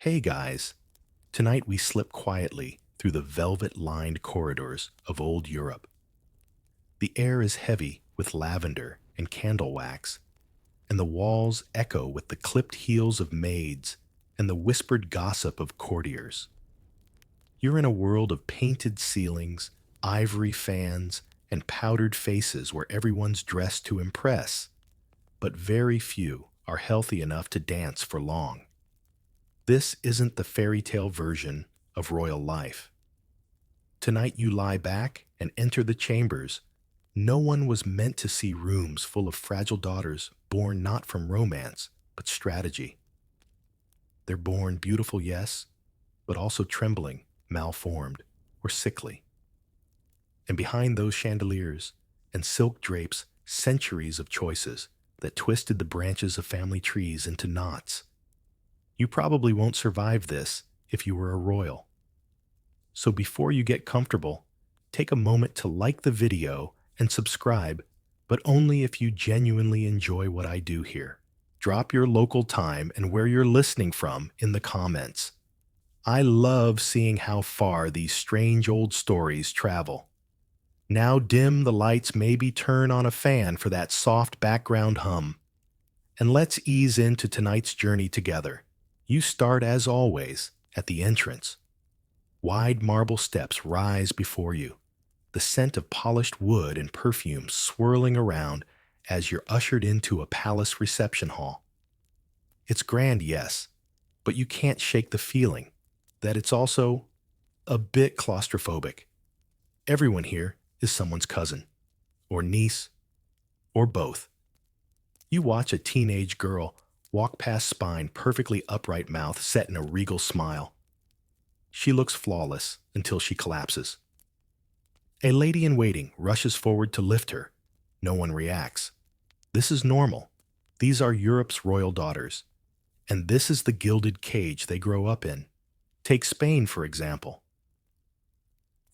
Hey guys, tonight we slip quietly through the velvet-lined corridors of old Europe. The air is heavy with lavender and candle wax, and the walls echo with the clipped heels of maids and the whispered gossip of courtiers. You're in a world of painted ceilings, ivory fans, and powdered faces where everyone's dressed to impress, but very few are healthy enough to dance for long. This isn't the fairy tale version of royal life. Tonight you lie back and enter the chambers. No one was meant to see rooms full of fragile daughters born not from romance, but strategy. They're born beautiful, yes, but also trembling, malformed, or sickly. And behind those chandeliers and silk drapes, centuries of choices that twisted the branches of family trees into knots. You probably won't survive this if you were a royal. So before you get comfortable, take a moment to like the video and subscribe, but only if you genuinely enjoy what I do here. Drop your local time and where you're listening from in the comments. I love seeing how far these strange old stories travel. Now dim the lights, maybe turn on a fan for that soft background hum. And let's ease into tonight's journey together. You start, as always, at the entrance. Wide marble steps rise before you, the scent of polished wood and perfume swirling around as you're ushered into a palace reception hall. It's grand, yes, but you can't shake the feeling that it's also a bit claustrophobic. Everyone here is someone's cousin, or niece, or both. You watch a teenage girl walk past Spine, perfectly upright mouth set in a regal smile. She looks flawless until she collapses. A lady in waiting rushes forward to lift her. No one reacts. This is normal. These are Europe's royal daughters. And this is the gilded cage they grow up in. Take Spain, for example.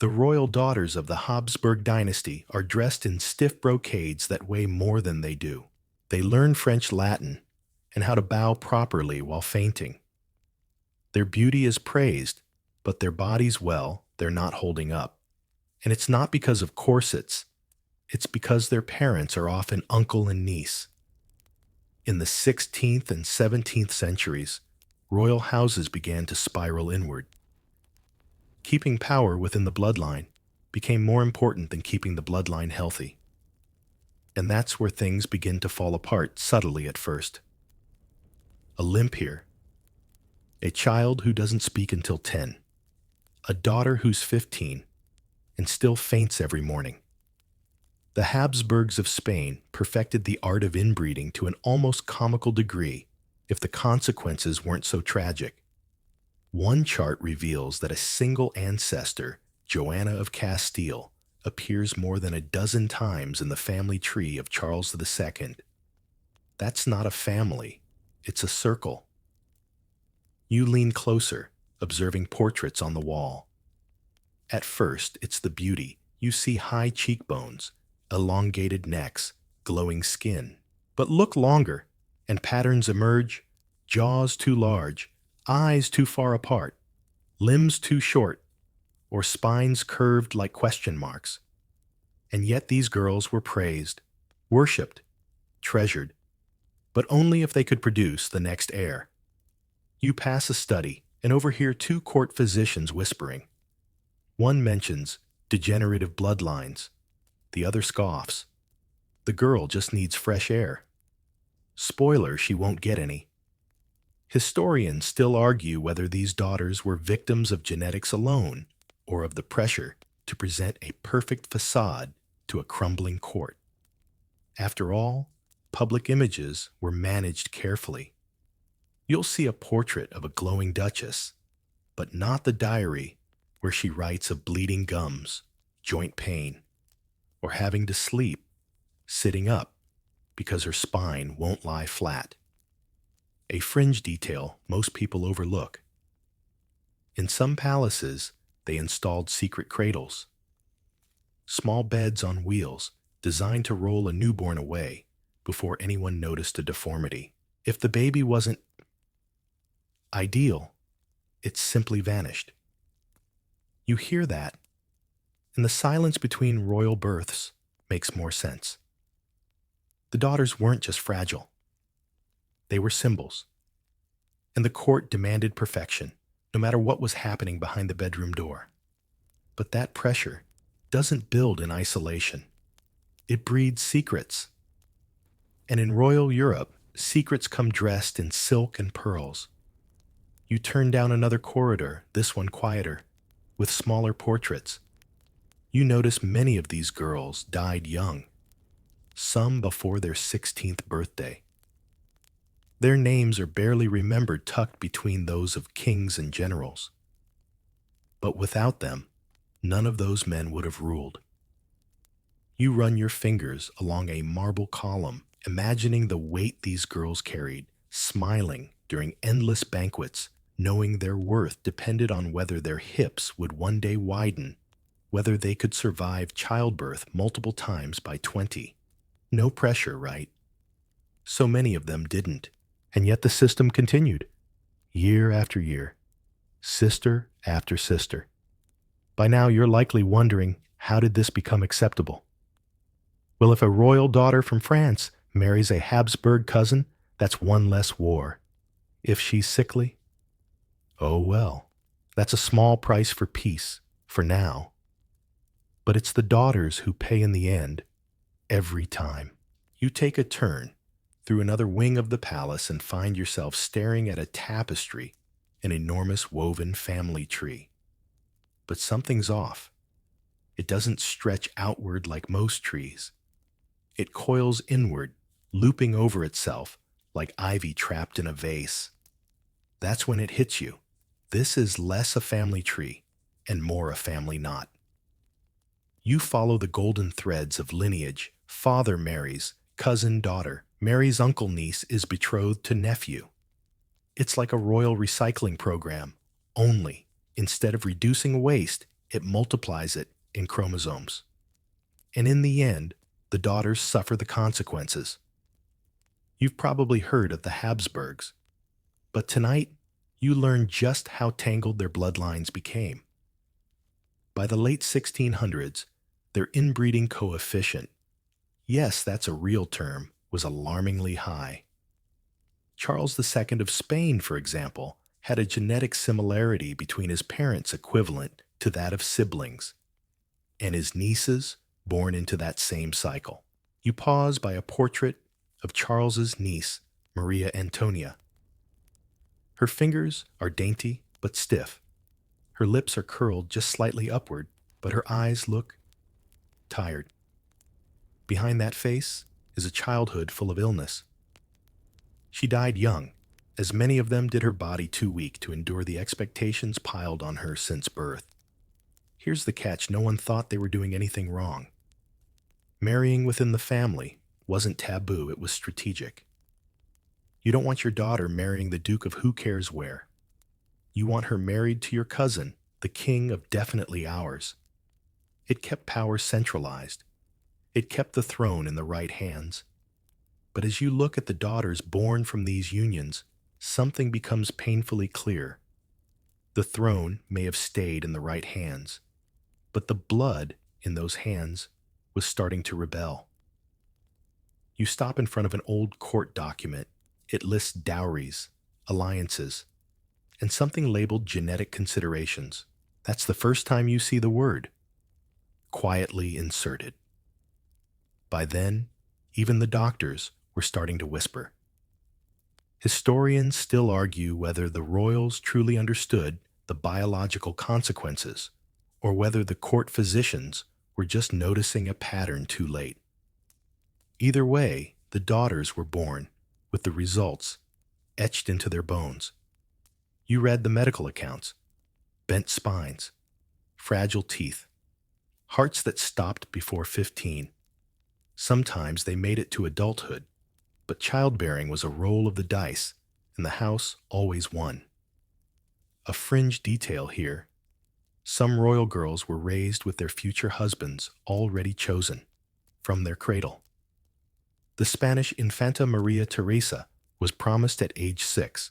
The royal daughters of the Habsburg dynasty are dressed in stiff brocades that weigh more than they do. They learn French Latin and how to bow properly while fainting. Their beauty is praised, but their bodies, well, they're not holding up. And it's not because of corsets. It's because their parents are often uncle and niece. In the 16th and 17th centuries, royal houses began to spiral inward. Keeping power within the bloodline became more important than keeping the bloodline healthy. And that's where things begin to fall apart subtly at first. A limp here. A child who doesn't speak until 10. A daughter who's 15 and still faints every morning. The Habsburgs of Spain perfected the art of inbreeding to an almost comical degree if the consequences weren't so tragic. One chart reveals that a single ancestor, Joanna of Castile, appears more than a dozen times in the family tree of Charles II. That's not a family. It's a circle. You lean closer, observing portraits on the wall. At first, it's the beauty. You see high cheekbones, elongated necks, glowing skin. But look longer, and patterns emerge: jaws too large, eyes too far apart, limbs too short, or spines curved like question marks. And yet these girls were praised, worshipped, treasured, but only if they could produce the next heir. You pass a study and overhear two court physicians whispering. One mentions degenerative bloodlines. The other scoffs. The girl just needs fresh air. Spoiler, she won't get any. Historians still argue whether these daughters were victims of genetics alone or of the pressure to present a perfect facade to a crumbling court. After all, public images were managed carefully. You'll see a portrait of a glowing duchess, but not the diary where she writes of bleeding gums, joint pain, or having to sleep sitting up because her spine won't lie flat. A fringe detail most people overlook. In some palaces, they installed secret cradles, small beds on wheels designed to roll a newborn away before anyone noticed a deformity. If the baby wasn't ideal, It simply vanished. You hear that, and the silence between royal births makes more sense. The daughters weren't just fragile, they were symbols, and the court demanded perfection, no matter what was happening behind the bedroom door. But that pressure doesn't build in isolation. It breeds secrets. And in royal Europe, secrets come dressed in silk and pearls. You turn down another corridor, this one quieter, with smaller portraits. You notice many of these girls died young, some before their 16th birthday. Their names are barely remembered, tucked between those of kings and generals. But without them, none of those men would have ruled. You run your fingers along a marble column, imagining the weight these girls carried, smiling during endless banquets, knowing their worth depended on whether their hips would one day widen, whether they could survive childbirth multiple times by 20. No pressure, right? So many of them didn't. And yet the system continued, year after year, sister after sister. By now you're likely wondering, how did this become acceptable? Well, if a royal daughter from France marries a Habsburg cousin, that's one less war. If she's sickly, oh well, that's a small price for peace, for now. But it's the daughters who pay in the end, every time. You take a turn through another wing of the palace and find yourself staring at a tapestry, an enormous woven family tree. But something's off. It doesn't stretch outward like most trees. It coils inward, looping over itself like ivy trapped in a vase. That's when it hits you. This is less a family tree and more a family knot. You follow the golden threads of lineage. Father marries, cousin daughter, marries uncle niece is betrothed to nephew. It's like a royal recycling program, only instead of reducing waste, it multiplies it in chromosomes. And in the end, the daughters suffer the consequences. You've probably heard of the Habsburgs, but tonight you learn just how tangled their bloodlines became. By the late 1600s, their inbreeding coefficient, yes, that's a real term, was alarmingly high. Charles II of Spain, for example, had a genetic similarity between his parents equivalent to that of siblings, and his nieces born into that same cycle. You pause by a portrait of Charles's niece, Maria Antonia. Her fingers are dainty but stiff. Her lips are curled just slightly upward, but her eyes look tired. Behind that face is a childhood full of illness. She died young, as many of them did, her body too weak to endure the expectations piled on her since birth. Here's the catch: no one thought they were doing anything wrong. Marrying within the family wasn't taboo, it was strategic. You don't want your daughter marrying the Duke of who cares where. You want her married to your cousin, the king of definitely ours. It kept power centralized. It kept the throne in the right hands. But as you look at the daughters born from these unions, something becomes painfully clear. The throne may have stayed in the right hands, but the blood in those hands was starting to rebel. You stop in front of an old court document. It lists dowries, alliances, and something labeled genetic considerations. That's the first time you see the word, quietly inserted. By then, even the doctors were starting to whisper. Historians still argue whether the royals truly understood the biological consequences, or whether the court physicians were just noticing a pattern too late. Either way, the daughters were born, with the results etched into their bones. You read the medical accounts: bent spines, fragile teeth, hearts that stopped before 15. Sometimes they made it to adulthood, but childbearing was a roll of the dice, and the house always won. A fringe detail here: some royal girls were raised with their future husbands already chosen, from their cradle. The Spanish Infanta Maria Teresa was promised at age 6.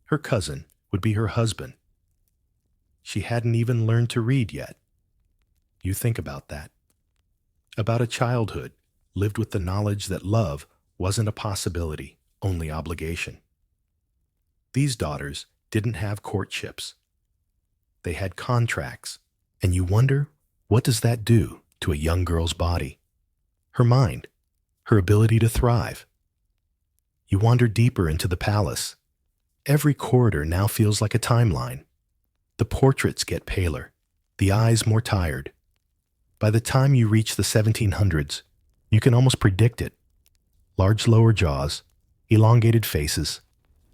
Her cousin would be her husband. She hadn't even learned to read yet. You think about that. About a childhood lived with the knowledge that love wasn't a possibility, only obligation. These daughters didn't have courtships. They had contracts, and you wonder, what does that do to a young girl's body? Her mind, her ability to thrive. You wander deeper into the palace. Every corridor now feels like a timeline. The portraits get paler, the eyes more tired. By the time you reach the 1700s, you can almost predict it. Large lower jaws, elongated faces,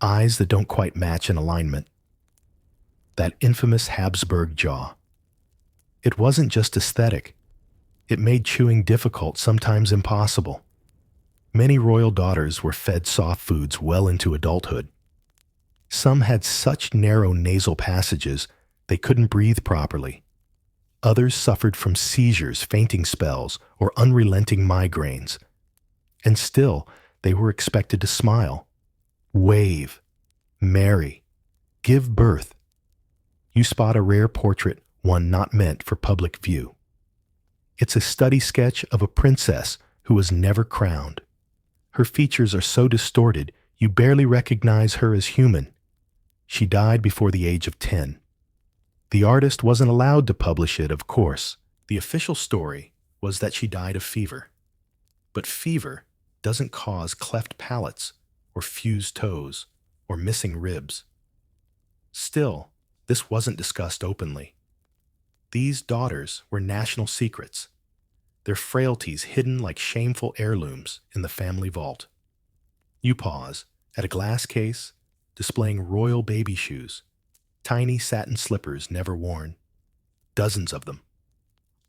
eyes that don't quite match in alignment. That infamous Habsburg jaw. It wasn't just aesthetic. It made chewing difficult, sometimes impossible. Many royal daughters were fed soft foods well into adulthood. Some had such narrow nasal passages they couldn't breathe properly. Others suffered from seizures, fainting spells, or unrelenting migraines. And still, they were expected to smile, wave, marry, give birth. You spot a rare portrait, one not meant for public view. It's a study sketch of a princess who was never crowned. Her features are so distorted, you barely recognize her as human. She died before the age of 10. The artist wasn't allowed to publish it, of course. The official story was that she died of fever. But fever doesn't cause cleft palates, or fused toes, or missing ribs. Still, this wasn't discussed openly. These daughters were national secrets, their frailties hidden like shameful heirlooms in the family vault. You pause at a glass case displaying royal baby shoes, tiny satin slippers never worn, dozens of them,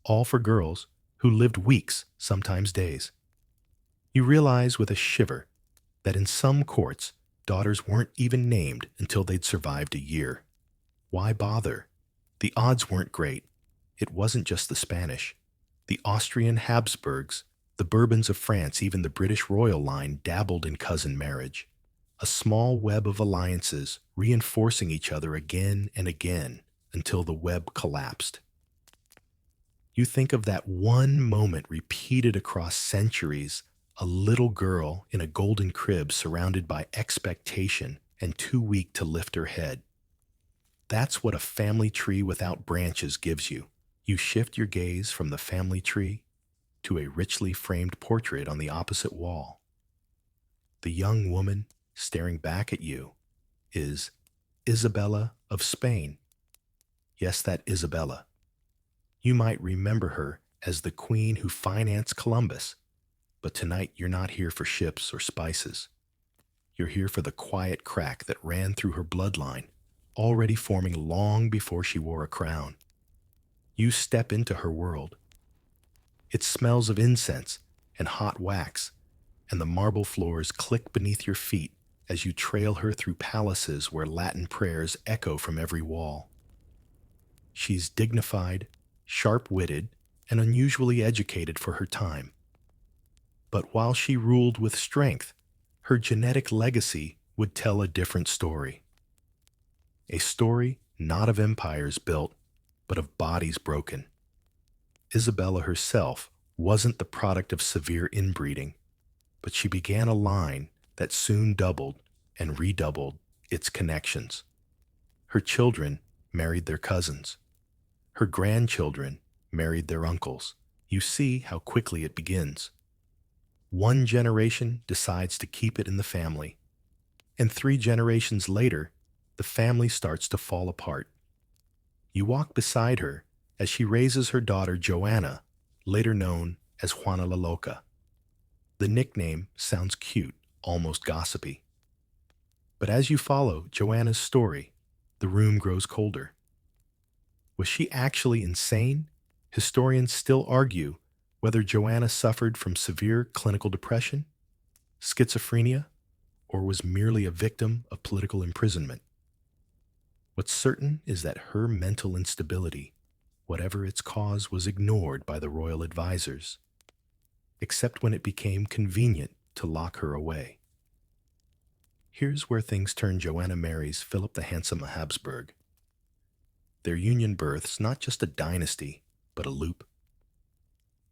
all for girls who lived weeks, sometimes days. You realize with a shiver that in some courts, daughters weren't even named until they'd survived a year. Why bother? The odds weren't great. It wasn't just the Spanish. The Austrian Habsburgs, the Bourbons of France, even the British royal line dabbled in cousin marriage. A small web of alliances reinforcing each other again and again until the web collapsed. You think of that one moment repeated across centuries, a little girl in a golden crib surrounded by expectation and too weak to lift her head. That's what a family tree without branches gives you. You shift your gaze from the family tree to a richly framed portrait on the opposite wall. The young woman staring back at you is Isabella of Spain. Yes, that Isabella. You might remember her as the queen who financed Columbus, but tonight you're not here for ships or spices. You're here for the quiet crack that ran through her bloodline, already forming long before she wore a crown. You step into her world. It smells of incense and hot wax, and the marble floors click beneath your feet as you trail her through palaces where Latin prayers echo from every wall. She's dignified, sharp-witted, and unusually educated for her time. But while she ruled with strength, her genetic legacy would tell a different story. A story not of empires built, but of bodies broken. Isabella herself wasn't the product of severe inbreeding, but she began a line that soon doubled and redoubled its connections. Her children married their cousins. Her grandchildren married their uncles. You see how quickly it begins. One generation decides to keep it in the family, and 3 generations later, the family starts to fall apart. You walk beside her as she raises her daughter Joanna, later known as Juana la Loca. The nickname sounds cute, almost gossipy. But as you follow Joanna's story, the room grows colder. Was she actually insane? Historians still argue whether Joanna suffered from severe clinical depression, schizophrenia, or was merely a victim of political imprisonment. What's certain is that her mental instability, whatever its cause, was ignored by the royal advisors, except when it became convenient to lock her away. Here's where things turn. Joanna marries Philip the Handsome of Habsburg. Their union births not just a dynasty, but a loop.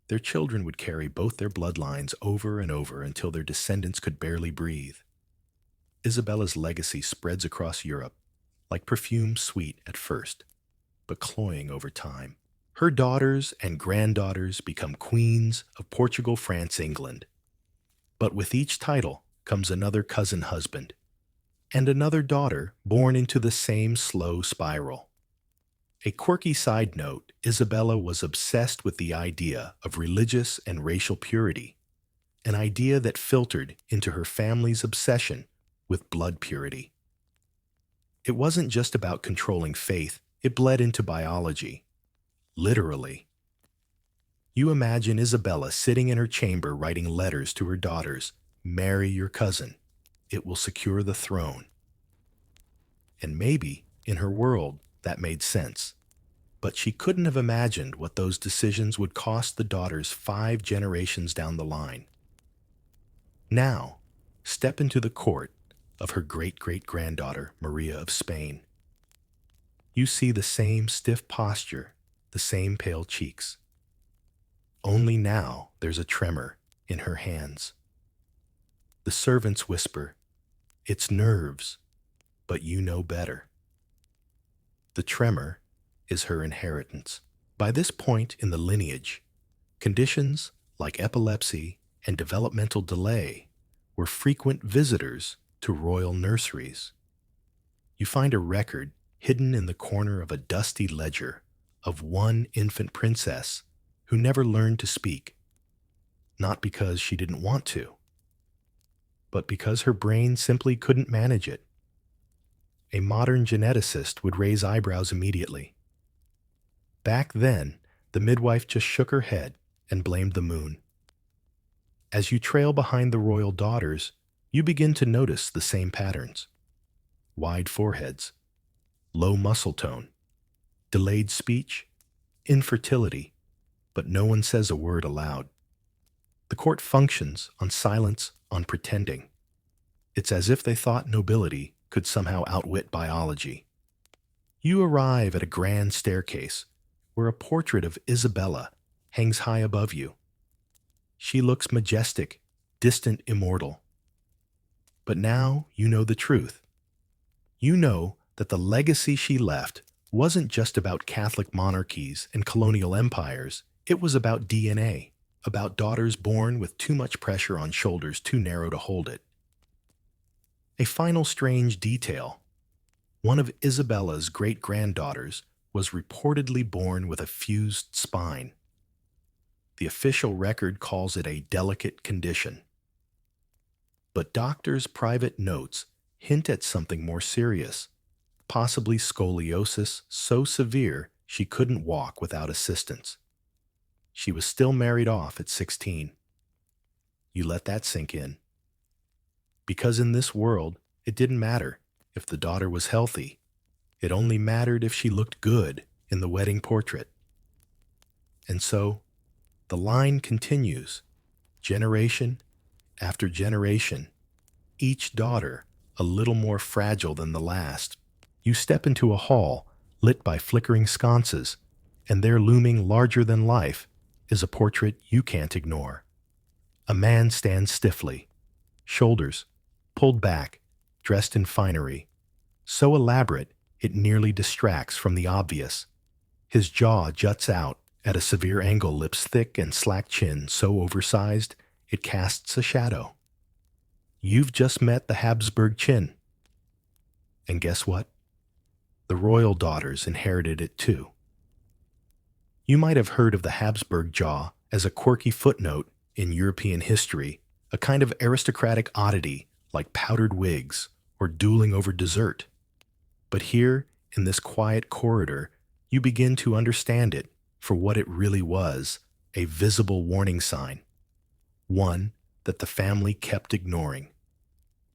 Their children would carry both their bloodlines over and over until their descendants could barely breathe. Isabella's legacy spreads across Europe, like perfume sweet at first, but cloying over time. Her daughters and granddaughters become queens of Portugal, France, England. But with each title comes another cousin husband, and another daughter born into the same slow spiral. A quirky side note, Isabella was obsessed with the idea of religious and racial purity, an idea that filtered into her family's obsession with blood purity. It wasn't just about controlling faith, it bled into biology. Literally. You imagine Isabella sitting in her chamber writing letters to her daughters, "Marry your cousin. It will secure the throne." And maybe, in her world, that made sense. But she couldn't have imagined what those decisions would cost the daughters 5 generations down the line. Now, step into the court of her great-great-granddaughter, Maria of Spain. You see the same stiff posture, the same pale cheeks. Only now there's a tremor in her hands. The servants whisper, "It's nerves, but you know better." The tremor is her inheritance. By this point in the lineage, conditions like epilepsy and developmental delay were frequent visitors to royal nurseries. You find a record hidden in the corner of a dusty ledger of one infant princess who never learned to speak, not because she didn't want to, but because her brain simply couldn't manage it. A modern geneticist would raise eyebrows immediately. Back then, the midwife just shook her head and blamed the moon. As you trail behind the royal daughters, you begin to notice the same patterns. Wide foreheads, low muscle tone, delayed speech, infertility, but no one says a word aloud. The court functions on silence, on pretending. It's as if they thought nobility could somehow outwit biology. You arrive at a grand staircase where a portrait of Isabella hangs high above you. She looks majestic, distant, immortal. But now you know the truth. You know that the legacy she left wasn't just about Catholic monarchies and colonial empires. It was about DNA, about daughters born with too much pressure on shoulders too narrow to hold it. A final strange detail. One of Isabella's great-granddaughters was reportedly born with a fused spine. The official record calls it a delicate condition. But doctors' private notes hint at something more serious, possibly scoliosis so severe she couldn't walk without assistance. She was still married off at 16. You let that sink in. Because in this world, it didn't matter if the daughter was healthy. It only mattered if she looked good in the wedding portrait. And so, the line continues, generation after generation, each daughter a little more fragile than the last. You step into a hall lit by flickering sconces, and there looming larger than life is a portrait you can't ignore. A man stands stiffly, shoulders pulled back, dressed in finery, so elaborate it nearly distracts from the obvious. His jaw juts out at a severe angle, lips thick and slack chin so oversized it casts a shadow. You've just met the Habsburg chin. And guess what? The royal daughters inherited it too. You might have heard of the Habsburg jaw as a quirky footnote in European history, a kind of aristocratic oddity like powdered wigs or dueling over dessert. But here, in this quiet corridor, you begin to understand it for what it really was, a visible warning sign. One that the family kept ignoring.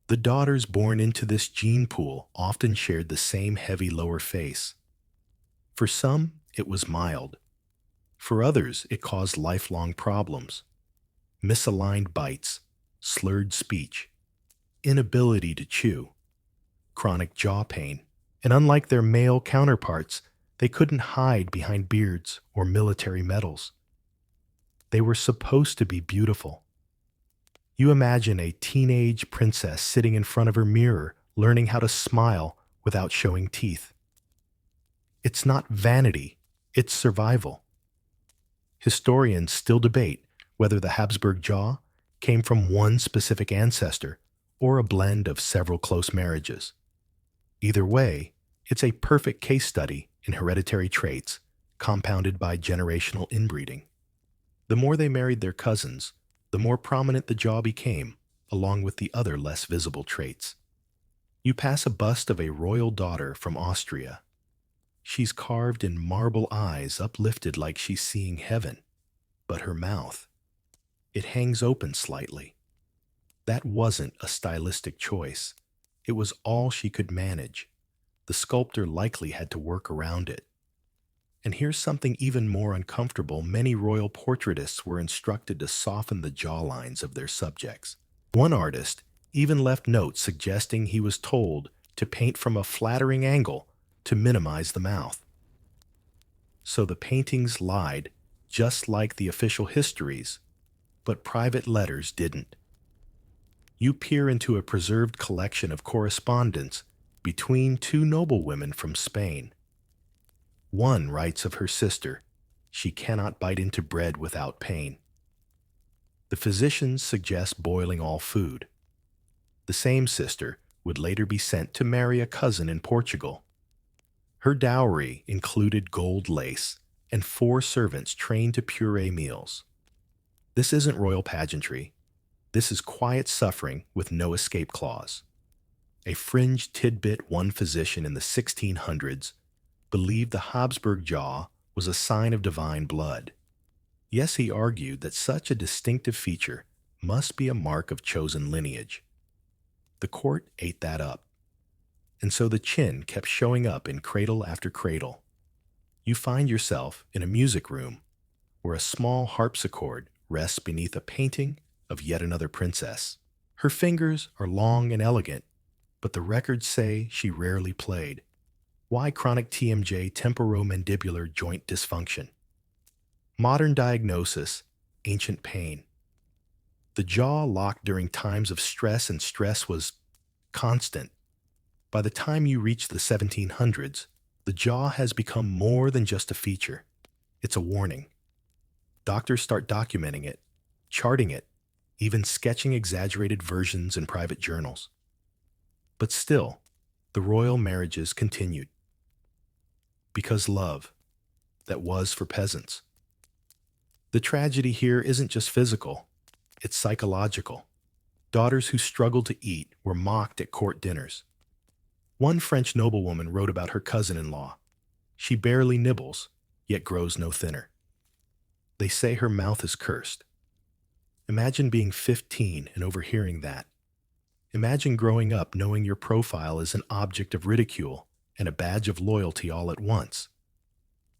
The daughters born into this gene pool often shared the same heavy lower face. For some, it was mild. For others, it caused lifelong problems. Misaligned bites, slurred speech, inability to chew, chronic jaw pain, and unlike their male counterparts, they couldn't hide behind beards or military medals. They were supposed to be beautiful. You imagine a teenage princess sitting in front of her mirror, learning how to smile without showing teeth. It's not vanity, it's survival. Historians still debate whether the Habsburg jaw came from one specific ancestor or a blend of several close marriages. Either way, it's a perfect case study in hereditary traits compounded by generational inbreeding. The more they married their cousins, the more prominent the jaw became, along with the other less visible traits. You pass a bust of a royal daughter from Austria. She's carved in marble eyes uplifted like she's seeing heaven, but her mouth, it hangs open slightly. That wasn't a stylistic choice. It was all she could manage. The sculptor likely had to work around it. And here's something even more uncomfortable. Many royal portraitists were instructed to soften the jawlines of their subjects. One artist even left notes suggesting he was told to paint from a flattering angle to minimize the mouth. So the paintings lied, just like the official histories, but private letters didn't. You peer into a preserved collection of correspondence between two noblewomen from Spain. One writes of her sister, she cannot bite into bread without pain. The physicians suggest boiling all food. The same sister would later be sent to marry a cousin in Portugal. Her dowry included gold lace and 4 servants trained to puree meals. This isn't royal pageantry. This is quiet suffering with no escape clause. A fringe tidbit one physician in the 1600s believed the Habsburg jaw was a sign of divine blood. Yes, he argued that such a distinctive feature must be a mark of chosen lineage. The court ate that up, and so the chin kept showing up in cradle after cradle. You find yourself in a music room where a small harpsichord rests beneath a painting of yet another princess. Her fingers are long and elegant, but the records say she rarely played. Why chronic TMJ, temporomandibular joint dysfunction? Modern diagnosis, ancient pain. The jaw locked during times of stress, and stress was constant. By the time you reach the 1700s, the jaw has become more than just a feature. It's a warning. Doctors start documenting it, charting it, even sketching exaggerated versions in private journals. But still, the royal marriages continued. Because love, that was for peasants. The tragedy here isn't just physical, it's psychological. Daughters who struggled to eat were mocked at court dinners. One French noblewoman wrote about her cousin-in-law. She barely nibbles, yet grows no thinner. They say her mouth is cursed. Imagine being 15 and overhearing that. Imagine growing up knowing your profile is an object of ridicule and a badge of loyalty all at once.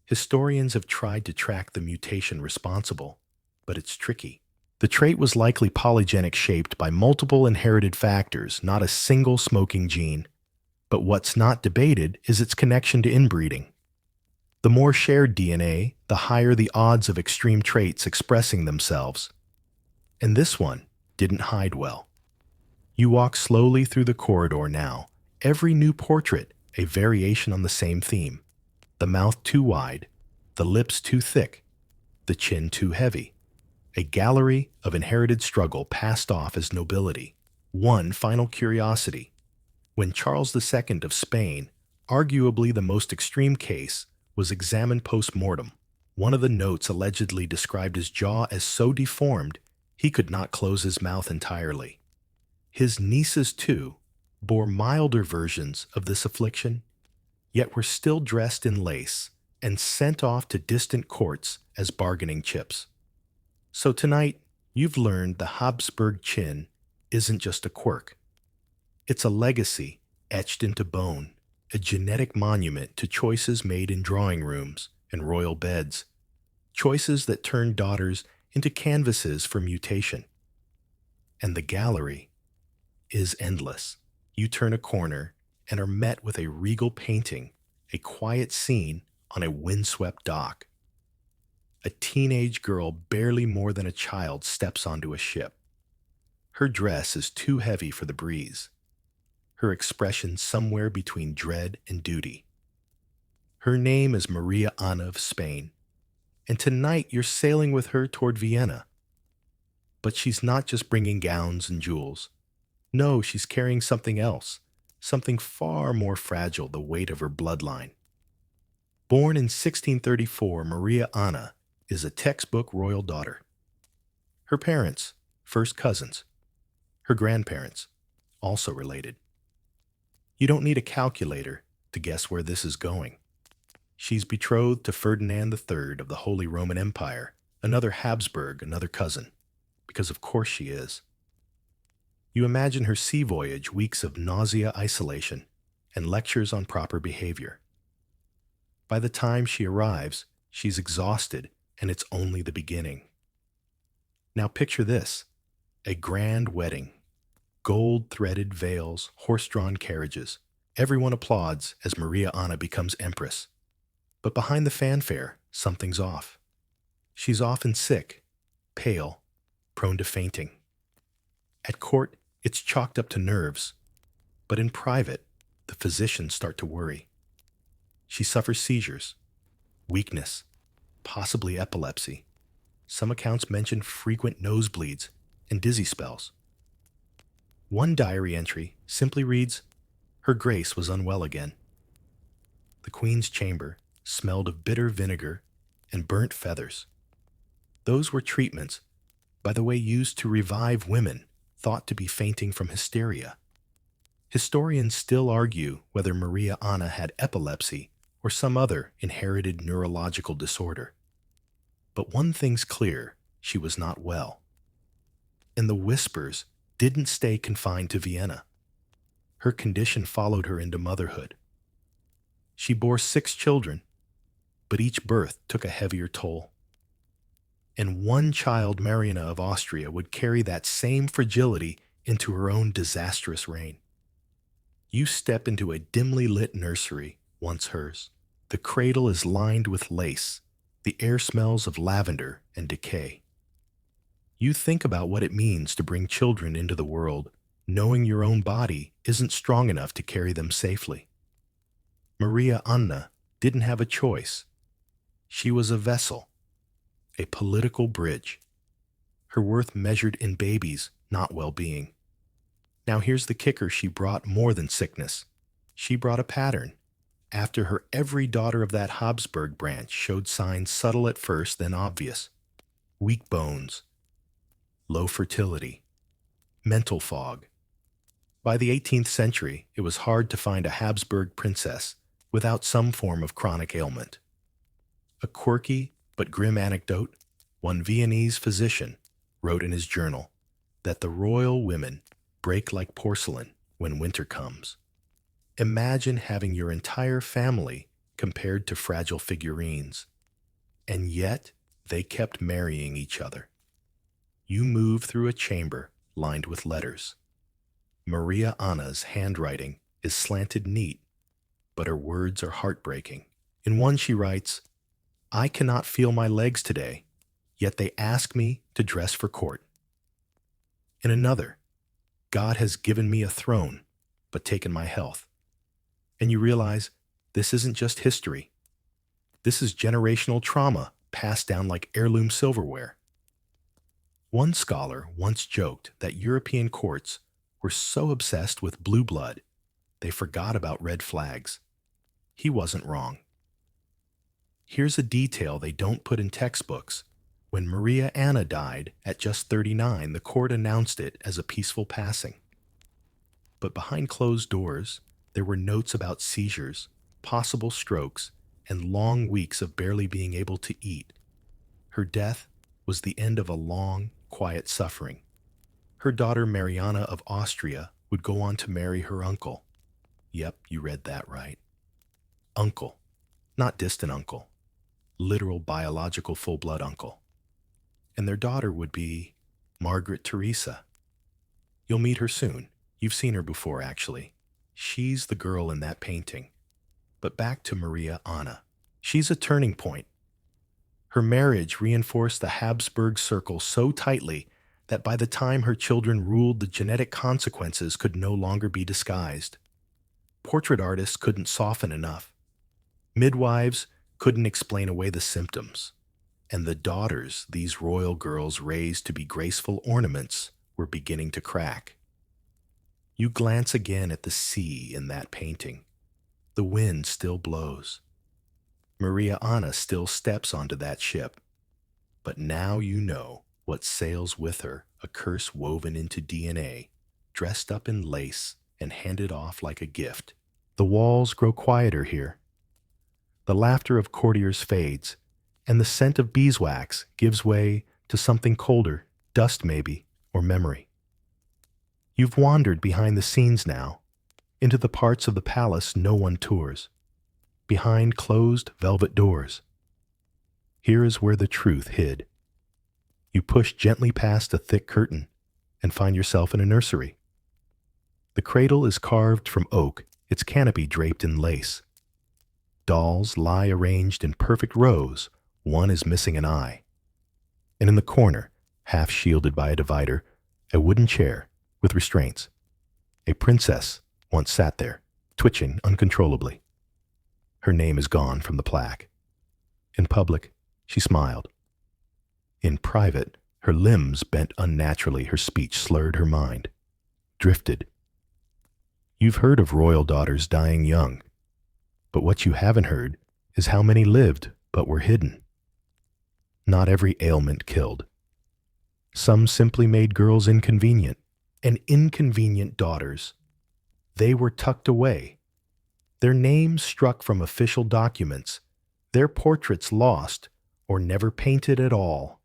Historians have tried to track the mutation responsible, but it's tricky. The trait was likely polygenic, shaped by multiple inherited factors, not a single smoking gene. But what's not debated is its connection to inbreeding. The more shared DNA, the higher the odds of extreme traits expressing themselves. And this one didn't hide well. You walk slowly through the corridor now, every new portrait a variation on the same theme. The mouth too wide, the lips too thick, the chin too heavy. A gallery of inherited struggle passed off as nobility. One final curiosity. When Charles II of Spain, arguably the most extreme case, was examined post-mortem, one of the notes allegedly described his jaw as so deformed he could not close his mouth entirely. His nieces, too, bore milder versions of this affliction, yet were still dressed in lace and sent off to distant courts as bargaining chips. So tonight, you've learned the Habsburg chin isn't just a quirk. It's a legacy etched into bone, a genetic monument to choices made in drawing rooms and royal beds, choices that turned daughters into canvases for mutation. And the gallery, is endless. You turn a corner and are met with a regal painting, a quiet scene on a windswept dock. A teenage girl, barely more than a child, steps onto a ship. Her dress is too heavy for the breeze, her expression somewhere between dread and duty. Her name is Maria Ana of Spain, and tonight you're sailing with her toward Vienna. But she's not just bringing gowns and jewels. No, she's carrying something else, something far more fragile, the weight of her bloodline. Born in 1634, Maria Ana is a textbook royal daughter. Her parents, first cousins. Her grandparents, also related. You don't need a calculator to guess where this is going. She's betrothed to Ferdinand III of the Holy Roman Empire, another Habsburg, another cousin, because of course she is. You imagine her sea voyage, weeks of nausea, isolation, and lectures on proper behavior. By the time she arrives, she's exhausted, and it's only the beginning. Now picture this, a grand wedding. Gold-threaded veils, horse-drawn carriages. Everyone applauds as Maria Ana becomes empress. But behind the fanfare, something's off. She's often sick, pale, prone to fainting. At court, it's chalked up to nerves, but in private, the physicians start to worry. She suffers seizures, weakness, possibly epilepsy. Some accounts mention frequent nosebleeds and dizzy spells. One diary entry simply reads, "Her Grace was unwell again." The Queen's chamber smelled of bitter vinegar and burnt feathers. Those were treatments, by the way, used to revive women thought to be fainting from hysteria. Historians still argue whether Maria Ana had epilepsy or some other inherited neurological disorder. But one thing's clear, she was not well. And the whispers didn't stay confined to Vienna. Her condition followed her into motherhood. She bore 6 children, but each birth took a heavier toll. And one child, Mariana of Austria, would carry that same fragility into her own disastrous reign. You step into a dimly lit nursery, once hers. The cradle is lined with lace. The air smells of lavender and decay. You think about what it means to bring children into the world, knowing your own body isn't strong enough to carry them safely. Maria Anna didn't have a choice. She was a vessel, a political bridge. Her worth measured in babies, not well-being. Now here's the kicker, she brought more than sickness. She brought a pattern. After her, every daughter of that Habsburg branch showed signs subtle at first, then obvious. Weak bones, low fertility, mental fog. By the 18th century, it was hard to find a Habsburg princess without some form of chronic ailment. A quirky but grim anecdote, one Viennese physician wrote in his journal that the royal women break like porcelain when winter comes. Imagine having your entire family compared to fragile figurines. And yet, they kept marrying each other. You move through a chamber lined with letters. Maria Anna's handwriting is slanted neat, but her words are heartbreaking. In one she writes, "I cannot feel my legs today, yet they ask me to dress for court." In another, "God has given me a throne, but taken my health." And you realize this isn't just history. This is generational trauma passed down like heirloom silverware. One scholar once joked that European courts were so obsessed with blue blood, they forgot about red flags. He wasn't wrong. Here's a detail they don't put in textbooks. When Maria Anna died at just 39, the court announced it as a peaceful passing. But behind closed doors, there were notes about seizures, possible strokes, and long weeks of barely being able to eat. Her death was the end of a long, quiet suffering. Her daughter Mariana of Austria would go on to marry her uncle. Yep, you read that right. Uncle, not distant uncle, literal biological full-blood uncle. And their daughter would be Margaret Teresa. You'll meet her soon. You've seen her before, actually. She's the girl in that painting. But back to Maria Anna. She's a turning point. Her marriage reinforced the Habsburg circle so tightly that by the time her children ruled, the genetic consequences could no longer be disguised. Portrait artists couldn't soften enough. Midwives couldn't explain away the symptoms. And the daughters these royal girls raised to be graceful ornaments were beginning to crack. You glance again at the sea in that painting. The wind still blows. Maria Anna still steps onto that ship. But now you know what sails with her, a curse woven into DNA, dressed up in lace and handed off like a gift. The walls grow quieter here. The laughter of courtiers fades, and the scent of beeswax gives way to something colder, dust maybe, or memory. You've wandered behind the scenes now, into the parts of the palace no one tours, behind closed velvet doors. Here is where the truth hid. You push gently past a thick curtain and find yourself in a nursery. The cradle is carved from oak, its canopy draped in lace. Dolls lie arranged in perfect rows, one is missing an eye. And in the corner, half shielded by a divider, a wooden chair with restraints. A princess once sat there, twitching uncontrollably. Her name is gone from the plaque. In public, she smiled. In private, her limbs bent unnaturally, her speech slurred, her mind drifted. You've heard of royal daughters dying young, but what you haven't heard is how many lived but were hidden. Not every ailment killed. Some simply made girls inconvenient, and inconvenient daughters. They were tucked away, their names struck from official documents, their portraits lost or never painted at all.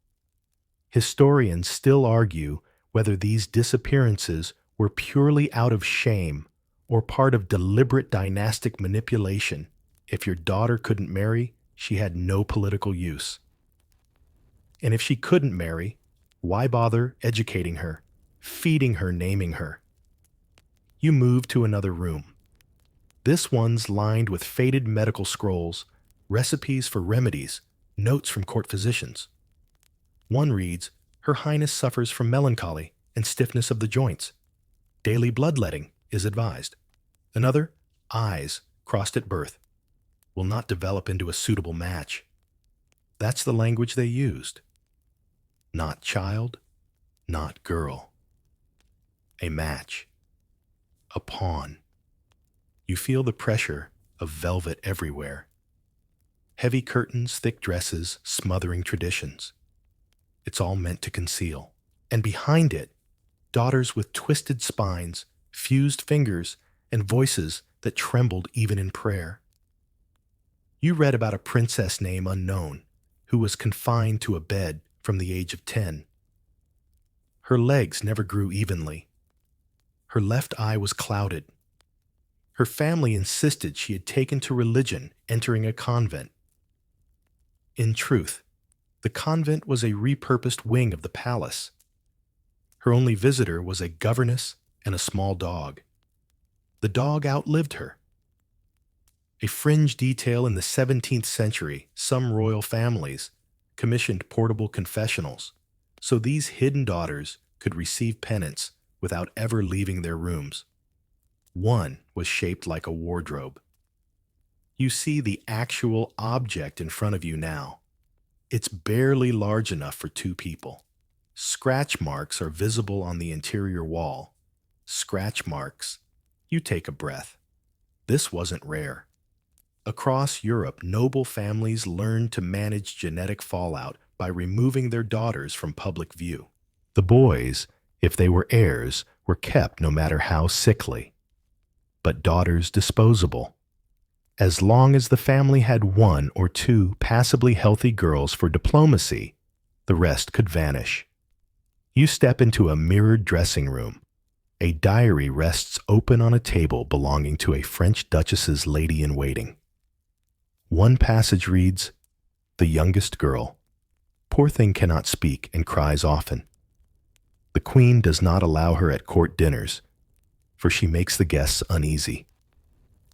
Historians still argue whether these disappearances were purely out of shame or part of deliberate dynastic manipulation. If your daughter couldn't marry, she had no political use. And if she couldn't marry, why bother educating her, feeding her, naming her? You move to another room. This one's lined with faded medical scrolls, recipes for remedies, notes from court physicians. One reads, "Her Highness suffers from melancholy and stiffness of the joints. Daily bloodletting is advised." Another, "Eyes crossed at birth. Will not develop into a suitable match." That's the language they used. Not child, not girl. A match. A pawn. You feel the pressure of velvet everywhere. Heavy curtains, thick dresses, smothering traditions. It's all meant to conceal. And behind it, daughters with twisted spines, fused fingers, and voices that trembled even in prayer. You read about a princess name unknown who was confined to a bed from the age of 10. Her legs never grew evenly. Her left eye was clouded. Her family insisted she had taken to religion, entering a convent. In truth, the convent was a repurposed wing of the palace. Her only visitor was a governess and a small dog. The dog outlived her. A fringe detail in the 17th century, some royal families commissioned portable confessionals, so these hidden daughters could receive penance without ever leaving their rooms. One was shaped like a wardrobe. You see the actual object in front of you now. It's barely large enough for two people. Scratch marks are visible on the interior wall. Scratch marks. You take a breath. This wasn't rare. Across Europe, noble families learned to manage genetic fallout by removing their daughters from public view. The boys, if they were heirs, were kept no matter how sickly. But daughters disposable. As long as the family had one or two passably healthy girls for diplomacy, the rest could vanish. You step into a mirrored dressing room. A diary rests open on a table belonging to a French duchess's lady-in-waiting. One passage reads, "The youngest girl. Poor thing cannot speak and cries often. The queen does not allow her at court dinners. for she makes the guests uneasy.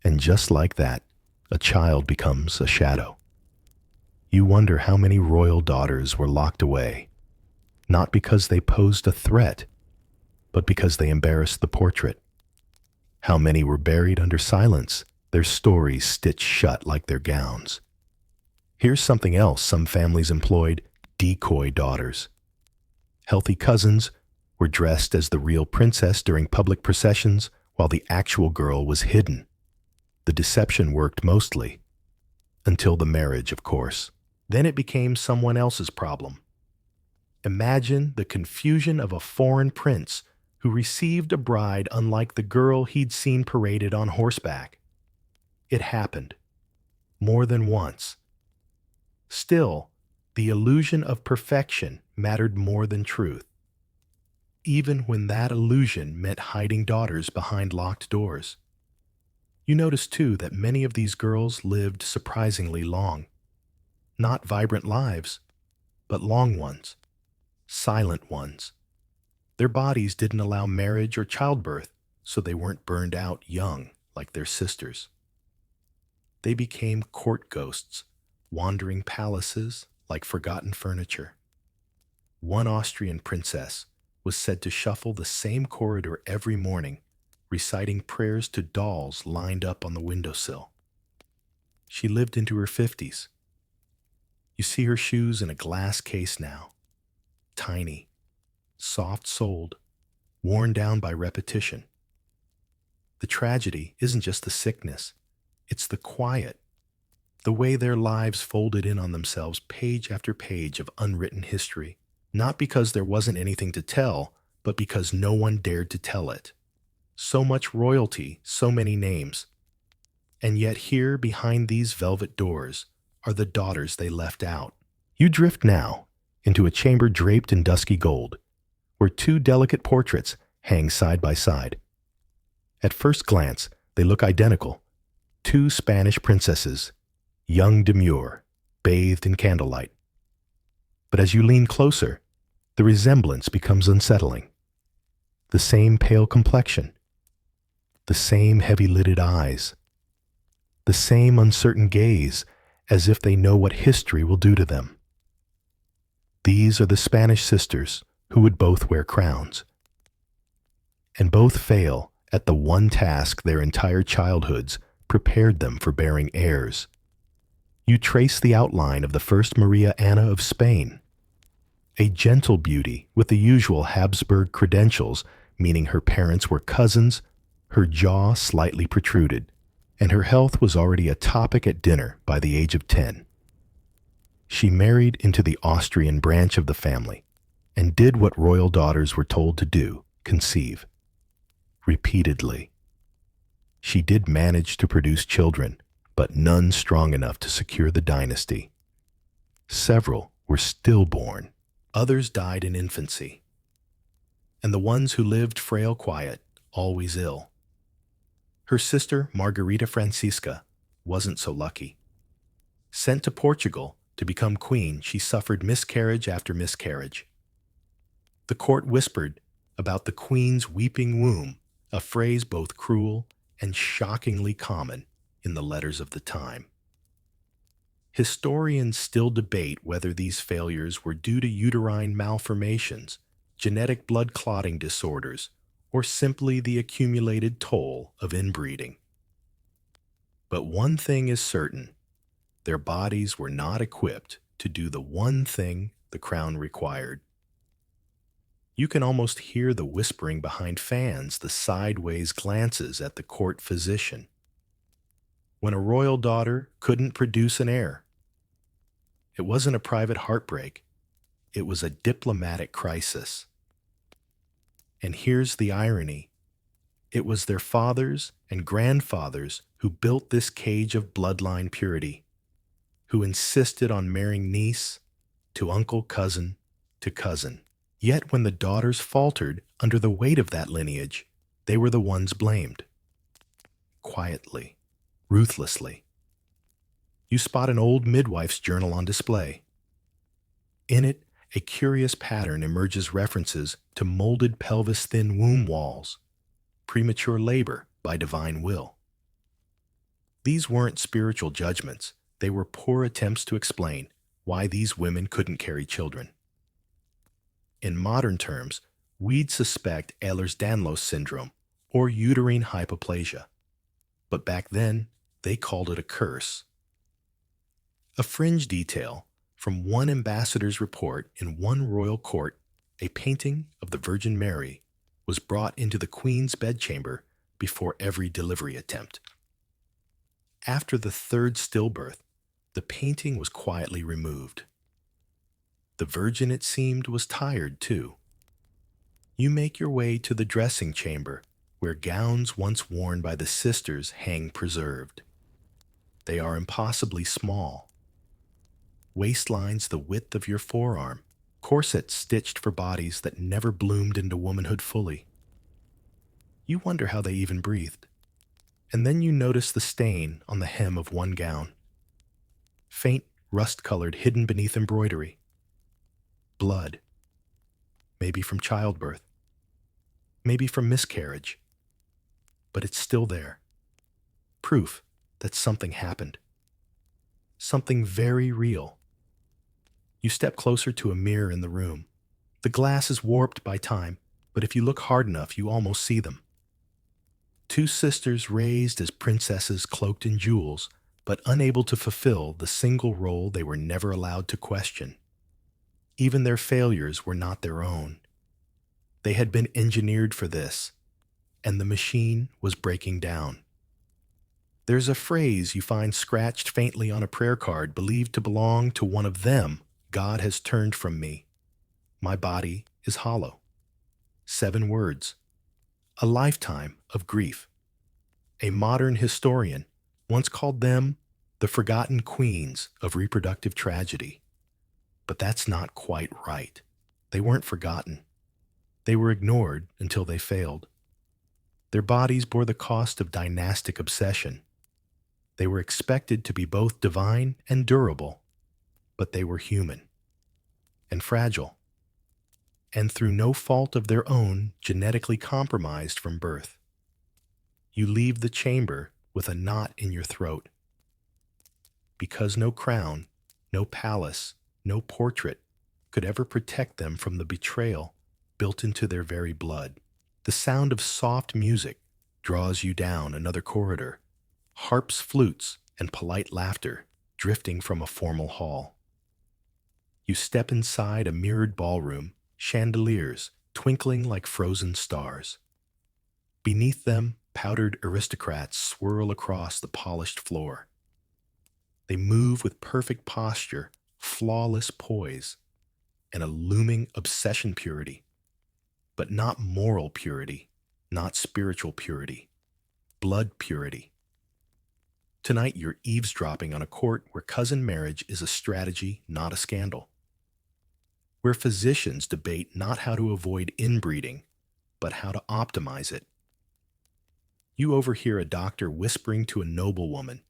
And just like that, a child becomes a shadow. You wonder how many royal daughters were locked away, not because they posed a threat, but because they embarrassed the portrait. How many were buried under silence, their stories stitched shut like their gowns. Here's something else some families employed: decoy daughters. Healthy cousins were dressed as the real princess during public processions while the actual girl was hidden. The deception worked mostly, until the marriage, of course. Then it became someone else's problem. Imagine the confusion of a foreign prince who received a bride unlike the girl he'd seen paraded on horseback. It happened. More than once. Still, the illusion of perfection mattered more than truth, even when that illusion meant hiding daughters behind locked doors. You notice, too, that many of these girls lived surprisingly long. Not vibrant lives, but long ones, silent ones. Their bodies didn't allow marriage or childbirth, so they weren't burned out young like their sisters. They became court ghosts, wandering palaces like forgotten furniture. One Austrian princess was said to shuffle the same corridor every morning, reciting prayers to dolls lined up on the windowsill. She lived into her 50s. You see her shoes in a glass case now, tiny, soft-soled, worn down by repetition. The tragedy isn't just the sickness, it's the quiet, the way their lives folded in on themselves page after page of unwritten history, not because there wasn't anything to tell, but because no one dared to tell it. So much royalty, so many names. And yet here, behind these velvet doors, are the daughters they left out. You drift now into a chamber draped in dusky gold, where two delicate portraits hang side by side. At first glance, they look identical. Two Spanish princesses, young demure, bathed in candlelight. But as you lean closer, the resemblance becomes unsettling. The same pale complexion, the same heavy-lidded eyes, the same uncertain gaze, as if they know what history will do to them. These are the Spanish sisters who would both wear crowns. And both fail at the one task their entire childhoods prepared them for bearing heirs. You trace the outline of the first Maria Anna of Spain, a gentle beauty with the usual Habsburg credentials, meaning her parents were cousins, her jaw slightly protruded, and her health was already a topic at dinner by the age of 10. She married into the Austrian branch of the family and did what royal daughters were told to do: conceive. Repeatedly. She did manage to produce children, but none strong enough to secure the dynasty. Several were stillborn. Others died in infancy. And the ones who lived frail quiet, always ill. Her sister, Margarita Francisca, wasn't so lucky. Sent to Portugal to become queen, she suffered miscarriage after miscarriage. The court whispered about the queen's weeping womb, a phrase both cruel and shockingly common in the letters of the time. Historians still debate whether these failures were due to uterine malformations, genetic blood clotting disorders, or simply the accumulated toll of inbreeding. But one thing is certain: their bodies were not equipped to do the one thing the crown required. You can almost hear the whispering behind fans, the sideways glances at the court physician. When a royal daughter couldn't produce an heir, it wasn't a private heartbreak, it was a diplomatic crisis. And here's the irony: it was their fathers and grandfathers who built this cage of bloodline purity, who insisted on marrying niece to uncle, cousin to cousin. Yet when the daughters faltered under the weight of that lineage, they were the ones blamed. Quietly, ruthlessly. You spot an old midwife's journal on display. In it, a curious pattern emerges: references to molded pelvis-thin womb walls, premature labor by divine will. These weren't spiritual judgments, they were poor attempts to explain why these women couldn't carry children. In modern terms, we'd suspect Ehlers-Danlos syndrome or uterine hypoplasia, but back then they called it a curse. A fringe detail from one ambassador's report: in one royal court, a painting of the Virgin Mary was brought into the Queen's bedchamber before every delivery attempt. After the third stillbirth, the painting was quietly removed. The Virgin, it seemed, was tired too. You make your way to the dressing chamber, where gowns once worn by the sisters hang preserved. They are impossibly small. Waistlines the width of your forearm, corsets stitched for bodies that never bloomed into womanhood fully. You wonder how they even breathed. And then you notice the stain on the hem of one gown. Faint, rust-colored, hidden beneath embroidery. Blood. Maybe from childbirth. Maybe from miscarriage. But it's still there. Proof that something happened. Something very real. You step closer to a mirror in the room. The glass is warped by time, but if you look hard enough, you almost see them. Two sisters raised as princesses cloaked in jewels, but unable to fulfill the single role they were never allowed to question. Even their failures were not their own. They had been engineered for this, and the machine was breaking down. There's a phrase you find scratched faintly on a prayer card believed to belong to one of them: God has turned from me. My body is hollow. 7 words. A lifetime of grief. A modern historian once called them the forgotten queens of reproductive tragedy. But that's not quite right. They weren't forgotten. They were ignored until they failed. Their bodies bore the cost of dynastic obsession. They were expected to be both divine and durable, but they were human and fragile, and through no fault of their own, genetically compromised from birth. You leave the chamber with a knot in your throat, because no crown, no palace, no portrait could ever protect them from the betrayal built into their very blood. The sound of soft music draws you down another corridor, harps, flutes, and polite laughter drifting from a formal hall. You step inside a mirrored ballroom, chandeliers twinkling like frozen stars. Beneath them, powdered aristocrats swirl across the polished floor. They move with perfect posture, flawless poise, and a looming obsession purity. But not moral purity, not spiritual purity, blood purity. Tonight you're eavesdropping on a court where cousin marriage is a strategy, not a scandal. Where physicians debate not how to avoid inbreeding, but how to optimize it. You overhear a doctor whispering to a noblewoman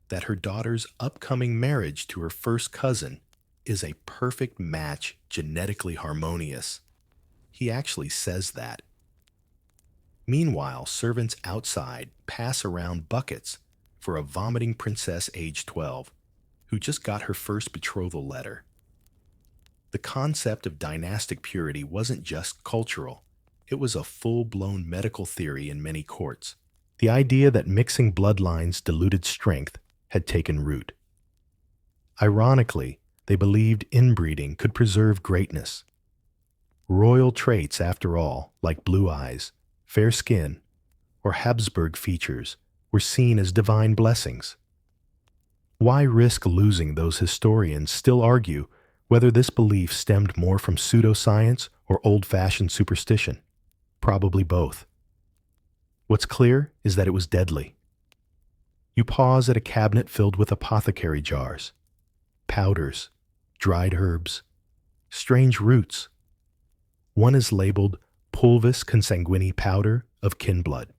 that her daughter's upcoming marriage to her first cousin is a perfect match, genetically harmonious. He actually says that. Meanwhile, servants outside pass around buckets for a vomiting princess age 12 who just got her first betrothal letter. The concept of dynastic purity wasn't just cultural. It was a full-blown medical theory in many courts. The idea that mixing bloodlines diluted strength had taken root. Ironically, they believed inbreeding could preserve greatness. Royal traits, after all, like blue eyes, fair skin, or Habsburg features, were seen as divine blessings. Why risk losing? Those historians still argue whether this belief stemmed more from pseudoscience or old-fashioned superstition. Probably both. What's clear is that it was deadly. You pause at a cabinet filled with apothecary jars, powders, dried herbs, strange roots. One is labeled pulvis consanguini powder of kin blood.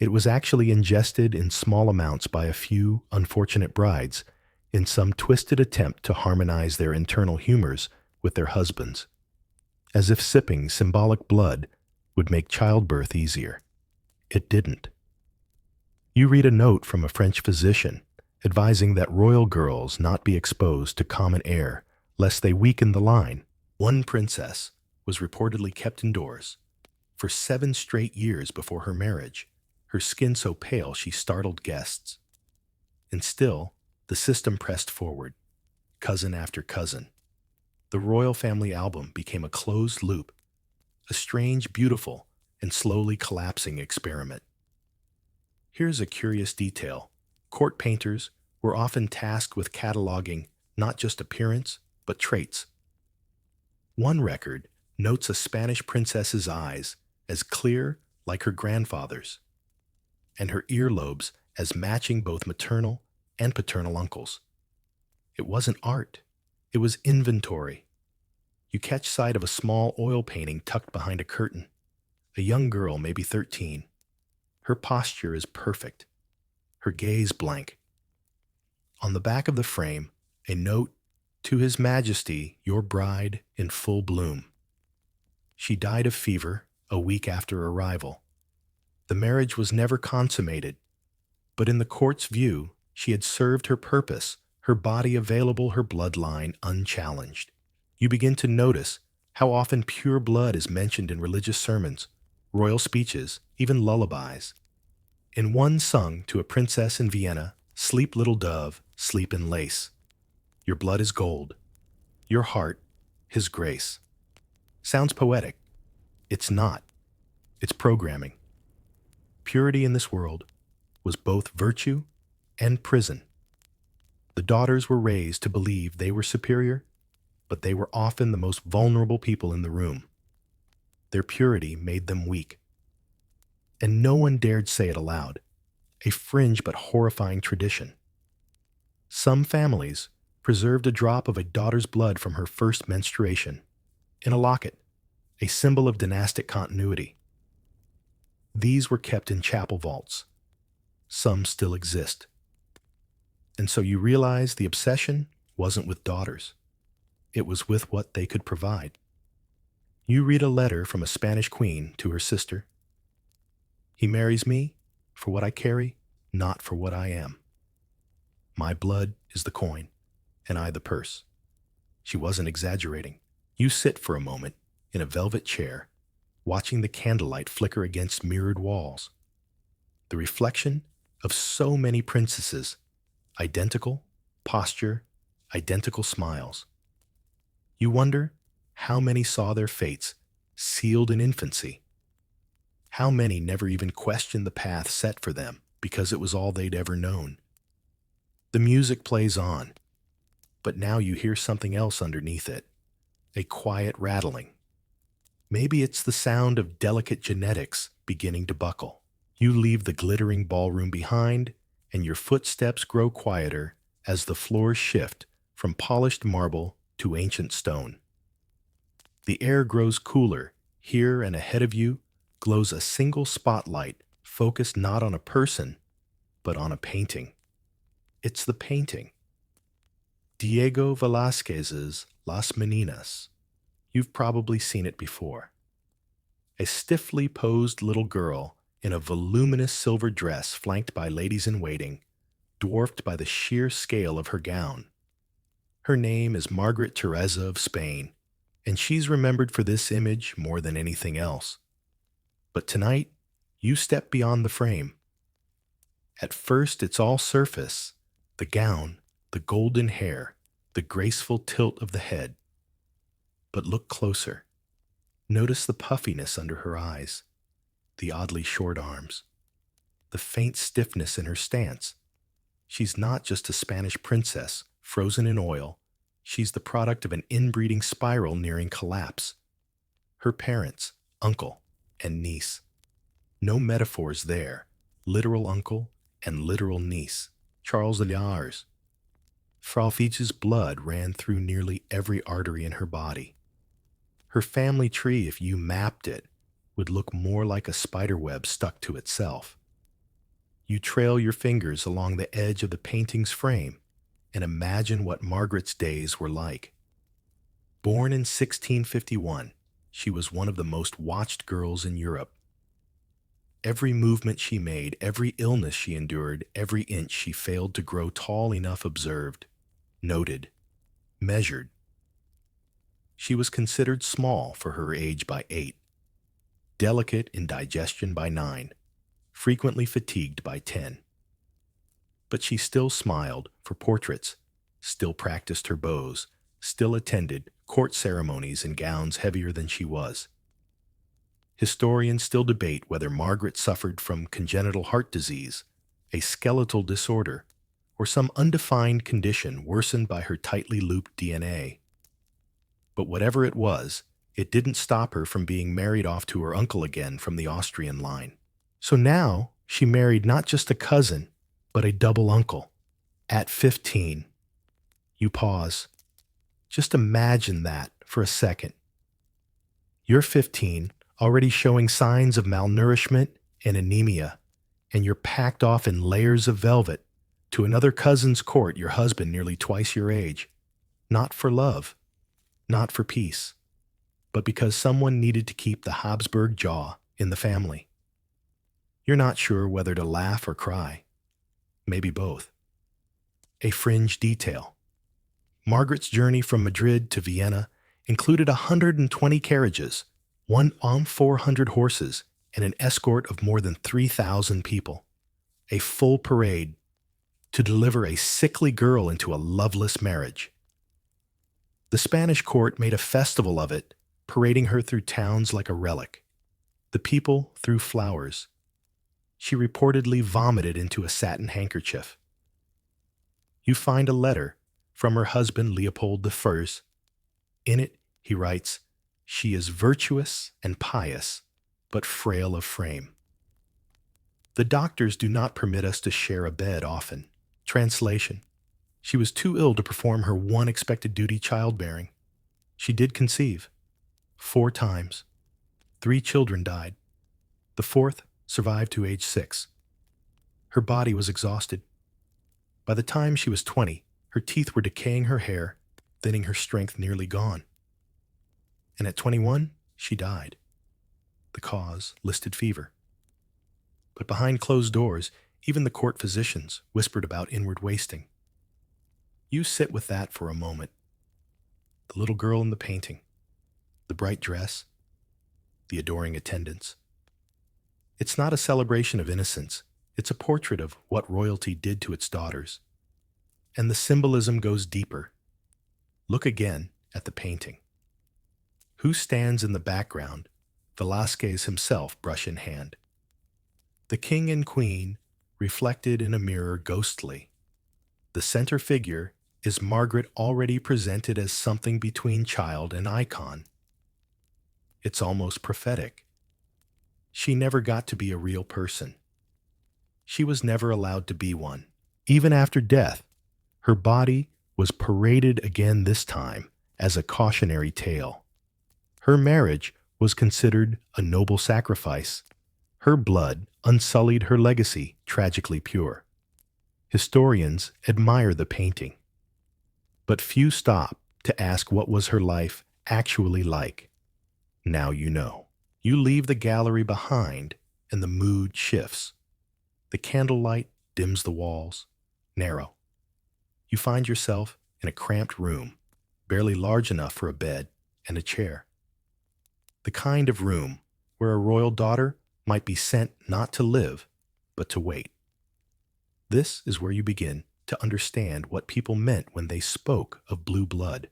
It was actually ingested in small amounts by a few unfortunate brides in some twisted attempt to harmonize their internal humors with their husbands, as if sipping symbolic blood would make childbirth easier. it didn't. You read a note from a French physician advising that royal girls not be exposed to common air lest they weaken the line. One princess was reportedly kept indoors for 7 straight years before her marriage, her skin so pale she startled guests. And still, the system pressed forward, cousin after cousin. The royal family album became a closed loop, a strange, beautiful, and slowly collapsing experiment. Here's a curious detail. Court painters were often tasked with cataloging not just appearance, but traits. One record notes a Spanish princess's eyes as clear like her grandfather's, and her earlobes as matching both maternal and paternal uncles. It wasn't art, it was inventory. You catch sight of a small oil painting tucked behind a curtain. A young girl, maybe 13. Her posture is perfect, her gaze blank. On the back of the frame, a note, "To His Majesty, your bride in full bloom." She died of fever a week after arrival. The marriage was never consummated, but in the court's view, she had served her purpose, her body available, her bloodline unchallenged. You begin to notice how often pure blood is mentioned in religious sermons, royal speeches, even lullabies. In one sung to a princess in Vienna, "Sleep, little dove, sleep in lace. Your blood is gold, your heart, His grace." Sounds poetic. It's not. It's programming. Purity in this world was both virtue and prison. The daughters were raised to believe they were superior, but they were often the most vulnerable people in the room. Their purity made them weak. And no one dared say it aloud, a fringe but horrifying tradition. Some families preserved a drop of a daughter's blood from her first menstruation in a locket, a symbol of dynastic continuity. These were kept in chapel vaults. Some still exist. And so you realize the obsession wasn't with daughters. It was with what they could provide. You read a letter from a Spanish queen to her sister. "He marries me for what I carry, not for what I am. My blood is the coin, and I the purse." She wasn't exaggerating. You sit for a moment in a velvet chair, watching the candlelight flicker against mirrored walls. The reflection of so many princesses, identical posture, identical smiles. You wonder how many saw their fates sealed in infancy. How many never even questioned the path set for them because it was all they'd ever known. The music plays on, but now you hear something else underneath it, a quiet rattling. Maybe it's the sound of delicate genetics beginning to buckle. You leave the glittering ballroom behind, and your footsteps grow quieter as the floors shift from polished marble to ancient stone. The air grows cooler. Here and ahead of you glows a single spotlight focused not on a person, but on a painting. It's the painting. Diego Velázquez's Las Meninas. You've probably seen it before. A stiffly posed little girl in a voluminous silver dress flanked by ladies-in-waiting, dwarfed by the sheer scale of her gown. Her name is Margaret Teresa of Spain, and she's remembered for this image more than anything else. But tonight, you step beyond the frame. At first, it's all surface, the gown, the golden hair, the graceful tilt of the head. But look closer. Notice the puffiness under her eyes, the oddly short arms, the faint stiffness in her stance. She's not just a Spanish princess, frozen in oil. She's the product of an inbreeding spiral nearing collapse. Her parents, uncle and niece. No metaphors there. Literal uncle and literal niece. Charles de Liars. Frau Fitz's blood ran through nearly every artery in her body. Her family tree, if you mapped it, would look more like a spider web stuck to itself. You trail your fingers along the edge of the painting's frame and imagine what Margaret's days were like. Born in 1651, she was one of the most watched girls in Europe. Every movement she made, every illness she endured, every inch she failed to grow tall enough observed, noted, measured. She was considered small for her age by 8, delicate in digestion by 9, frequently fatigued by 10. But she still smiled for portraits, still practiced her bows, still attended court ceremonies in gowns heavier than she was. Historians still debate whether Margaret suffered from congenital heart disease, a skeletal disorder, or some undefined condition worsened by her tightly looped DNA. But whatever it was, it didn't stop her from being married off to her uncle again from the Austrian line. So now she married not just a cousin, but a double uncle. At 15. You pause. Just imagine that for a second. You're 15, already showing signs of malnourishment and anemia, and you're packed off in layers of velvet to another cousin's court, your husband nearly twice your age. Not for love, not for peace, but because someone needed to keep the Habsburg jaw in the family. You're not sure whether to laugh or cry. Maybe both. A fringe detail. Margaret's journey from Madrid to Vienna included 120 carriages, one on 400 horses, and an escort of more than 3,000 people. A full parade to deliver a sickly girl into a loveless marriage. The Spanish court made a festival of it, parading her through towns like a relic. The people threw flowers. She reportedly vomited into a satin handkerchief. You find a letter from her husband Leopold I. In it, he writes, "She is virtuous and pious, but frail of frame." The doctors do not permit us to share a bed often. Translation: she was too ill to perform her one expected duty, childbearing. She did conceive. 4 times. 3 children died. The 4th survived to age 6. Her body was exhausted. By the time she was 20, her teeth were decaying her hair, thinning her strength nearly gone. And at 21, she died. The cause, listed fever. But behind closed doors, even the court physicians whispered about inward wasting. You sit with that for a moment. The little girl in the painting, the bright dress, the adoring attendants. It's not a celebration of innocence. It's a portrait of what royalty did to its daughters. And the symbolism goes deeper. Look again at the painting. Who stands in the background? Velázquez himself, brush in hand. The king and queen, reflected in a mirror ghostly. The center figure is Margaret, already presented as something between child and icon. It's almost prophetic. She never got to be a real person. She was never allowed to be one. Even after death, her body was paraded again, this time as a cautionary tale. Her marriage was considered a noble sacrifice. Her blood unsullied her legacy, tragically pure. Historians admire the painting, but few stop to ask what was her life actually like. Now you know. You leave the gallery behind, and the mood shifts. The candlelight dims the walls, narrow. You find yourself in a cramped room, barely large enough for a bed and a chair. The kind of room where a royal daughter might be sent not to live, but to wait. This is where you begin to understand what people meant when they spoke of blue blood.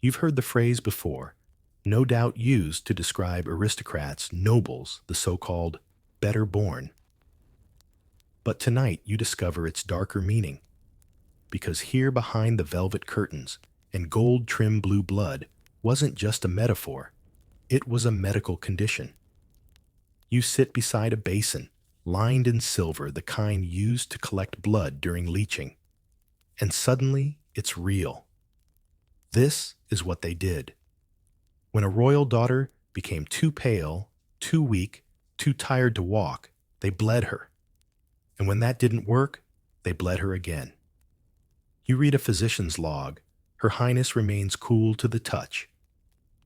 You've heard the phrase before, no doubt used to describe aristocrats, nobles, the so-called better born. But tonight you discover its darker meaning, because here behind the velvet curtains and gold-trimmed blue blood wasn't just a metaphor, it was a medical condition. You sit beside a basin, lined in silver, the kind used to collect blood during leeching, and suddenly it's real. This is what they did. When a royal daughter became too pale, too weak, too tired to walk, they bled her. And when that didn't work, they bled her again. You read a physician's log. Her Highness remains cool to the touch.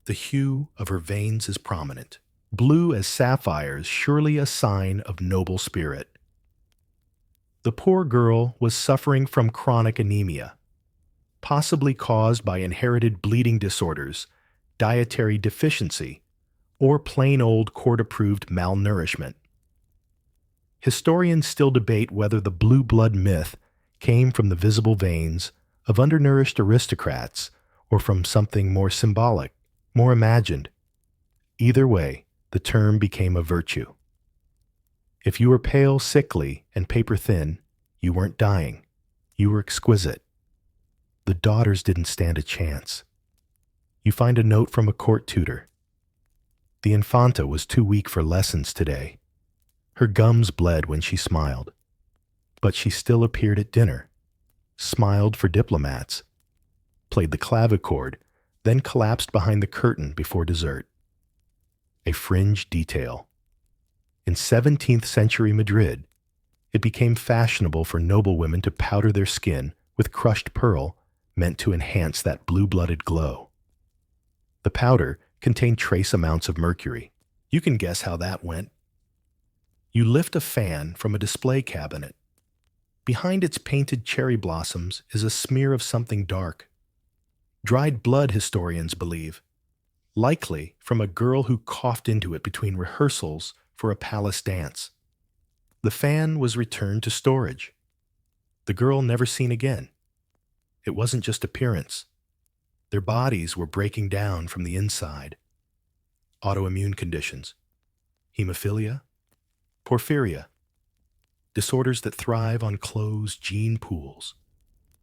The hue of her veins is prominent. blue as sapphires, surely a sign of noble spirit. The poor girl was suffering from chronic anemia, possibly caused by inherited bleeding disorders, dietary deficiency, or plain old court-approved malnourishment. Historians still debate whether the blue blood myth came from the visible veins of undernourished aristocrats or from something more symbolic, more imagined. Either way, the term became a virtue. If you were pale, sickly, and paper-thin, you weren't dying. You were exquisite. The daughters didn't stand a chance. You find a note from a court tutor. The infanta was too weak for lessons today. Her gums bled when she smiled. But she still appeared at dinner, smiled for diplomats, played the clavichord, then collapsed behind the curtain before dessert. A fringe detail. In 17th century Madrid, it became fashionable for noble women to powder their skin with crushed pearl meant to enhance that blue-blooded glow. The powder contained trace amounts of mercury. You can guess how that went. You lift a fan from a display cabinet. Behind its painted cherry blossoms is a smear of something dark. Dried blood, historians believe, likely from a girl who coughed into it between rehearsals for a palace dance. The fan was returned to storage. The girl never seen again. It wasn't just appearance. Their bodies were breaking down from the inside. Autoimmune conditions, hemophilia, porphyria, disorders that thrive on closed gene pools,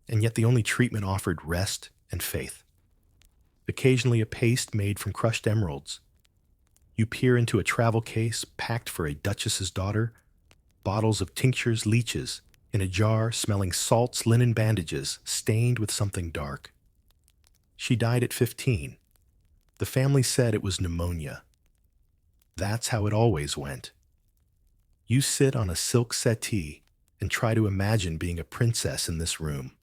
and yet the only treatment offered rest and faith. Occasionally a paste made from crushed emeralds. You peer into a travel case packed for a duchess's daughter, bottles of tinctures, leeches, in a jar smelling salts, linen bandages, stained with something dark. She died at 15. The family said it was pneumonia. That's how it always went. You sit on a silk settee and try to imagine being a princess in this room.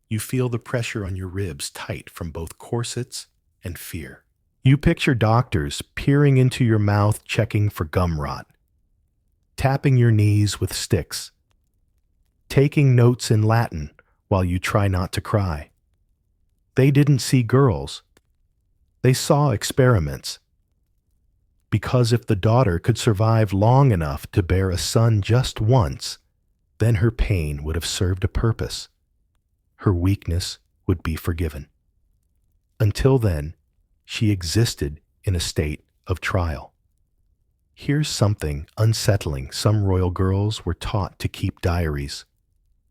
You feel the pressure on your ribs tight from both corsets and fear. You picture doctors peering into your mouth checking for gum rot, tapping your knees with sticks, taking notes in Latin while you try not to cry. They didn't see girls. They saw experiments. Because if the daughter could survive long enough to bear a son just once, then her pain would have served a purpose. Her weakness would be forgiven. Until then, she existed in a state of trial. Here's something unsettling. Some royal girls were taught to keep diaries,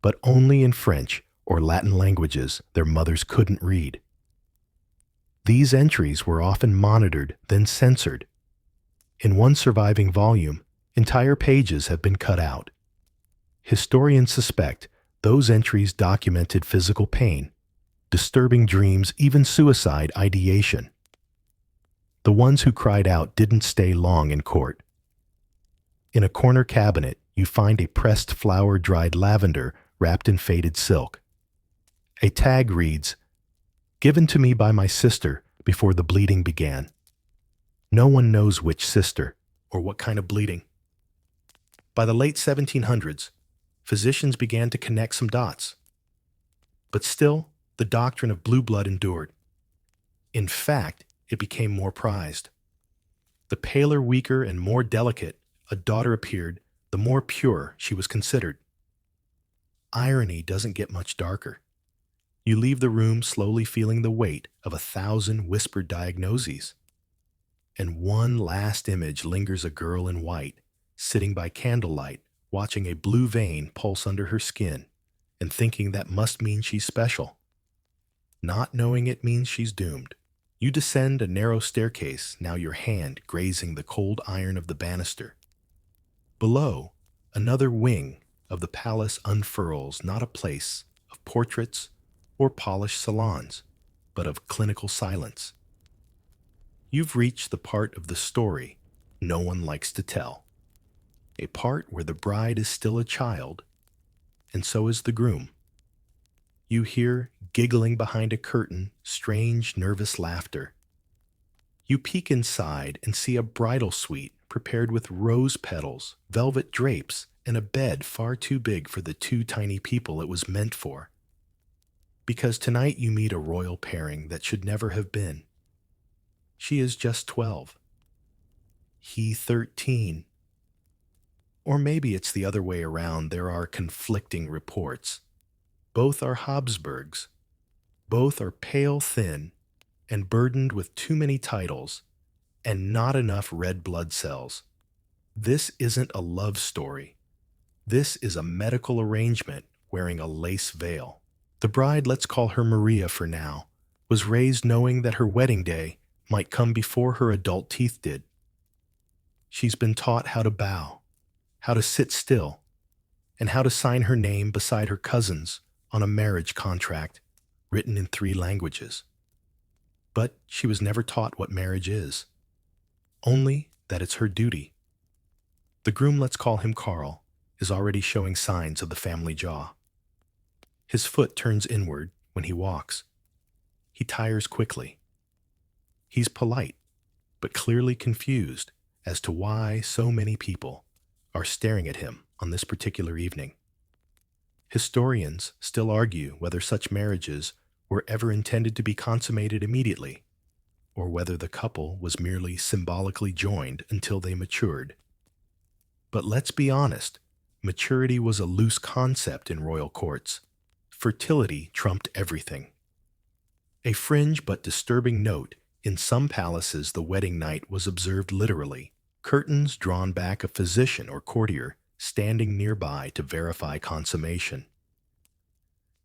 but only in French or Latin languages their mothers couldn't read. These entries were often monitored, then censored. In one surviving volume, entire pages have been cut out. Historians suspect those entries documented physical pain, disturbing dreams, even suicide ideation. The ones who cried out didn't stay long in court. In a corner cabinet, you find a pressed flower dried lavender wrapped in faded silk. A tag reads, "Given to me by my sister before the bleeding began." No one knows which sister or what kind of bleeding. By the late 1700s, physicians began to connect some dots. But still, the doctrine of blue blood endured. In fact, it became more prized. The paler, weaker, and more delicate a daughter appeared, the more pure she was considered. Irony doesn't get much darker. You leave the room slowly feeling the weight of 1,000 whispered diagnoses. And one last image lingers: a girl in white, sitting by candlelight, watching a blue vein pulse under her skin, and thinking that must mean she's special. Not knowing it means she's doomed. You descend a narrow staircase, now your hand grazing the cold iron of the banister. Below, another wing of the palace unfurls, not a place of portraits or polished salons, but of clinical silence. You've reached the part of the story no one likes to tell. A part where the bride is still a child, and so is the groom. You hear, giggling behind a curtain, strange, nervous laughter. You peek inside and see a bridal suite prepared with rose petals, velvet drapes, and a bed far too big for the two tiny people it was meant for. Because tonight you meet a royal pairing that should never have been. She is just 12. He 13. Or maybe it's the other way around. There are conflicting reports. Both are Habsburgs. Both are pale thin and burdened with too many titles and not enough red blood cells. This isn't a love story. This is a medical arrangement wearing a lace veil. The bride, let's call her Maria for now, was raised knowing that her wedding day might come before her adult teeth did. She's been taught how to bow, how to sit still, and how to sign her name beside her cousin's on a marriage contract written in 3 languages. But she was never taught what marriage is, only that it's her duty. The groom, let's call him Carl, is already showing signs of the family jaw. His foot turns inward when he walks. He tires quickly. He's polite, but clearly confused as to why so many people are staring at him on this particular evening. Historians still argue whether such marriages were ever intended to be consummated immediately, or whether the couple was merely symbolically joined until they matured. But let's be honest, maturity was a loose concept in royal courts. Fertility trumped everything. A fringe but disturbing note, in some palaces the wedding night was observed literally, curtains drawn back, a physician or courtier standing nearby to verify consummation.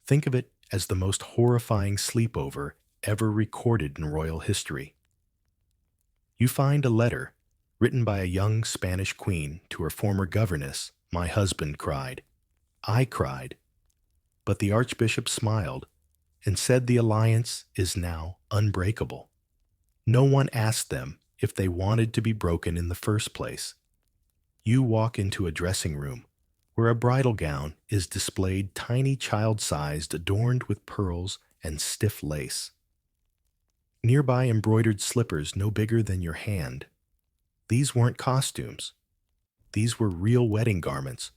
Think of it as the most horrifying sleepover ever recorded in royal history. You find a letter written by a young Spanish queen to her former governess. My husband cried. I cried. But the archbishop smiled and said the alliance is now unbreakable. No one asked them if they wanted to be broken in the first place. You walk into a dressing room where a bridal gown is displayed tiny child-sized, adorned with pearls and stiff lace. Nearby embroidered slippers no bigger than your hand. These weren't costumes. These were real wedding garments,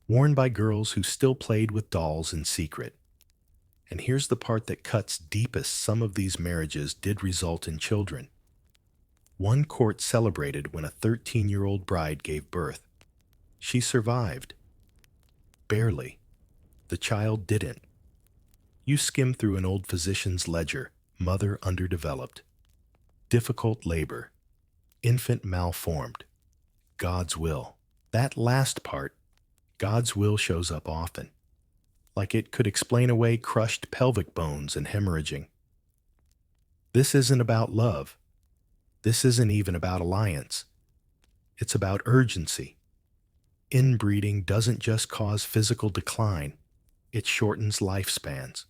worn by girls who still played with dolls in secret. And here's the part that cuts deepest. Some of these marriages did result in children. One court celebrated when a 13-year-old bride gave birth. She survived. Barely. The child didn't. You skim through an old physician's ledger. Mother underdeveloped. Difficult labor. Infant malformed. God's will. That last part, God's will, shows up often. Like it could explain away crushed pelvic bones and hemorrhaging. This isn't about love. This isn't even about alliance. It's about urgency. Inbreeding doesn't just cause physical decline, it shortens lifespans.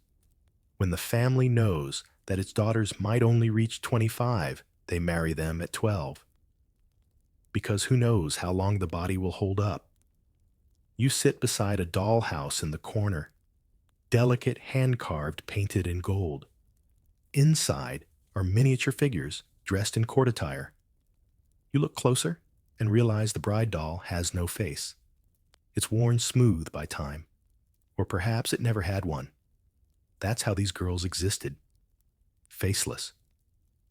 When the family knows that its daughters might only reach 25, they marry them at 12. Because who knows how long the body will hold up. You sit beside a dollhouse in the corner, delicate hand-carved, painted in gold. Inside are miniature figures dressed in court attire. You look closer and realize the bride doll has no face. It's worn smooth by time, or perhaps it never had one. That's how these girls existed. Faceless.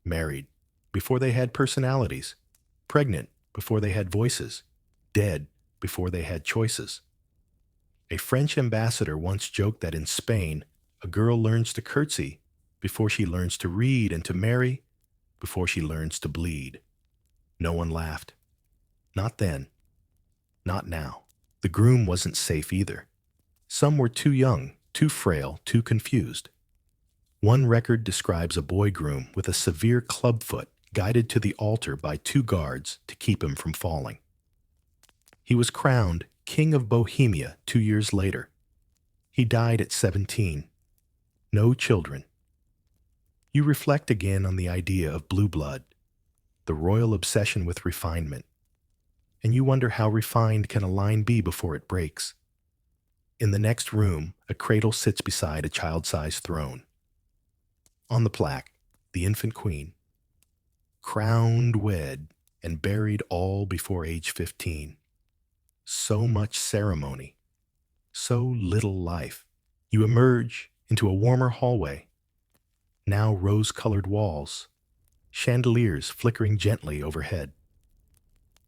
Married before they had personalities. Pregnant before they had voices. Dead before they had choices. A French ambassador once joked that in Spain, a girl learns to curtsy before she learns to read, and to marry before she learns to bleed. No one laughed. Not then. Not now. The groom wasn't safe either. Some were too young, too frail, too confused. One record describes a boy groom with a severe clubfoot guided to the altar by 2 guards to keep him from falling. He was crowned King of Bohemia 2 years later. He died at 17. No children. You reflect again on the idea of blue blood, the royal obsession with refinement, and you wonder how refined can a line be before it breaks. In the next room, a cradle sits beside a child-sized throne. On the plaque, the infant queen, crowned, wed, and buried all before age 15. So much ceremony, so little life. You emerge into a warmer hallway, now rose-colored walls, chandeliers flickering gently overhead.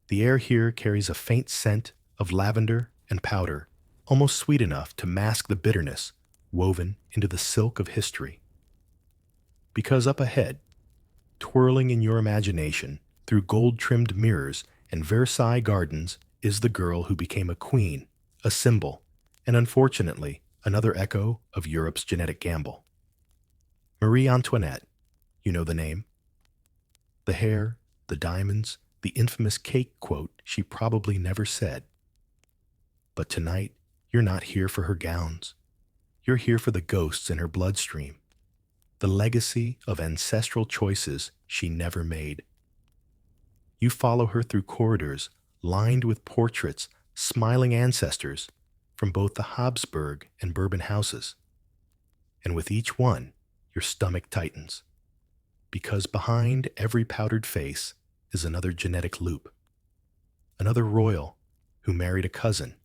The air here carries a faint scent of lavender and powder, almost sweet enough to mask the bitterness woven into the silk of history. Because up ahead, twirling in your imagination through gold-trimmed mirrors and Versailles gardens, is the girl who became a queen, a symbol, and unfortunately, another echo of Europe's genetic gamble. Marie Antoinette, you know the name. The hair, the diamonds, the infamous cake quote she probably never said. But tonight, you're not here for her gowns. You're here for the ghosts in her bloodstream, the legacy of ancestral choices she never made. You follow her through corridors lined with portraits, smiling ancestors from both the Habsburg and Bourbon houses. And with each one, your stomach tightens, because behind every powdered face is another genetic loop, another royal who married a cousin,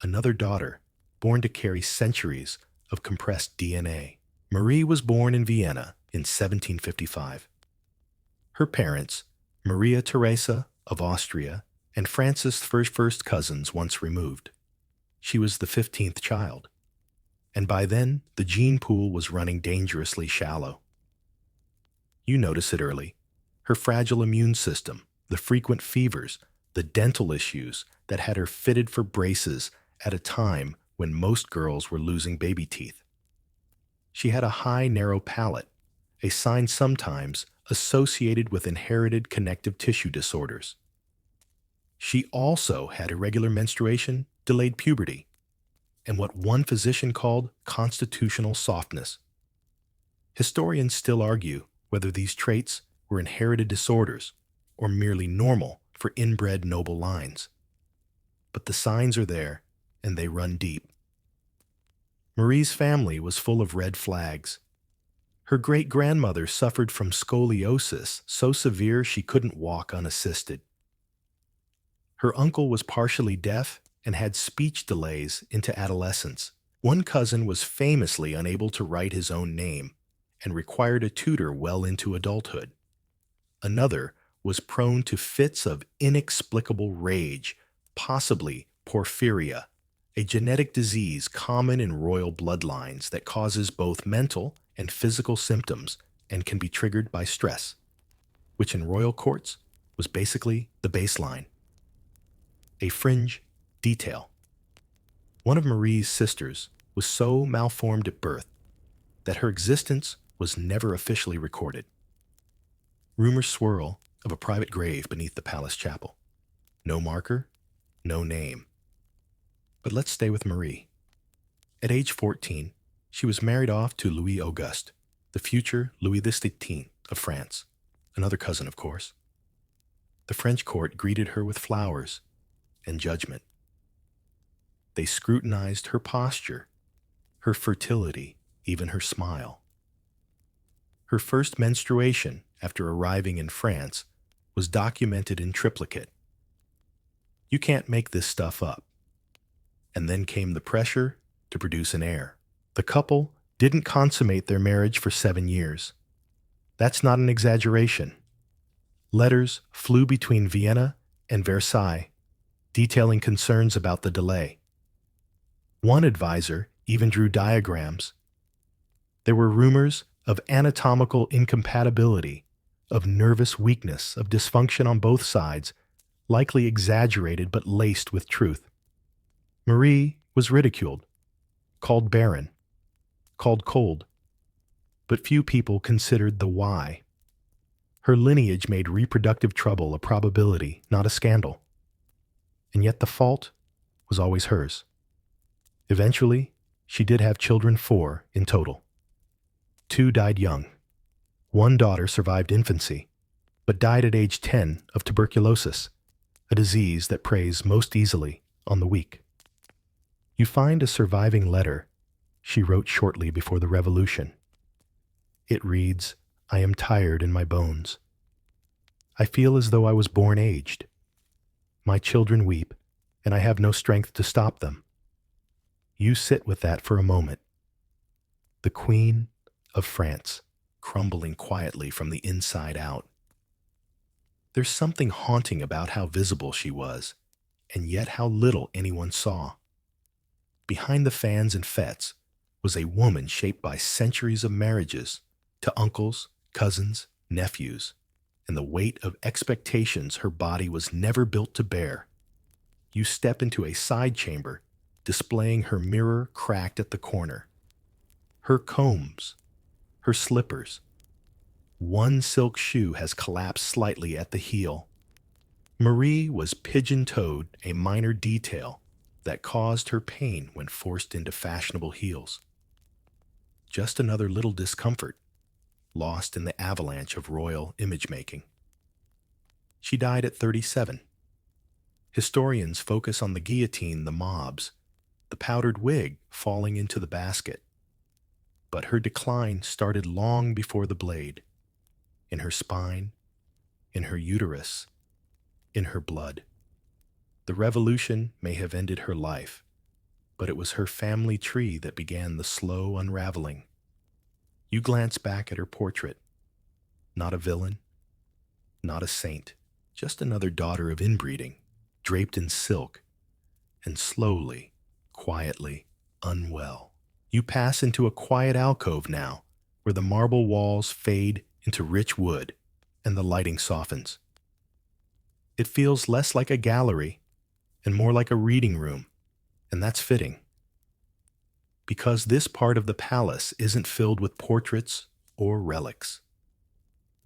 another daughter born to carry centuries of compressed DNA. Marie was born in Vienna in 1755. Her parents, Maria Theresa of Austria and Francis first cousins once removed. She was the 15th child, and by then the gene pool was running dangerously shallow. You notice it early. Her fragile immune system, the frequent fevers, the dental issues that had her fitted for braces at a time when most girls were losing baby teeth. She had a high, narrow palate, a sign sometimes associated with inherited connective tissue disorders. She also had irregular menstruation, delayed puberty, and what one physician called constitutional softness. Historians still argue whether these traits were inherited disorders or merely normal for inbred noble lines. But the signs are there, and they run deep. Marie's family was full of red flags. Her great-grandmother suffered from scoliosis so severe she couldn't walk unassisted. Her uncle was partially deaf and had speech delays into adolescence. One cousin was famously unable to write his own name and required a tutor well into adulthood. Another was prone to fits of inexplicable rage, possibly porphyria, a genetic disease common in royal bloodlines that causes both mental and physical symptoms and can be triggered by stress, which in royal courts was basically the baseline. A fringe detail. One of Marie's sisters was so malformed at birth that her existence was never officially recorded. Rumors swirl of a private grave beneath the palace chapel. No marker, no name. But let's stay with Marie. At age 14, she was married off to Louis Auguste, the future Louis XVI of France, another cousin, of course. The French court greeted her with flowers and judgment. They scrutinized her posture, her fertility, even her smile. Her first menstruation after arriving in France was documented in triplicate. You can't make this stuff up. And then came the pressure to produce an heir. The couple didn't consummate their marriage for 7 years. That's not an exaggeration. Letters flew between Vienna and Versailles, detailing concerns about the delay. One advisor even drew diagrams. There were rumors of anatomical incompatibility, of nervous weakness, of dysfunction on both sides, likely exaggerated but laced with truth. Marie was ridiculed, called barren, called cold, but few people considered the why. Her lineage made reproductive trouble a probability, not a scandal. And yet the fault was always hers. Eventually, she did have children, 4 in total. 2 died young. One daughter survived infancy, but died at age 10 of tuberculosis, a disease that preys most easily on the weak. You find a surviving letter she wrote shortly before the revolution. It reads, "I am tired in my bones. I feel as though I was born aged. My children weep, and I have no strength to stop them. You sit with that for a moment. The Queen of France, crumbling quietly from the inside out. There's something haunting about how visible she was, and yet how little anyone saw. Behind the fans and fetes was a woman shaped by centuries of marriages to uncles, cousins, nephews, and the weight of expectations her body was never built to bear. You step into a side chamber, displaying her mirror cracked at the corner. Her combs, her slippers. One silk shoe has collapsed slightly at the heel. Marie was pigeon-toed, a minor detail that caused her pain when forced into fashionable heels. Just another little discomfort, lost in the avalanche of royal image-making. She died at 37. Historians focus on the guillotine, the mobs, the powdered wig falling into the basket. But her decline started long before the blade, in her spine, in her uterus, in her blood. The revolution may have ended her life, but it was her family tree that began the slow unraveling. You glance back at her portrait. Not a villain, not a saint, just another daughter of inbreeding, draped in silk, and slowly, quietly, unwell. You pass into a quiet alcove now, where the marble walls fade into rich wood, and the lighting softens. It feels less like a gallery and more like a reading room, and that's fitting. Because this part of the palace isn't filled with portraits or relics.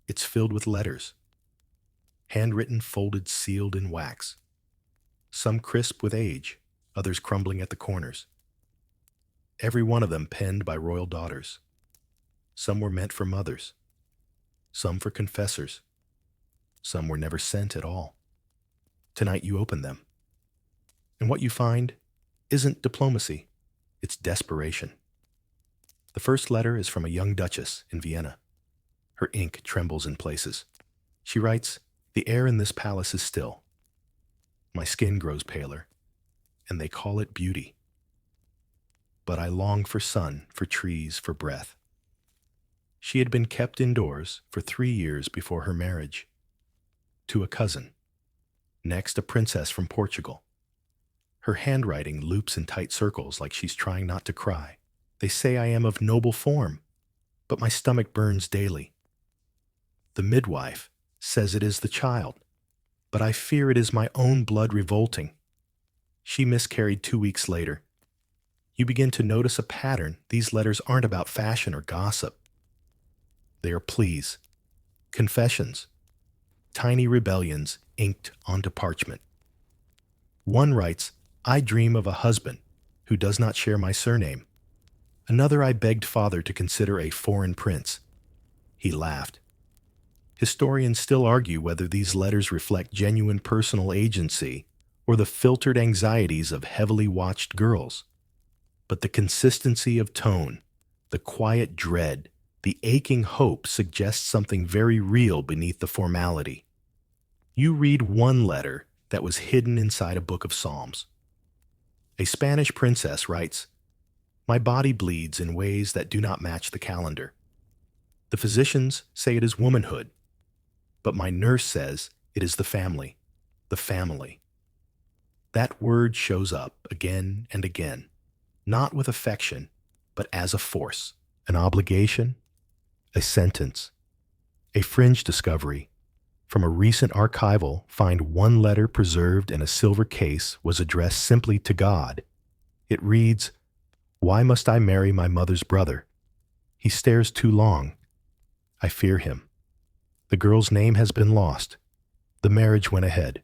It's filled with letters, handwritten, folded, sealed in wax. Some crisp with age, others crumbling at the corners. Every one of them penned by royal daughters. Some were meant for mothers, some for confessors. Some were never sent at all. Tonight you open them. And what you find isn't diplomacy, it's desperation. The first letter is from a young duchess in Vienna. Her ink trembles in places. She writes, "The air in this palace is still. My skin grows paler, and they call it beauty. But I long for sun, for trees, for breath." She had been kept indoors for 3 years before her marriage. To a cousin. Next, a princess from Portugal. Her handwriting loops in tight circles like she's trying not to cry. They say I am of noble form, but my stomach burns daily. The midwife says it is the child, but I fear it is my own blood revolting. She miscarried 2 weeks later. You begin to notice a pattern. These letters aren't about fashion or gossip. They are pleas, confessions, tiny rebellions inked onto parchment. One writes, "I dream of a husband who does not share my surname." Another, "I begged father to consider a foreign prince. He laughed." Historians still argue whether these letters reflect genuine personal agency or the filtered anxieties of heavily watched girls. But the consistency of tone, the quiet dread, the aching hope suggests something very real beneath the formality. You read one letter that was hidden inside a book of Psalms. A Spanish princess writes, "My body bleeds in ways that do not match the calendar. The physicians say it is womanhood, but my nurse says it is the family, the family." That word shows up again and again, not with affection, but as a force, an obligation, a sentence. A fringe discovery. From a recent archival, find one letter preserved in a silver case was addressed simply to God. It reads, "Why must I marry my mother's brother? He stares too long. I fear him." The girl's name has been lost. The marriage went ahead.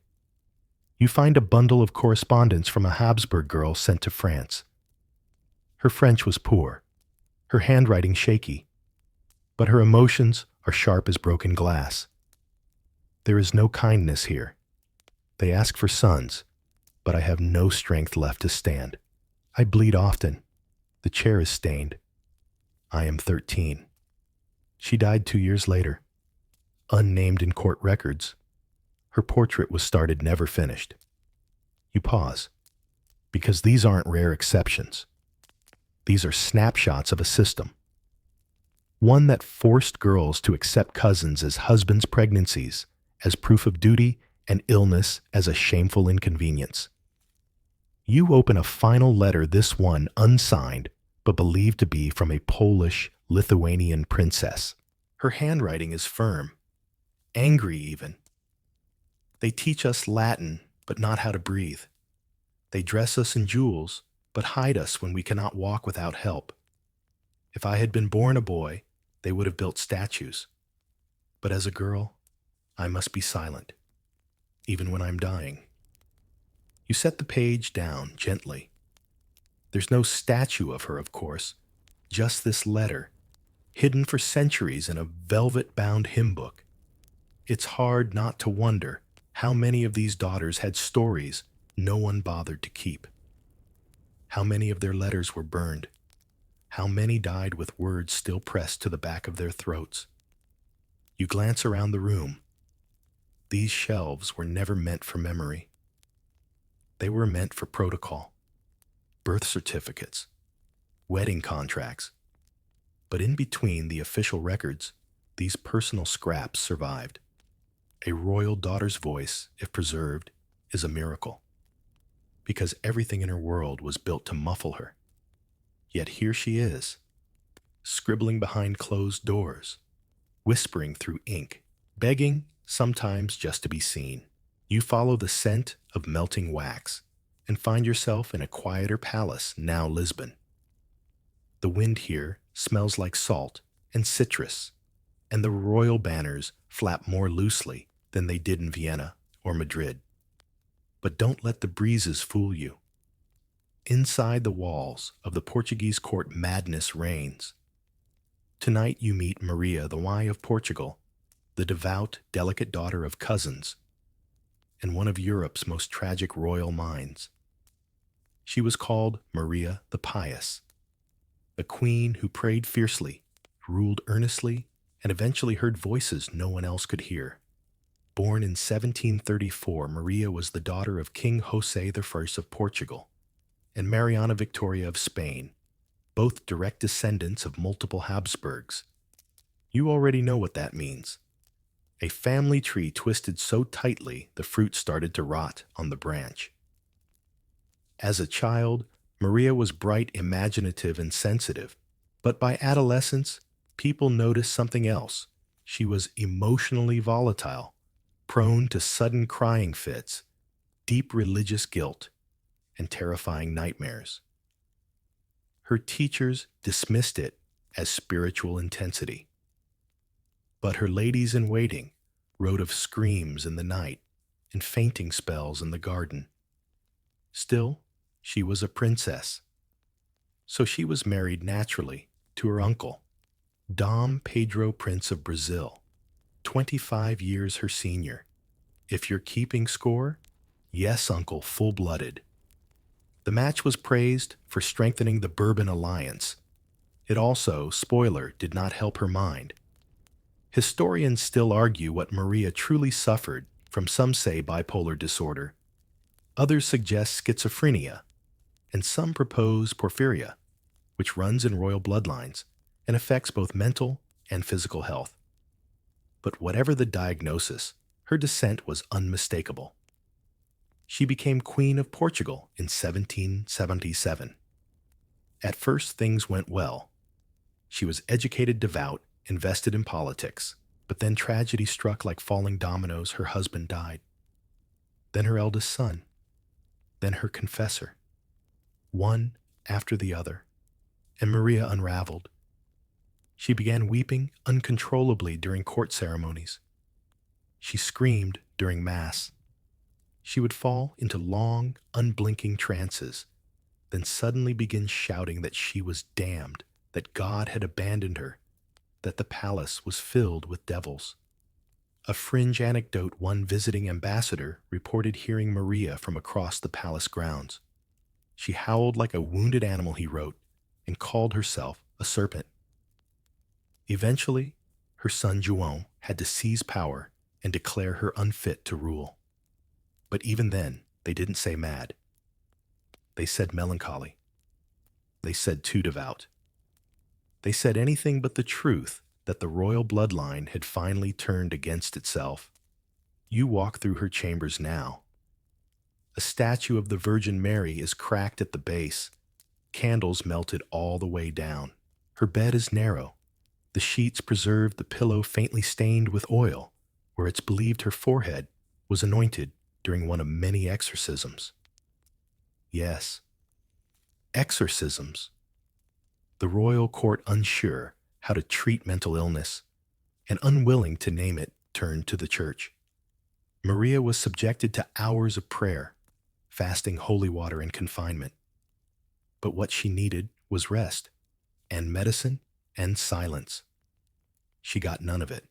You find a bundle of correspondence from a Habsburg girl sent to France. Her French was poor, her handwriting shaky, but her emotions are sharp as broken glass. There is no kindness here. They ask for sons, but I have no strength left to stand. I bleed often. The chair is stained. I am 13. She died 2 years later. unnamed in court records, her portrait was started, never finished. You pause, because these aren't rare exceptions. These are snapshots of a system. One that forced girls to accept cousins as husbands' pregnancies, as proof of duty, and illness as a shameful inconvenience. You open a final letter, this one unsigned, but believed to be from a Polish, Lithuanian princess. Her handwriting is firm, angry even. They teach us Latin, but not how to breathe. They dress us in jewels, but hide us when we cannot walk without help. If I had been born a boy, they would have built statues. But as a girl, I must be silent, even when I'm dying. You set the page down gently. There's no statue of her, of course, just this letter, hidden for centuries in a velvet-bound hymn book. It's hard not to wonder how many of these daughters had stories no one bothered to keep. How many of their letters were burned? How many died with words still pressed to the back of their throats? You glance around the room. These shelves were never meant for memory. They were meant for protocol, birth certificates, wedding contracts. But in between the official records, these personal scraps survived. A royal daughter's voice, if preserved, is a miracle, because everything in her world was built to muffle her. Yet here she is, scribbling behind closed doors, whispering through ink, begging sometimes just to be seen. You follow the scent of melting wax and find yourself in a quieter palace, now Lisbon. The wind here smells like salt and citrus, and the royal banners flap more loosely than they did in Vienna or Madrid. But don't let the breezes fool you. Inside the walls of the Portuguese court, madness reigns. Tonight you meet Maria, the wife of Portugal, the devout, delicate daughter of cousins, and one of Europe's most tragic royal minds. She was called Maria the Pious, a queen who prayed fiercely, ruled earnestly, and eventually heard voices no one else could hear. Born in 1734, Maria was the daughter of King José I of Portugal and Mariana Victoria of Spain, both direct descendants of multiple Habsburgs. You already know what that means. A family tree twisted so tightly the fruit started to rot on the branch. As a child, Maria was bright, imaginative, and sensitive, but by adolescence, people noticed something else. She was emotionally volatile, prone to sudden crying fits, deep religious guilt, and terrifying nightmares. Her teachers dismissed it as spiritual intensity. But her ladies-in-waiting wrote of screams in the night and fainting spells in the garden. Still, she was a princess. So she was married naturally to her uncle, Dom Pedro, Prince of Brazil, 25 years her senior. If you're keeping score, yes, uncle, full-blooded. The match was praised for strengthening the Bourbon alliance. It also, spoiler, did not help her mind. Historians still argue what Maria truly suffered from, some say bipolar disorder. Others suggest schizophrenia, and some propose porphyria, which runs in royal bloodlines and affects both mental and physical health. But whatever the diagnosis, her descent was unmistakable. She became Queen of Portugal in 1777. At first, things went well. She was educated, devout, invested in politics, but then tragedy struck like falling dominoes. Her husband died. Then her eldest son. Then her confessor. One after the other, and Maria unraveled. She began weeping uncontrollably during court ceremonies. She screamed during Mass. She would fall into long, unblinking trances, then suddenly begin shouting that she was damned, that God had abandoned her, that the palace was filled with devils. A fringe anecdote: one visiting ambassador reported hearing Maria from across the palace grounds. She howled like a wounded animal, he wrote, and called herself a serpent. Eventually, her son João had to seize power and declare her unfit to rule. But even then, they didn't say mad. They said melancholy. They said too devout. They said anything but the truth that the royal bloodline had finally turned against itself. You walk through her chambers now. A statue of the Virgin Mary is cracked at the base, candles melted all the way down. Her bed is narrow. The sheets preserve the pillow faintly stained with oil, where it's believed her forehead was anointed during one of many exorcisms. Yes, exorcisms. The royal court, unsure how to treat mental illness and unwilling to name it, turned to the church. Maria was subjected to hours of prayer, fasting, holy water, and confinement. But what she needed was rest, and medicine, and silence. She got none of it.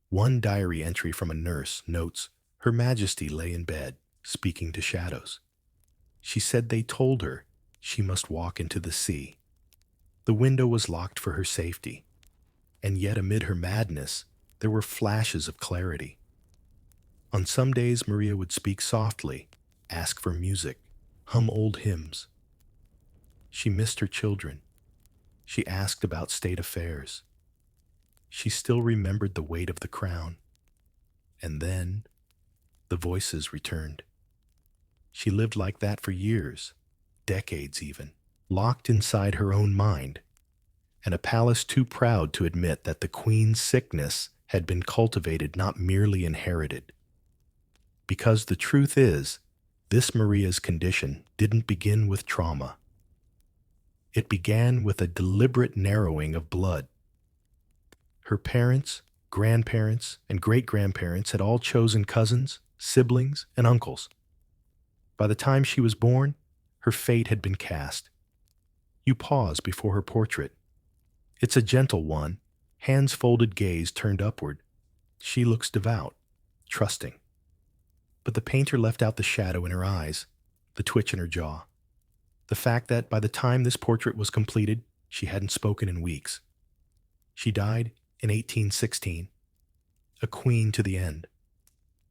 One diary entry from a nurse notes, Her Majesty lay in bed, speaking to shadows. She said they told her she must walk into the sea. The window was locked for her safety, and yet amid her madness, there were flashes of clarity. On some days, Maria would speak softly, ask for music, hum old hymns. She missed her children. She asked about state affairs. She still remembered the weight of the crown. And then, the voices returned. She lived like that for years, decades even, locked inside her own mind, and a palace too proud to admit that the queen's sickness had been cultivated, not merely inherited. Because the truth is, this Maria's condition didn't begin with trauma. It began with a deliberate narrowing of blood. Her parents, grandparents, and great-grandparents had all chosen cousins, siblings, and uncles. By the time she was born, her fate had been cast. You pause before her portrait. It's a gentle one, hands folded, gaze turned upward. She looks devout, trusting. But the painter left out the shadow in her eyes, the twitch in her jaw. The fact that by the time this portrait was completed, she hadn't spoken in weeks. She died in 1816, a queen to the end,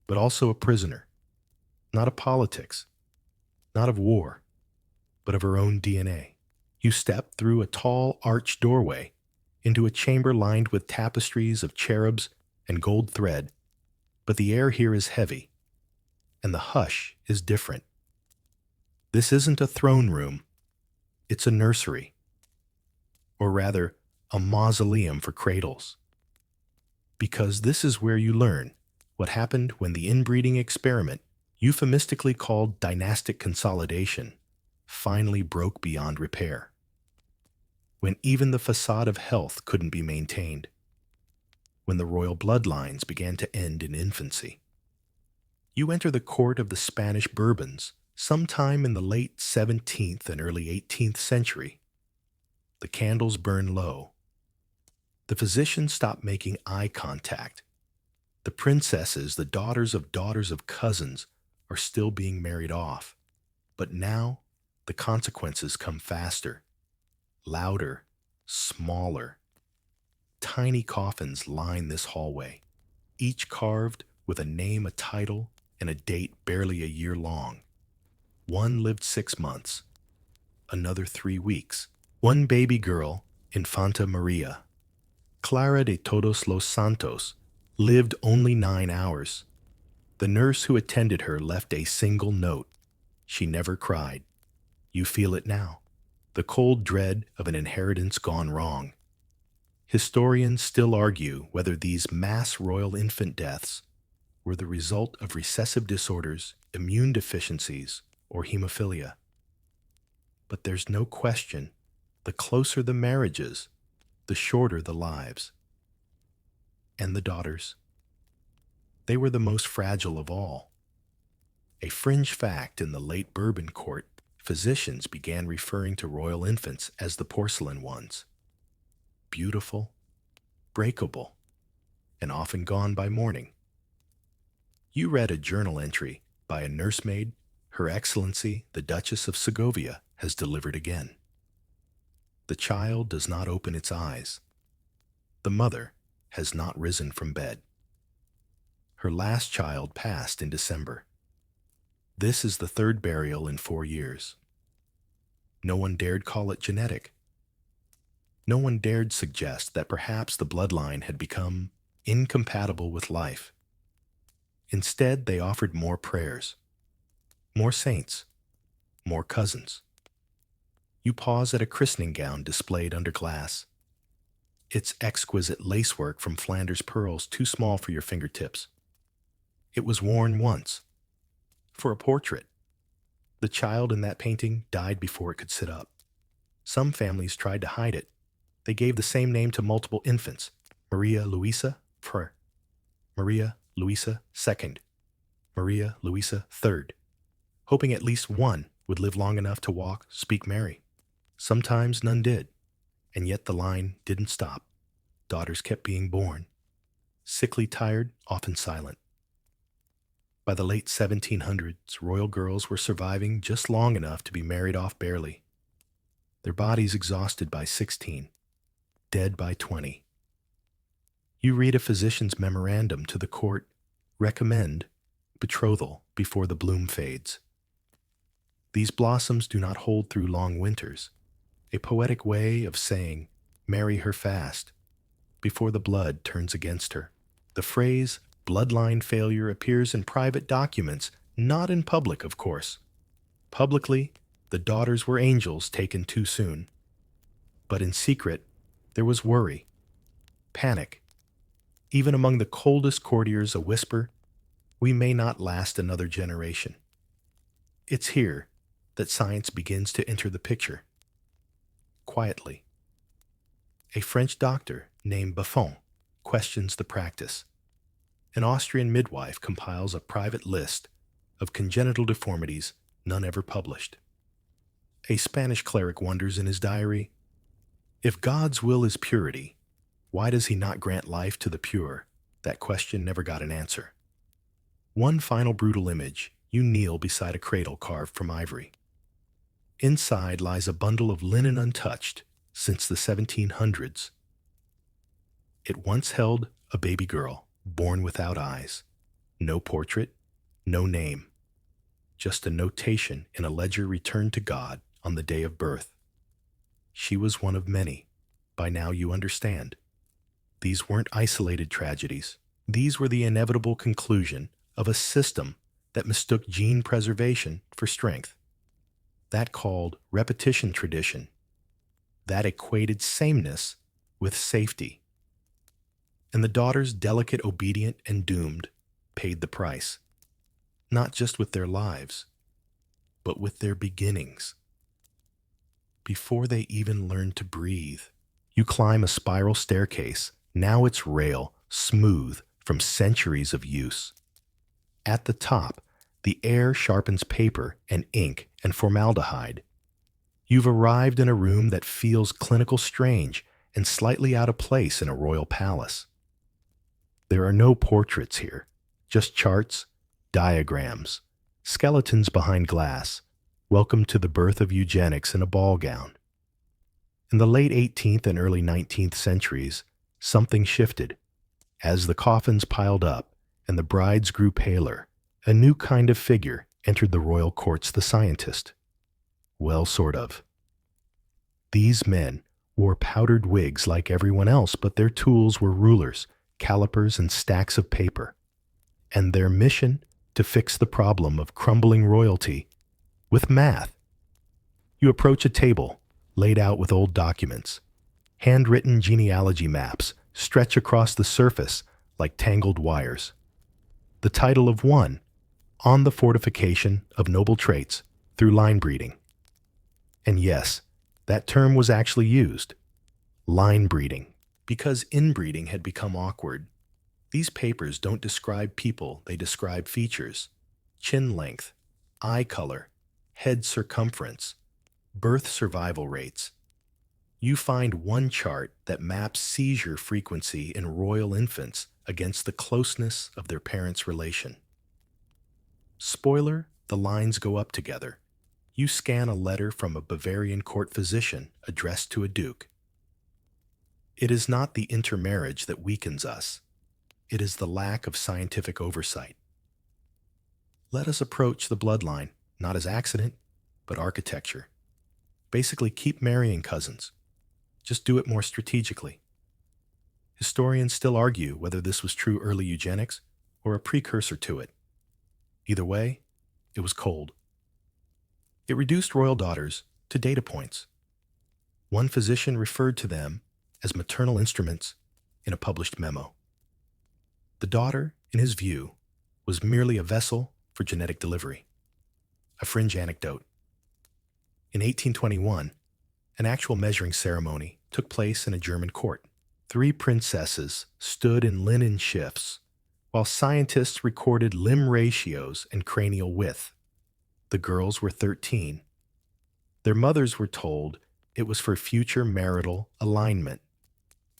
but also a prisoner, not of politics, not of war, but of her own DNA. You step through a tall arched doorway into a chamber lined with tapestries of cherubs and gold thread, but the air here is heavy, and the hush is different. This isn't a throne room, it's a nursery, or rather, a mausoleum for cradles. Because this is where you learn what happened when the inbreeding experiment, euphemistically called dynastic consolidation, finally broke beyond repair. When even the facade of health couldn't be maintained. When the royal bloodlines began to end in infancy. You enter the court of the Spanish Bourbons sometime in the late 17th and early 18th century. The candles burn low. The physicians stop making eye contact. The princesses, the daughters of cousins, are still being married off. But now, the consequences come faster, louder, smaller. Tiny coffins line this hallway, each carved with a name, a title, and a date barely a year long. One lived 6 months, another 3 weeks. One baby girl, Infanta Maria, Clara de Todos los Santos, lived only 9 hours. The nurse who attended her left a single note. She never cried. You feel it now, the cold dread of an inheritance gone wrong. Historians still argue whether these mass royal infant deaths were the result of recessive disorders, immune deficiencies, or hemophilia. But there's no question, the closer the marriages, the shorter the lives. And the daughters. They were the most fragile of all. A fringe fact in the late Bourbon court, physicians began referring to royal infants as the porcelain ones. Beautiful, breakable, and often gone by morning. You read a journal entry by a nursemaid, Her Excellency, the Duchess of Segovia, has delivered again. The child does not open its eyes. The mother, has not risen from bed. Her last child passed in December. This is the third burial in 4 years. No one dared call it genetic. No one dared suggest that perhaps the bloodline had become incompatible with life. Instead, they offered more prayers, more saints, more cousins. You pause at a christening gown displayed under glass. Its exquisite lacework from Flanders pearls too small for your fingertips. It was worn once, for a portrait. The child in that painting died before it could sit up. Some families tried to hide it. They gave the same name to multiple infants: Maria Luisa I, Maria Luisa II, Maria Luisa III, hoping at least one would live long enough to walk, speak Mary. Sometimes none did, and yet the line didn't stop. Daughters kept being born, sickly, tired, often silent. By the late 1700s, royal girls were surviving just long enough to be married off barely. Their bodies exhausted by 16, dead by 20. You read a physician's memorandum to the court, recommend betrothal before the bloom fades. These blossoms do not hold through long winters, a poetic way of saying, marry her fast, before the blood turns against her. The phrase bloodline failure appears in private documents, not in public, of course. Publicly, the daughters were angels taken too soon. But in secret, there was worry, panic. Even among the coldest courtiers, a whisper, we may not last another generation. It's here that science begins to enter the picture. Quietly. A French doctor named Buffon questions the practice. An Austrian midwife compiles a private list of congenital deformities none ever published. A Spanish cleric wonders in his diary, if God's will is purity, why does he not grant life to the pure? That question never got an answer. One final brutal image, you kneel beside a cradle carved from ivory. Inside lies a bundle of linen untouched since the 1700s. It once held a baby girl, born without eyes. No portrait, no name. Just a notation in a ledger returned to God on the day of birth. She was one of many. By now you understand. These weren't isolated tragedies. These were the inevitable conclusion of a system that mistook gene preservation for strength. That called repetition tradition. That equated sameness with safety. And the daughters, delicate, obedient, and doomed, paid the price. Not just with their lives, but with their beginnings. Before they even learned to breathe, you climb a spiral staircase. Now it's rail, smooth from centuries of use. At the top, the air sharpens paper and ink and formaldehyde. You've arrived in a room that feels clinical strange and slightly out of place in a royal palace. There are no portraits here, just charts, diagrams, skeletons behind glass. Welcome to the birth of eugenics in a ball gown. In the late 18th and early 19th centuries, something shifted. As the coffins piled up and the brides grew paler, a new kind of figure entered the royal courts, the scientist. Well, sort of. These men wore powdered wigs like everyone else, but their tools were rulers, calipers, and stacks of paper. And their mission to fix the problem of crumbling royalty with math. You approach a table laid out with old documents. Handwritten genealogy maps stretch across the surface like tangled wires. The title of one, On the Fortification of Noble Traits Through Line Breeding. And yes, that term was actually used. Line breeding. Because inbreeding had become awkward. These papers don't describe people, they describe features. Chin length, eye color, head circumference, birth survival rates. You find one chart that maps seizure frequency in royal infants against the closeness of their parents' relation. Spoiler, the lines go up together. You scan a letter from a Bavarian court physician addressed to a duke. It is not the intermarriage that weakens us. It is the lack of scientific oversight. Let us approach the bloodline not as accident, but architecture. Basically, keep marrying cousins. Just do it more strategically. Historians still argue whether this was true early eugenics or a precursor to it. Either way, it was cold. It reduced royal daughters to data points. One physician referred to them as maternal instruments in a published memo. The daughter, in his view, was merely a vessel for genetic delivery. A fringe anecdote. In 1821, an actual measuring ceremony took place in a German court. 3 princesses stood in linen shifts, while scientists recorded limb ratios and cranial width. The girls were 13. Their mothers were told it was for future marital alignment.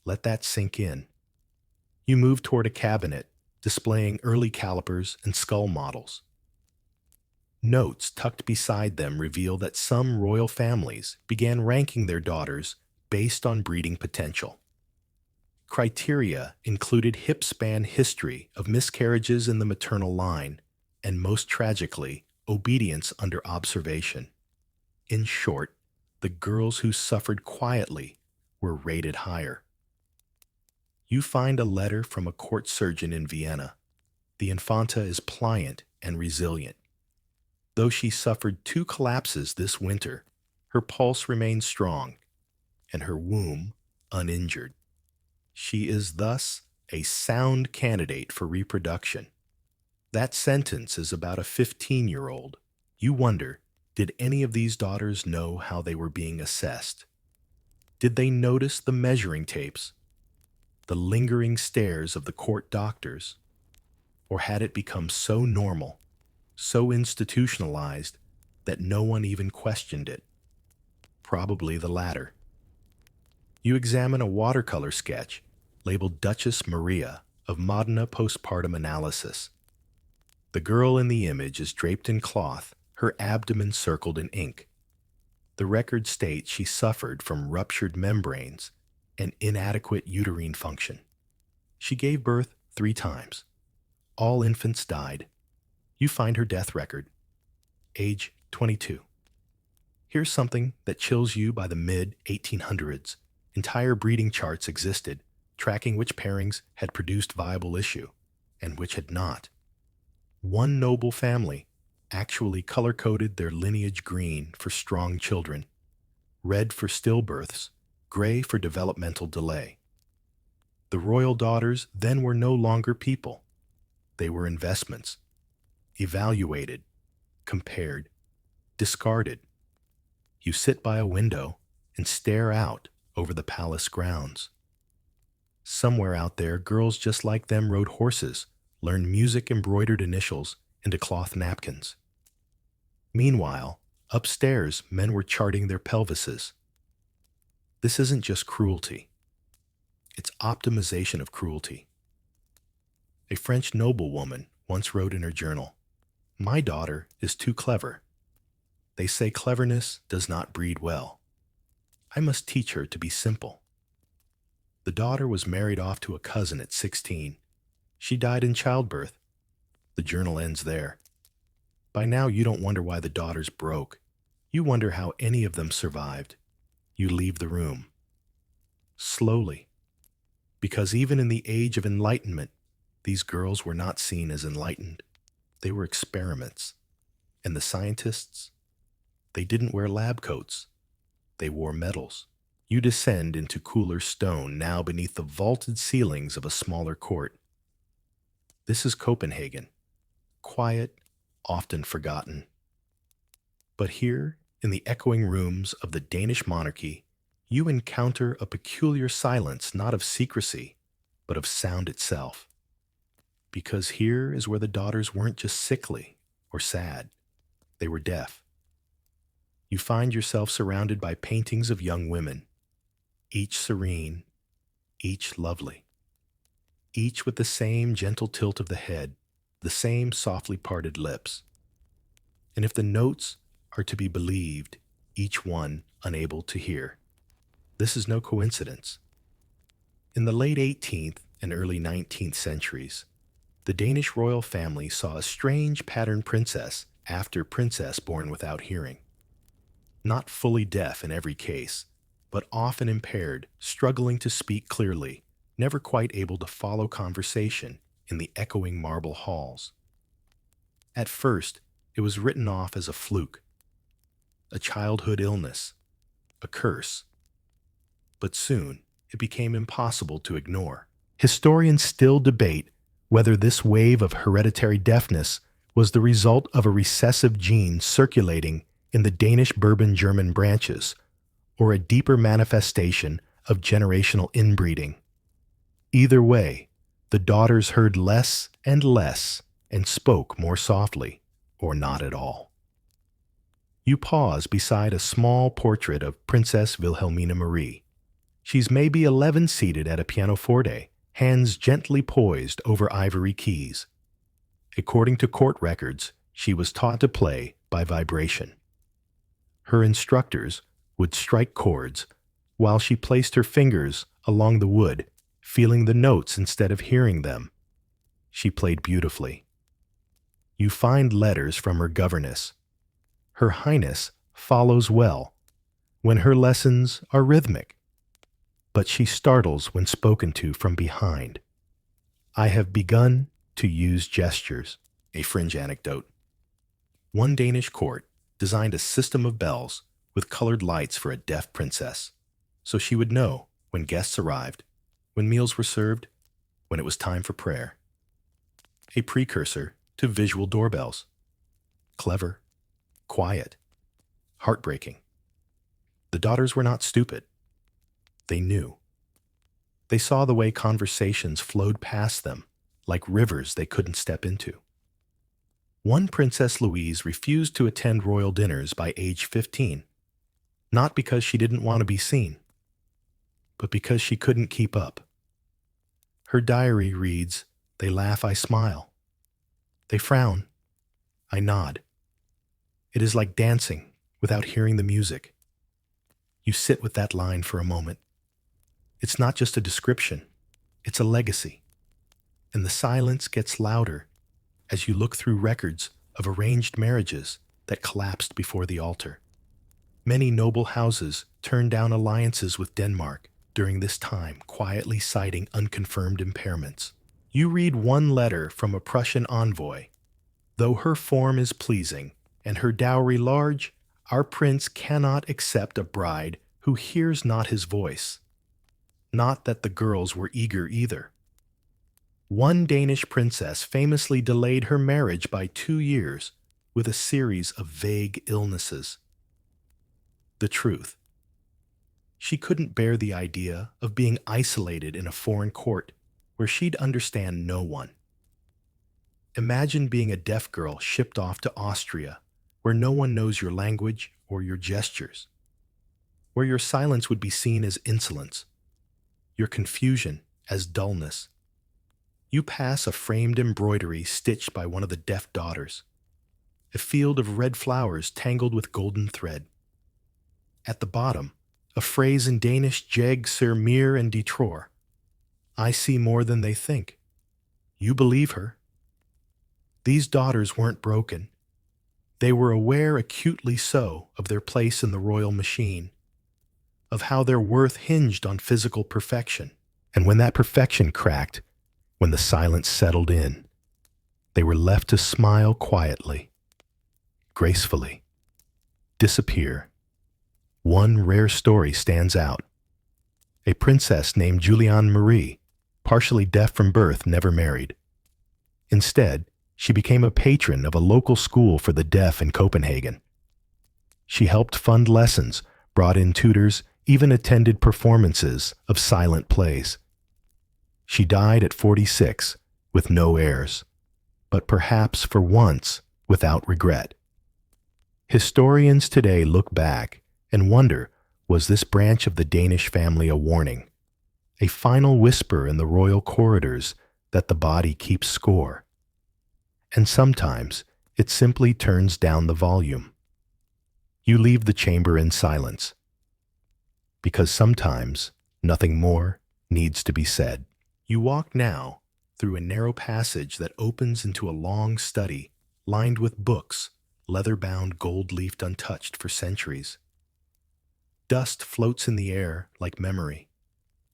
Let that sink in. You move toward a cabinet displaying early calipers and skull models. Notes tucked beside them reveal that some royal families began ranking their daughters based on breeding potential. Criteria included hip span history of miscarriages in the maternal line, and most tragically, obedience under observation. In short, the girls who suffered quietly were rated higher. You find a letter from a court surgeon in Vienna. The Infanta is pliant and resilient. Though she suffered 2 collapses this winter, her pulse remains strong, and her womb uninjured. She is thus a sound candidate for reproduction. That sentence is about a 15-year-old. You wonder, did any of these daughters know how they were being assessed? Did they notice the measuring tapes, the lingering stares of the court doctors? Or had it become so normal, so institutionalized, that no one even questioned it? Probably the latter. You examine a watercolor sketch labeled Duchess Maria of Modena postpartum analysis. The girl in the image is draped in cloth, her abdomen circled in ink. The record states she suffered from ruptured membranes and inadequate uterine function. She gave birth 3 times. All infants died. You find her death record. Age 22. Here's something that chills you by the mid-1800s. Entire breeding charts existed, tracking which pairings had produced viable issue and which had not. One noble family actually color-coded their lineage green for strong children, red for stillbirths, gray for developmental delay. The royal daughters then were no longer people. They were investments, evaluated, compared, discarded. You sit by a window and stare out over the palace grounds. Somewhere out there, girls just like them rode horses, learned music-embroidered initials into cloth napkins. Meanwhile, upstairs, men were charting their pelvises. This isn't just cruelty. It's optimization of cruelty. A French noblewoman once wrote in her journal, "My daughter is too clever. They say cleverness does not breed well. I must teach her to be simple." The daughter was married off to a cousin at 16. She died in childbirth. The journal ends there. By now, you don't wonder why the daughters broke. You wonder how any of them survived. You leave the room. Slowly. Because even in the age of enlightenment, these girls were not seen as enlightened. They were experiments. And the scientists? They didn't wear lab coats. They wore medals. You descend into cooler stone, now beneath the vaulted ceilings of a smaller court. This is Copenhagen. Quiet, often forgotten. But here, in the echoing rooms of the Danish monarchy, you encounter a peculiar silence not of secrecy, but of sound itself. Because here is where the daughters weren't just sickly or sad. They were deaf. You find yourself surrounded by paintings of young women, each serene, each lovely, each with the same gentle tilt of the head, the same softly parted lips. And if the notes are to be believed, each one unable to hear. This is no coincidence. In the late 18th and early 19th centuries, the Danish royal family saw a strange pattern princess after princess born without hearing. Not fully deaf in every case, but often impaired, struggling to speak clearly, never quite able to follow conversation in the echoing marble halls. At first, it was written off as a fluke, a childhood illness, a curse. But soon, it became impossible to ignore. Historians still debate whether this wave of hereditary deafness was the result of a recessive gene circulating in the Danish Bourbon German branches, or a deeper manifestation of generational inbreeding. Either way, the daughters heard less and less and spoke more softly, or not at all. You pause beside a small portrait of Princess Wilhelmina Marie. She's maybe 11 seated at a pianoforte, hands gently poised over ivory keys. According to court records, she was taught to play by vibration. Her instructors would strike chords while she placed her fingers along the wood, feeling the notes instead of hearing them. She played beautifully. You find letters from her governess. Her Highness follows well when her lessons are rhythmic, but she startles when spoken to from behind. I have begun to use gestures. A fringe anecdote. One Danish court designed a system of bells with colored lights for a deaf princess, so she would know when guests arrived, when meals were served, when it was time for prayer. A precursor to visual doorbells. Clever, quiet, heartbreaking. The daughters were not stupid. They knew. They saw the way conversations flowed past them, like rivers they couldn't step into. One Princess Louise refused to attend royal dinners by age 15, not because she didn't want to be seen, but because she couldn't keep up. Her diary reads, "They laugh, I smile. They frown, I nod. It is like dancing without hearing the music." You sit with that line for a moment. It's not just a description, it's a legacy. And the silence gets louder as you look through records of arranged marriages that collapsed before the altar. Many noble houses turned down alliances with Denmark during this time, quietly citing unconfirmed impairments. You read one letter from a Prussian envoy. Though her form is pleasing and her dowry large, our prince cannot accept a bride who hears not his voice. Not that the girls were eager either. One Danish princess famously delayed her marriage by 2 years with a series of vague illnesses. The truth. She couldn't bear the idea of being isolated in a foreign court where she'd understand no one. Imagine being a deaf girl shipped off to Austria, where no one knows your language or your gestures, where your silence would be seen as insolence, your confusion as dullness. You pass a framed embroidery stitched by one of the deaf daughters, a field of red flowers tangled with golden thread. At the bottom, a phrase in Danish, Jeg ser mere and de tror. I see more than they think. You believe her. These daughters weren't broken. They were aware, acutely so, of their place in the royal machine, of how their worth hinged on physical perfection. And when that perfection cracked, when the silence settled in, they were left to smile quietly, gracefully, disappear. One rare story stands out. A princess named Juliane Marie, partially deaf from birth, never married. Instead, she became a patron of a local school for the deaf in Copenhagen. She helped fund lessons, brought in tutors, even attended performances of silent plays. She died at 46, with no heirs, but perhaps for once without regret. Historians today look back and wonder, was this branch of the Danish family a warning, a final whisper in the royal corridors that the body keeps score? And sometimes it simply turns down the volume. You leave the chamber in silence, because sometimes nothing more, needs to be said. You walk now through a narrow passage that opens into a long study lined with books, leather-bound, gold-leafed, untouched for centuries. Dust floats in the air like memory,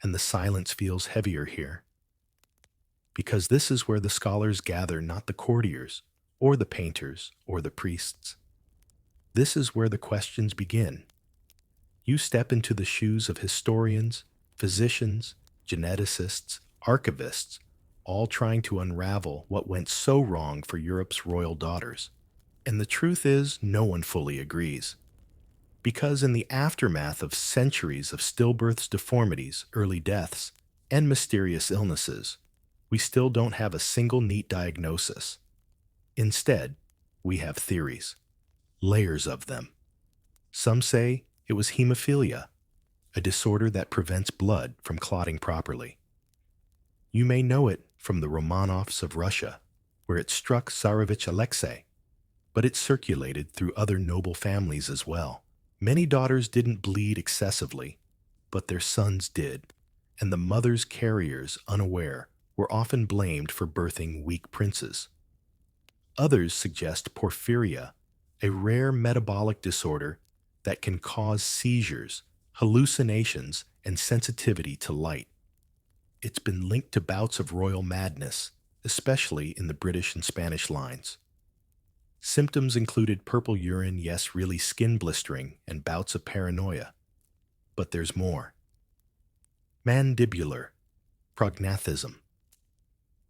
and the silence feels heavier here. Because this is where the scholars gather, not the courtiers, or the painters, or the priests. This is where the questions begin. You step into the shoes of historians, physicians, geneticists, archivists, all trying to unravel what went so wrong for Europe's royal daughters. And the truth is, no one fully agrees. Because in the aftermath of centuries of stillbirths, deformities, early deaths, and mysterious illnesses, we still don't have a single neat diagnosis. Instead, we have theories, layers of them. Some say it was hemophilia, a disorder that prevents blood from clotting properly. You may know it from the Romanovs of Russia, where it struck Tsarevich Alexei, but it circulated through other noble families as well. Many daughters didn't bleed excessively, but their sons did, and the mothers carriers, unaware, were often blamed for birthing weak princes. Others suggest porphyria, a rare metabolic disorder that can cause seizures, hallucinations, and sensitivity to light. It's been linked to bouts of royal madness, especially in the British and Spanish lines. Symptoms included purple urine, yes, really skin blistering, and bouts of paranoia. But there's more. Mandibular prognathism.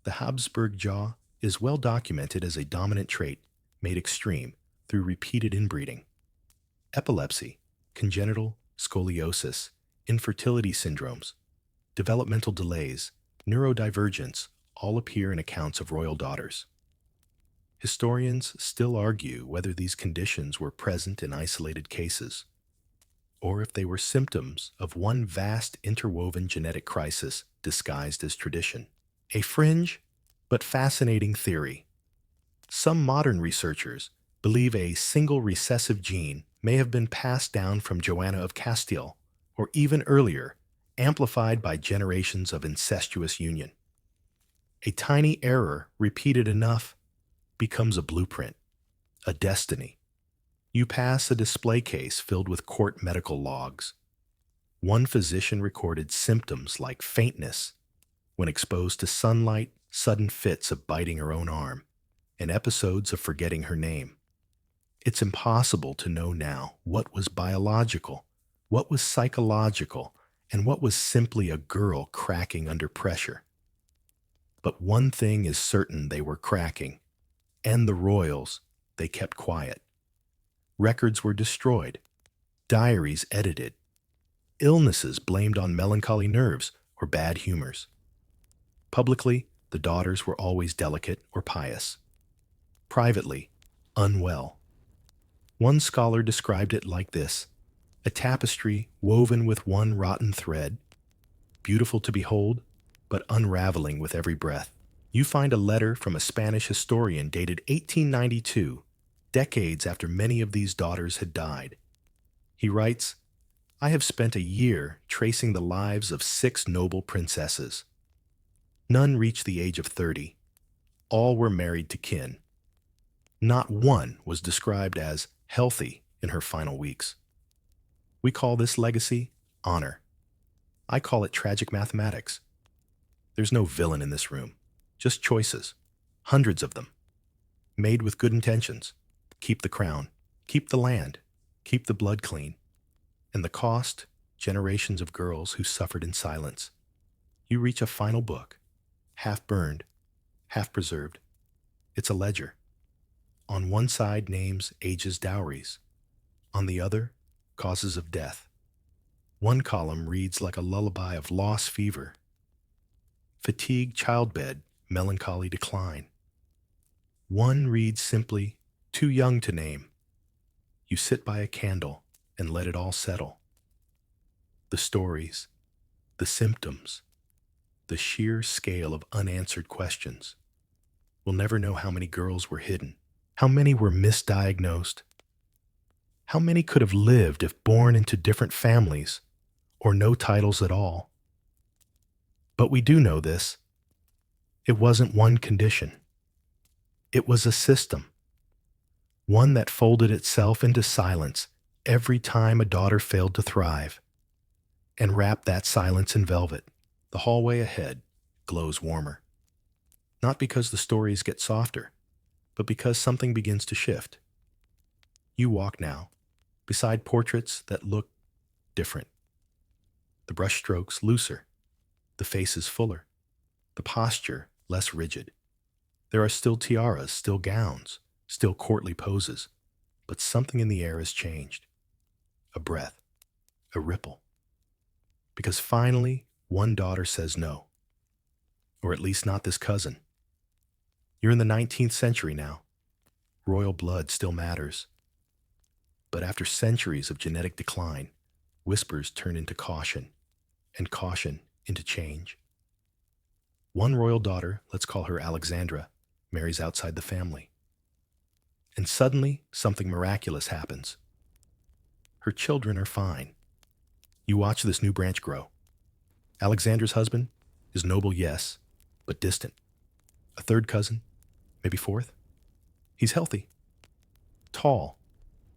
The Habsburg jaw is well documented as a dominant trait made extreme through repeated inbreeding. Epilepsy, congenital scoliosis, infertility syndromes, developmental delays, neurodivergence all appear in accounts of royal daughters. Historians still argue whether these conditions were present in isolated cases, or if they were symptoms of one vast interwoven genetic crisis disguised as tradition. A fringe, but fascinating theory. Some modern researchers believe a single recessive gene may have been passed down from Joanna of Castile, or even earlier, amplified by generations of incestuous union. A tiny error repeated enough becomes a blueprint, a destiny. You pass a display case filled with court medical logs. One physician recorded symptoms like faintness when exposed to sunlight, sudden fits of biting her own arm, and episodes of forgetting her name. It's impossible to know now what was biological, what was psychological, and what was simply a girl cracking under pressure. But one thing is certain: they were cracking. And the royals, they kept quiet. Records were destroyed, diaries edited, illnesses blamed on melancholy nerves or bad humors. Publicly, the daughters were always delicate or pious. Privately, unwell. One scholar described it like this: a tapestry woven with one rotten thread, beautiful to behold, but unraveling with every breath. You find a letter from a Spanish historian dated 1892, decades after many of these daughters had died. He writes, "I have spent a year tracing the lives of 6 noble princesses. None reached the age of 30. All were married to kin. Not one was described as healthy in her final weeks. We call this legacy honor. I call it tragic mathematics. There's no villain in this room. Just choices, hundreds of them, made with good intentions. Keep the crown, keep the land, keep the blood clean. And the cost, generations of girls who suffered in silence. You reach a final book, half burned, half preserved. It's a ledger. On one side, names, ages, dowries. On the other, causes of death. One column reads like a lullaby of loss, fever, fatigue, childbed, melancholy, decline. One reads simply, too young to name. You sit by a candle and let it all settle. The stories, the symptoms, the sheer scale of unanswered questions. We'll never know how many girls were hidden, how many were misdiagnosed, how many could have lived if born into different families or no titles at all. But we do know this. It wasn't one condition. It was a system. One that folded itself into silence every time a daughter failed to thrive, and wrapped that silence in velvet. The hallway ahead glows warmer. Not because the stories get softer, but because something begins to shift. You walk now, beside portraits that look different. The brushstrokes looser, the faces fuller, the posture less rigid. There are still tiaras, still gowns, still courtly poses, but something in the air has changed. A breath, a ripple. Because finally, one daughter says no. Or at least not this cousin. You're in the 19th century now. Royal blood still matters. But after centuries of genetic decline, whispers turn into caution, and caution into change. One royal daughter, let's call her Alexandra, marries outside the family. And suddenly, something miraculous happens. Her children are fine. You watch this new branch grow. Alexandra's husband is noble, yes, but distant. A third cousin, maybe fourth. He's healthy, tall,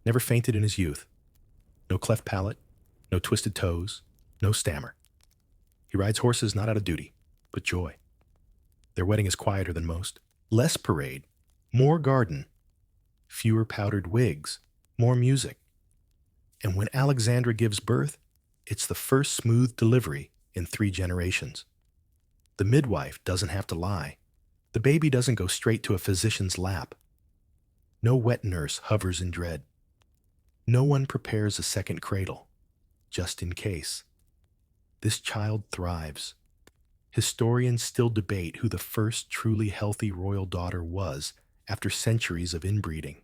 never fainted in his youth. No cleft palate, no twisted toes, no stammer. He rides horses not out of duty, but joy. Their wedding is quieter than most. Less parade, more garden, fewer powdered wigs, more music. And when Alexandra gives birth, it's the first smooth delivery in 3 generations. The midwife doesn't have to lie. The baby doesn't go straight to a physician's lap. No wet nurse hovers in dread. No one prepares a second cradle, just in case. This child thrives. Historians still debate who the first truly healthy royal daughter was after centuries of inbreeding.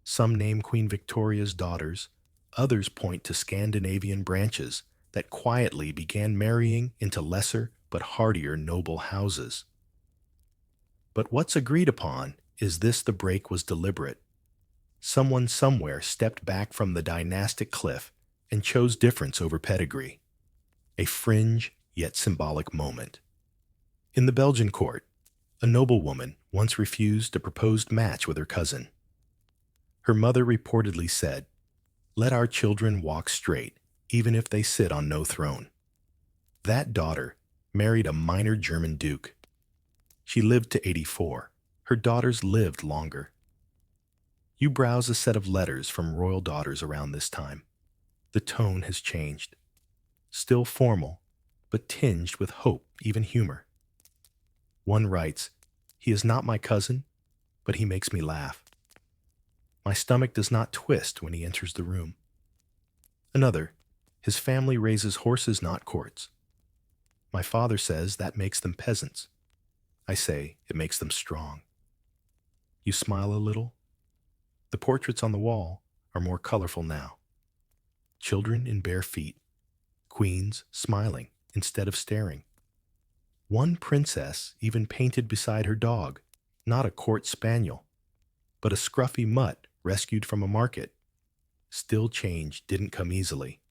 Some name Queen Victoria's daughters, others point to Scandinavian branches that quietly began marrying into lesser but hardier noble houses. But what's agreed upon is this: the break was deliberate. Someone somewhere stepped back from the dynastic cliff and chose difference over pedigree. A fringe yet symbolic moment. In the Belgian court, a noblewoman once refused a proposed match with her cousin. Her mother reportedly said, "Let our children walk straight, even if they sit on no throne." That daughter married a minor German duke. She lived to 84. Her daughters lived longer. You browse a set of letters from royal daughters around this time. The tone has changed. Still formal, but tinged with hope, even humor. One writes, "He is not my cousin, but he makes me laugh. My stomach does not twist when he enters the room." Another, "His family raises horses, not courts. My father says that makes them peasants. I say it makes them strong." You smile a little. The portraits on the wall are more colorful now. Children in bare feet, queens smiling instead of staring. One princess even painted beside her dog, not a court spaniel, but a scruffy mutt rescued from a market. Still, change didn't come easily.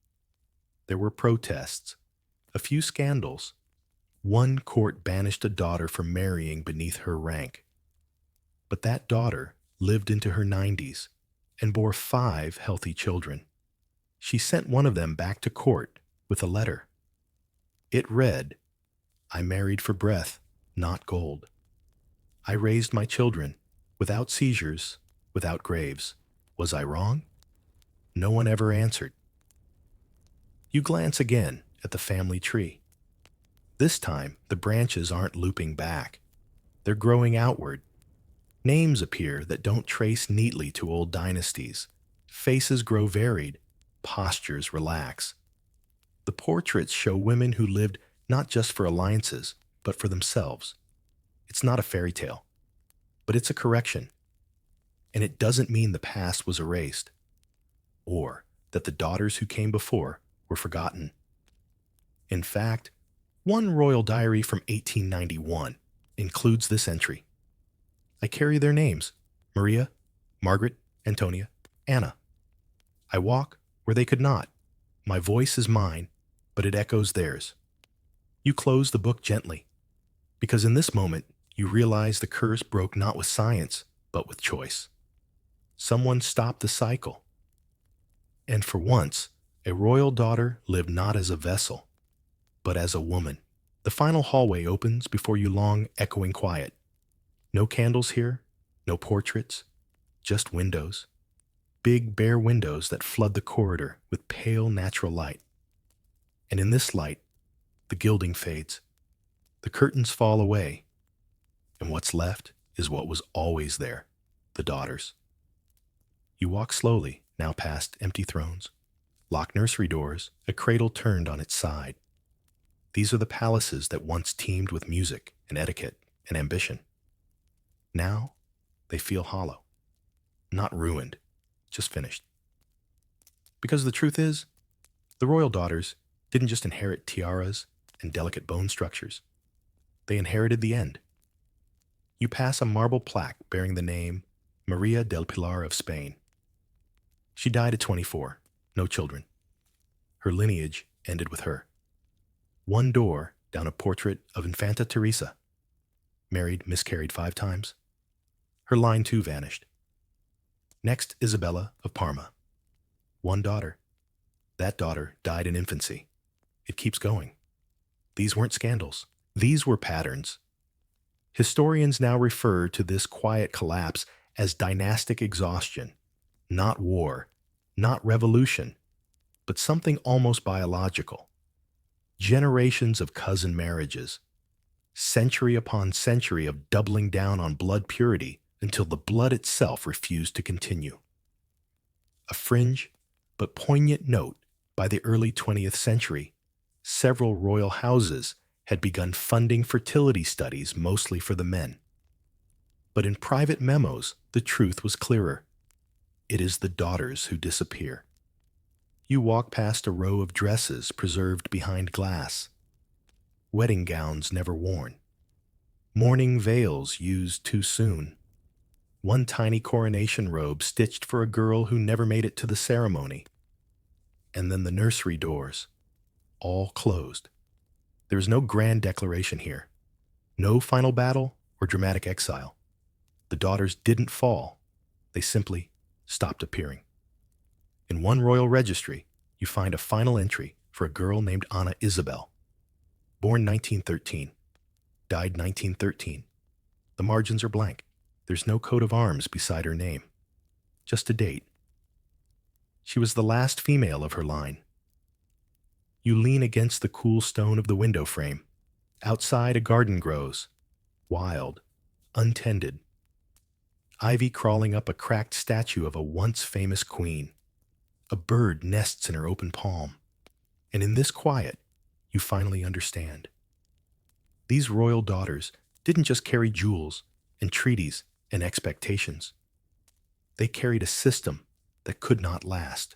There were protests, a few scandals. One court banished a daughter for marrying beneath her rank. But that daughter lived into her 90s and bore 5 healthy children. She sent one of them back to court with a letter. It read, "I married for breath, not gold. I raised my children without seizures, without graves. Was I wrong?" No one ever answered. You glance again at the family tree. This time, the branches aren't looping back. They're growing outward. Names appear that don't trace neatly to old dynasties. Faces grow varied. Postures relax. The portraits show women who lived not just for alliances, but for themselves. It's not a fairy tale, but it's a correction. And it doesn't mean the past was erased, or that the daughters who came before were forgotten. In fact, one royal diary from 1891 includes this entry. "I carry their names: Maria, Margaret, Antonia, Anna. I walk where they could not. My voice is mine, but it echoes theirs." You close the book gently, because in this moment, you realize the curse broke not with science, but with choice. Someone stopped the cycle. And for once, a royal daughter lived not as a vessel, but as a woman. The final hallway opens before you long, echoing quiet. No candles here, no portraits, just windows. Big, bare windows that flood the corridor with pale, natural light. And in this light, the gilding fades. The curtains fall away, and what's left is what was always there, the daughters. You walk slowly, now past empty thrones, locked nursery doors, a cradle turned on its side. These are the palaces that once teemed with music and etiquette and ambition. Now, they feel hollow, not ruined, just finished. Because the truth is, the royal daughters didn't just inherit tiaras and delicate bone structures. They inherited the end. You pass a marble plaque bearing the name Maria del Pilar of Spain. She died at 24, no children. Her lineage ended with her. One door down a portrait of Infanta Teresa. Married, miscarried 5 times. Her line too vanished. Next, Isabella of Parma. One daughter. That daughter died in infancy. It keeps going. These weren't scandals. These were patterns. Historians now refer to this quiet collapse as dynastic exhaustion, not war, not revolution, but something almost biological. Generations of cousin marriages, century upon century of doubling down on blood purity until the blood itself refused to continue. A fringe but poignant note, by the early 20th century, several royal houses had begun funding fertility studies mostly for the men. But in private memos, the truth was clearer. It is the daughters who disappear. You walk past a row of dresses preserved behind glass, wedding gowns never worn, mourning veils used too soon, one tiny coronation robe stitched for a girl who never made it to the ceremony, and then the nursery doors, all closed. There is no grand declaration here, no final battle or dramatic exile. The daughters didn't fall, they simply stopped appearing. In one royal registry, you find a final entry for a girl named Anna Isabel. Born 1913, died 1913. The margins are blank. There's no coat of arms beside her name, just a date. She was the last female of her line. You lean against the cool stone of the window frame. Outside a garden grows, wild, untended. Ivy crawling up a cracked statue of a once famous queen. A bird nests in her open palm. And in this quiet, you finally understand. These royal daughters didn't just carry jewels, entreaties, and expectations. They carried a system that could not last.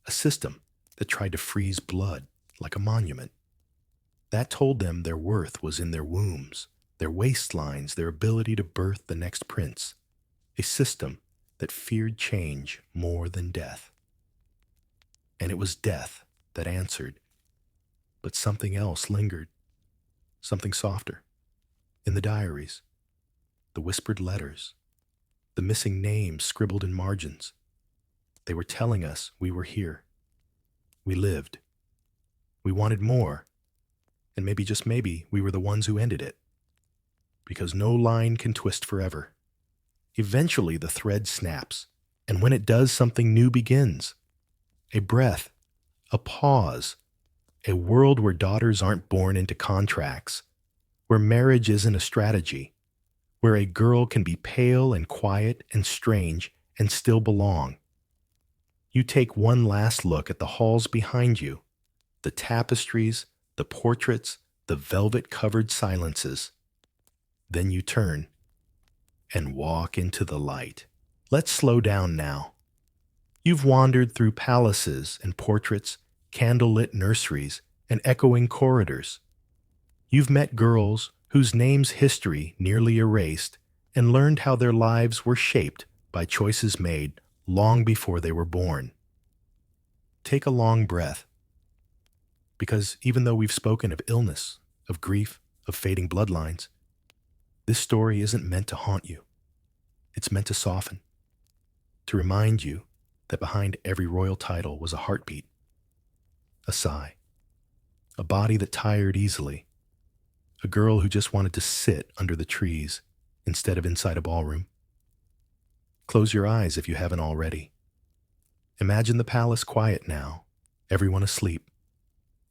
A system that tried to freeze blood like a monument. That told them their worth was in their wombs, their waistlines, their ability to birth the next prince. A system that feared change more than death. And it was death that answered. But something else lingered, something softer. In the diaries, the whispered letters, the missing names scribbled in margins. They were telling us we were here. We lived. We wanted more. And maybe, just maybe, we were the ones who ended it. Because no line can twist forever. Eventually the thread snaps, and when it does, something new begins. A breath, a pause, a world where daughters aren't born into contracts, where marriage isn't a strategy, where a girl can be pale and quiet and strange and still belong. You take one last look at the halls behind you, the tapestries, the portraits, the velvet-covered silences. Then you turn and walk into the light. Let's slow down now. You've wandered through palaces and portraits, candlelit nurseries, and echoing corridors. You've met girls whose names history nearly erased and learned how their lives were shaped by choices made long before they were born. Take a long breath. Because even though we've spoken of illness, of grief, of fading bloodlines, this story isn't meant to haunt you. It's meant to soften, to remind you that behind every royal title was a heartbeat, a sigh, a body that tired easily, a girl who just wanted to sit under the trees instead of inside a ballroom. Close your eyes if you haven't already. Imagine the palace quiet now, everyone asleep,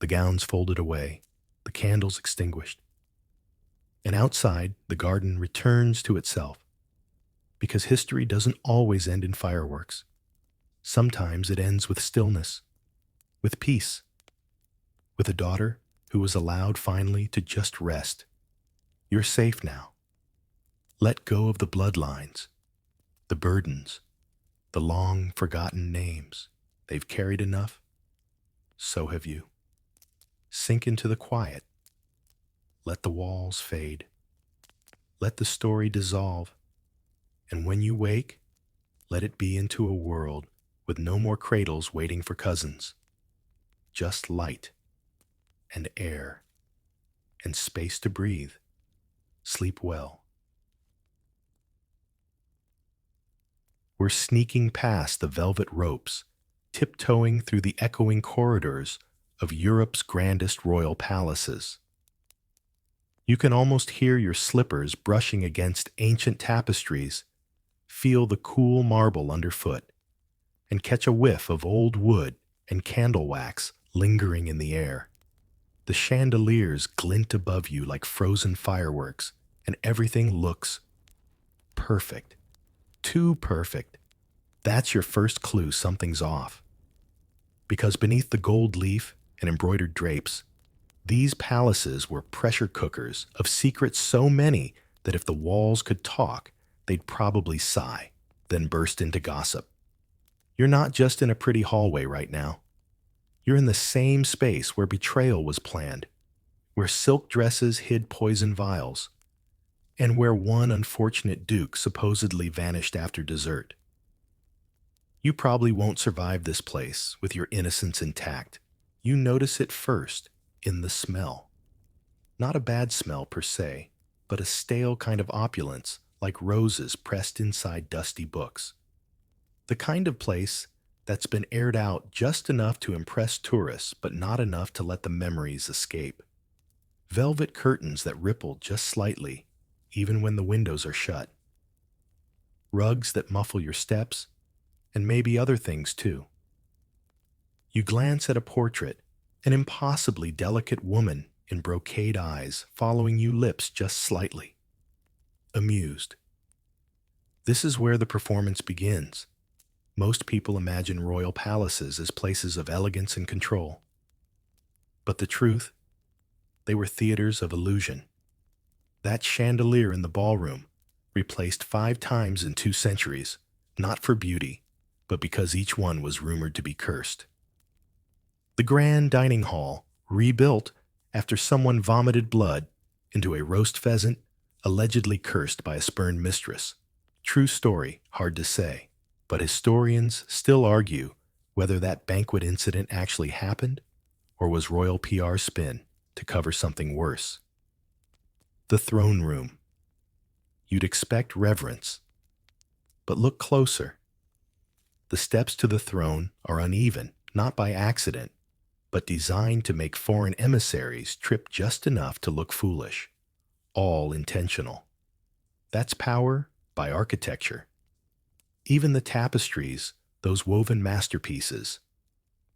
the gowns folded away, the candles extinguished. And outside, the garden returns to itself, because history doesn't always end in fireworks. Sometimes it ends with stillness, with peace, with a daughter who was allowed finally to just rest. You're safe now. Let go of the bloodlines, the burdens, the long forgotten names. They've carried enough. So have you. Sink into the quiet. Let the walls fade. Let the story dissolve. And when you wake, let it be into a world with no more cradles waiting for cousins. Just light and air and space to breathe. Sleep well. We're sneaking past the velvet ropes, tiptoeing through the echoing corridors of Europe's grandest royal palaces. You can almost hear your slippers brushing against ancient tapestries, feel the cool marble underfoot, and catch a whiff of old wood and candle wax lingering in the air. The chandeliers glint above you like frozen fireworks, and everything looks perfect. Too perfect. That's your first clue something's off. Because beneath the gold leaf and embroidered drapes, these palaces were pressure cookers of secrets so many that if the walls could talk, they'd probably sigh, then burst into gossip. You're not just in a pretty hallway right now. You're in the same space where betrayal was planned, where silk dresses hid poison vials, and where one unfortunate duke supposedly vanished after dessert. You probably won't survive this place with your innocence intact. You notice it first in the smell. Not a bad smell per se, but a stale kind of opulence, like roses pressed inside dusty books. The kind of place that's been aired out just enough to impress tourists, but not enough to let the memories escape. Velvet curtains that ripple just slightly, even when the windows are shut. Rugs that muffle your steps, and maybe other things too. You glance at a portrait, an impossibly delicate woman in brocade eyes following you lips just slightly. Amused. This is where the performance begins. Most people imagine royal palaces as places of elegance and control. But the truth, they were theaters of illusion. That chandelier in the ballroom, replaced 5 times in 2 centuries, not for beauty, but because each one was rumored to be cursed. The grand dining hall, rebuilt after someone vomited blood into a roast pheasant allegedly cursed by a spurned mistress. True story, hard to say, but historians still argue whether that banquet incident actually happened or was royal PR spin to cover something worse. The throne room. You'd expect reverence, but look closer. The steps to the throne are uneven, not by accident, but designed to make foreign emissaries trip just enough to look foolish. All intentional. That's power by architecture. Even the tapestries, those woven masterpieces,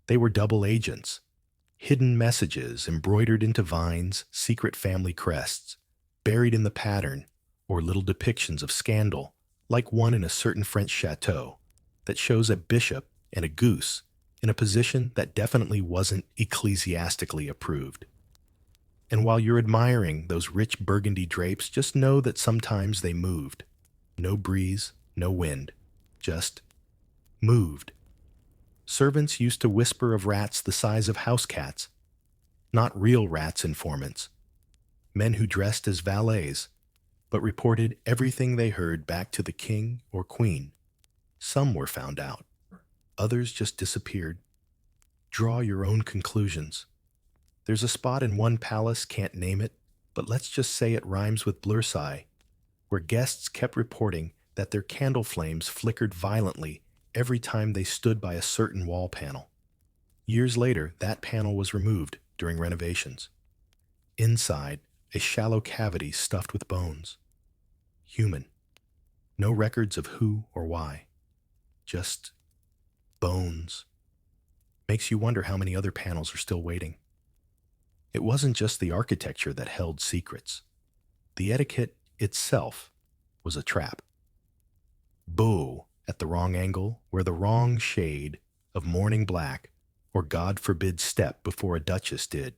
they were double agents. Hidden messages embroidered into vines, secret family crests, buried in the pattern, or little depictions of scandal, like one in a certain French chateau, that shows a bishop and a goose in a position that definitely wasn't ecclesiastically approved. And while you're admiring those rich burgundy drapes, just know that sometimes they moved. No breeze, no wind, just moved. Servants used to whisper of rats the size of house cats, not real rats informants. Men who dressed as valets, but reported everything they heard back to the king or queen. Some were found out. Others just disappeared. Draw your own conclusions. There's a spot in one palace, can't name it, but let's just say it rhymes with Blursai, where guests kept reporting that their candle flames flickered violently every time they stood by a certain wall panel. Years later, that panel was removed during renovations. Inside, a shallow cavity stuffed with bones. Human. No records of who or why. Just bones. Makes you wonder how many other panels are still waiting. It wasn't just the architecture that held secrets. The etiquette itself was a trap. Bow at the wrong angle, wear the wrong shade of morning black, or God forbid step before a duchess did,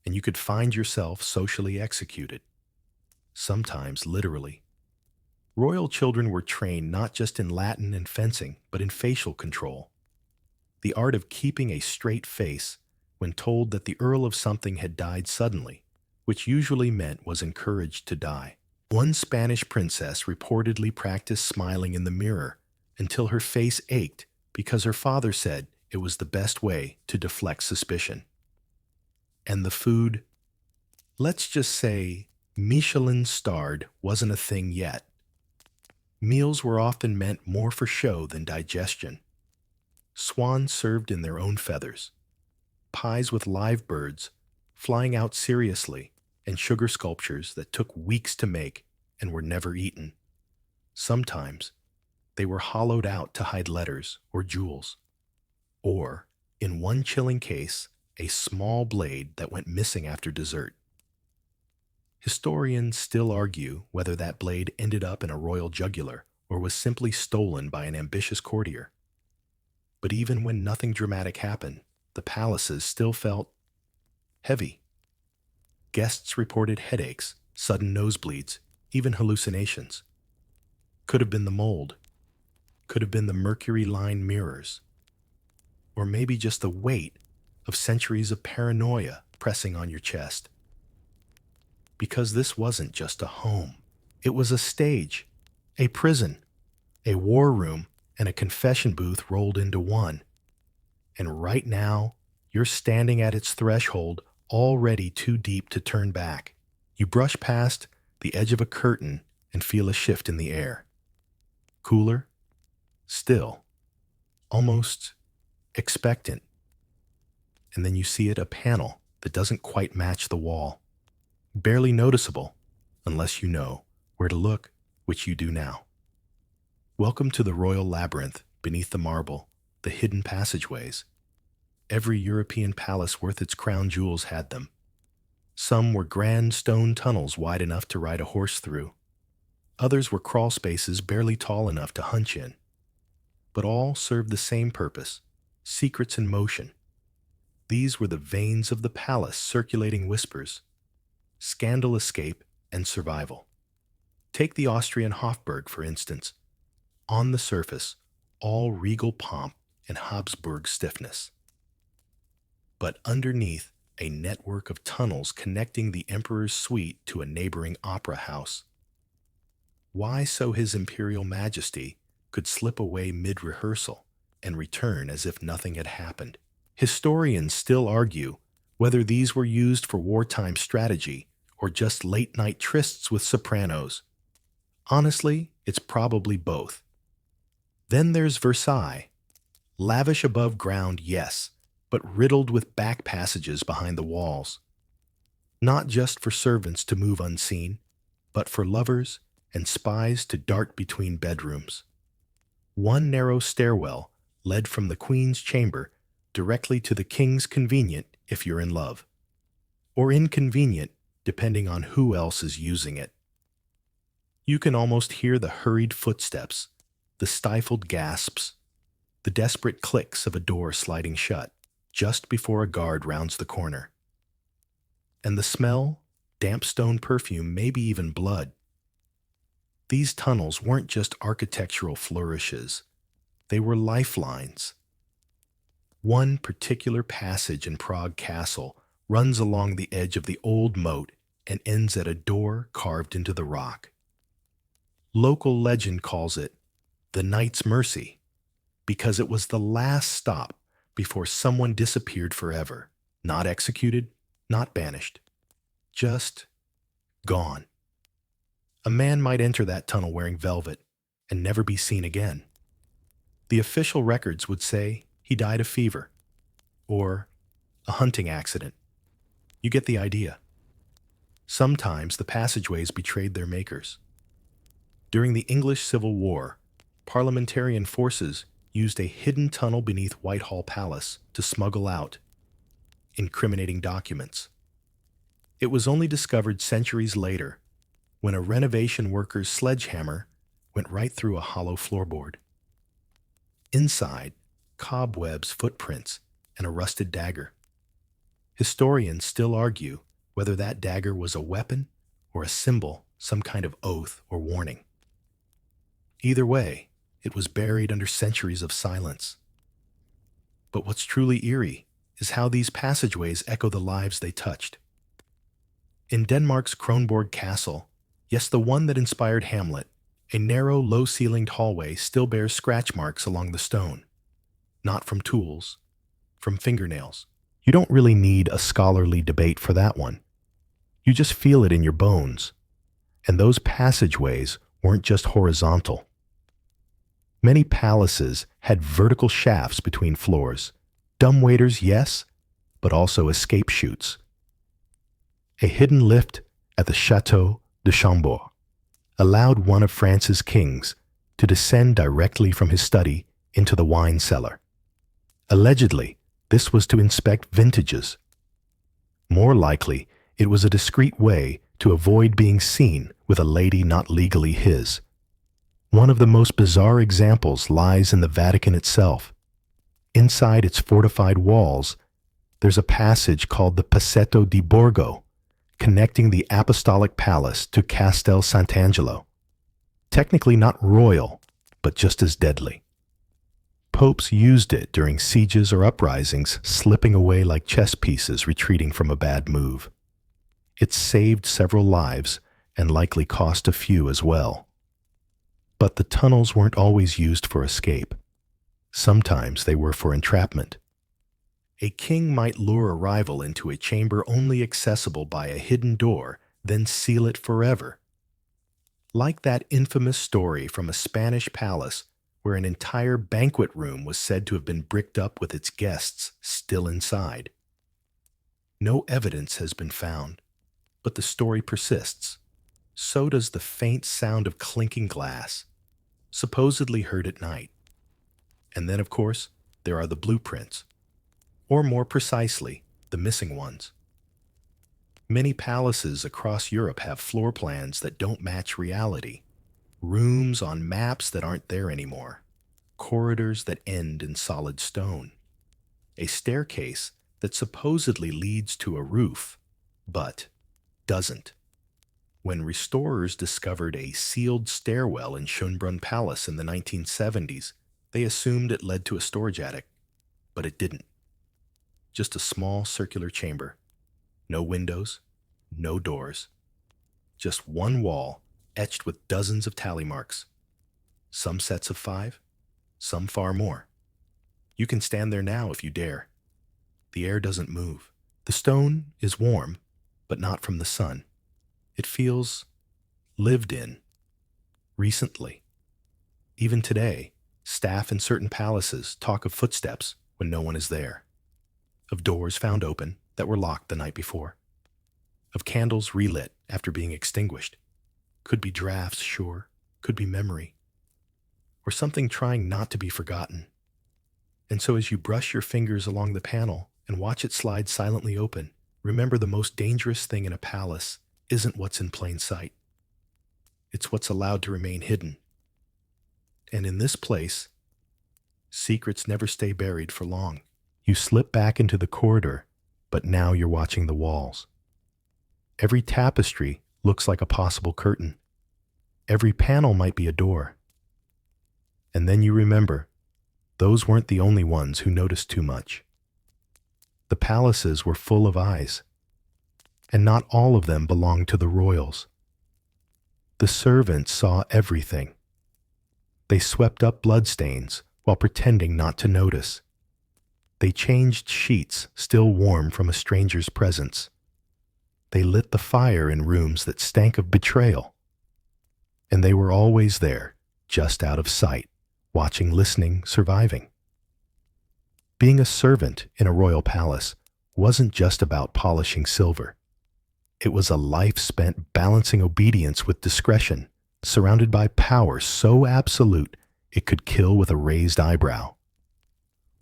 and you could find yourself socially executed. Sometimes literally. Royal children were trained not just in Latin and fencing, but in facial control. The art of keeping a straight face when told that the Earl of something had died suddenly, which usually meant was encouraged to die. One Spanish princess reportedly practiced smiling in the mirror until her face ached because her father said it was the best way to deflect suspicion. And the food? Let's just say Michelin-starred wasn't a thing yet. Meals were often meant more for show than digestion. Swans served in their own feathers, pies with live birds, flying out seriously, and sugar sculptures that took weeks to make and were never eaten. Sometimes, they were hollowed out to hide letters or jewels. Or, in one chilling case, a small blade that went missing after dessert. Historians still argue whether that blade ended up in a royal jugular or was simply stolen by an ambitious courtier. But even when nothing dramatic happened, the palaces still felt heavy. Guests reported headaches, sudden nosebleeds, even hallucinations. Could have been the mold. Could have been the mercury-lined mirrors. Or maybe just the weight of centuries of paranoia pressing on your chest. Because this wasn't just a home. It was a stage, a prison, a war room, and a confession booth rolled into one. And right now, you're standing at its threshold, already too deep to turn back. You brush past the edge of a curtain and feel a shift in the air. Cooler, still, almost expectant. And then you see a panel that doesn't quite match the wall. Barely noticeable, unless you know where to look, which you do now. Welcome to the royal labyrinth beneath the marble, the hidden passageways. Every European palace worth its crown jewels had them. Some were grand stone tunnels wide enough to ride a horse through. Others were crawl spaces barely tall enough to hunch in. But all served the same purpose, secrets in motion. These were the veins of the palace circulating whispers, scandal escape, and survival. Take the Austrian Hofburg, for instance. On the surface, all regal pomp and Habsburg stiffness. But underneath, a network of tunnels connecting the emperor's suite to a neighboring opera house. Why so His Imperial Majesty could slip away mid-rehearsal and return as if nothing had happened. Historians still argue whether these were used for wartime strategy or just late-night trysts with sopranos. Honestly, it's probably both. Then there's Versailles. Lavish above ground, yes, but riddled with back passages behind the walls. Not just for servants to move unseen, but for lovers and spies to dart between bedrooms. One narrow stairwell led from the Queen's chamber directly to the King's, convenient if you're in love. Or inconvenient, depending on who else is using it. You can almost hear the hurried footsteps, the stifled gasps, the desperate clicks of a door sliding shut just before a guard rounds the corner. And the smell, damp stone perfume, maybe even blood. These tunnels weren't just architectural flourishes. They were lifelines. One particular passage in Prague Castle runs along the edge of the old moat and ends at a door carved into the rock. Local legend calls it the Knight's Mercy because it was the last stop before someone disappeared forever, not executed, not banished, just gone. A man might enter that tunnel wearing velvet and never be seen again. The official records would say he died of fever or a hunting accident. You get the idea. Sometimes the passageways betrayed their makers. During the English Civil War, parliamentarian forces used a hidden tunnel beneath Whitehall Palace to smuggle out incriminating documents. It was only discovered centuries later when a renovation worker's sledgehammer went right through a hollow floorboard. Inside, cobwebs, footprints, and a rusted dagger. Historians still argue whether that dagger was a weapon or a symbol, some kind of oath or warning. Either way, it was buried under centuries of silence. But what's truly eerie is how these passageways echo the lives they touched. In Denmark's Kronborg Castle, yes, the one that inspired Hamlet, a narrow, low-ceilinged hallway still bears scratch marks along the stone. Not from tools, from fingernails. You don't really need a scholarly debate for that one. You just feel it in your bones. And those passageways weren't just horizontal. Many palaces had vertical shafts between floors. Dumbwaiters, yes, but also escape chutes. A hidden lift at the Château de Chambord allowed one of France's kings to descend directly from his study into the wine cellar. Allegedly, this was to inspect vintages. More likely, it was a discreet way to avoid being seen with a lady not legally his. One of the most bizarre examples lies in the Vatican itself. Inside its fortified walls, there's a passage called the Passetto di Borgo, connecting the Apostolic Palace to Castel Sant'Angelo. Technically not royal, but just as deadly. Popes used it during sieges or uprisings, slipping away like chess pieces retreating from a bad move. It saved several lives and likely cost a few as well. But the tunnels weren't always used for escape. Sometimes they were for entrapment. A king might lure a rival into a chamber only accessible by a hidden door, then seal it forever. Like that infamous story from a Spanish palace where an entire banquet room was said to have been bricked up with its guests still inside. No evidence has been found, but the story persists. So does the faint sound of clinking glass, supposedly heard at night. And then, of course, there are the blueprints, or more precisely, the missing ones. Many palaces across Europe have floor plans that don't match reality. Rooms on maps that aren't there anymore, corridors that end in solid stone, a staircase that supposedly leads to a roof, but doesn't. When restorers discovered a sealed stairwell in Schönbrunn Palace in the 1970s, they assumed it led to a storage attic, but it didn't. Just a small circular chamber. No windows, no doors. Just one wall etched with dozens of tally marks. Some sets of 5, some far more. You can stand there now if you dare. The air doesn't move. The stone is warm, but not from the sun. It feels lived in, recently. Even today, staff in certain palaces talk of footsteps when no one is there, of doors found open that were locked the night before, of candles relit after being extinguished. Could be drafts, sure, could be memory, or something trying not to be forgotten. And so as you brush your fingers along the panel and watch it slide silently open, remember the most dangerous thing in a palace isn't what's in plain sight. It's what's allowed to remain hidden. And in this place, secrets never stay buried for long. You slip back into the corridor, but now you're watching the walls. Every tapestry looks like a possible curtain. Every panel might be a door. And then you remember, those weren't the only ones who noticed too much. The palaces were full of eyes, and not all of them belonged to the royals. The servants saw everything. They swept up bloodstains while pretending not to notice. They changed sheets still warm from a stranger's presence, They lit the fire in rooms that stank of betrayal. And they were always there, just out of sight, watching, listening, surviving. Being a servant in a royal palace wasn't just about polishing silver. It was a life spent balancing obedience with discretion, surrounded by power so absolute it could kill with a raised eyebrow.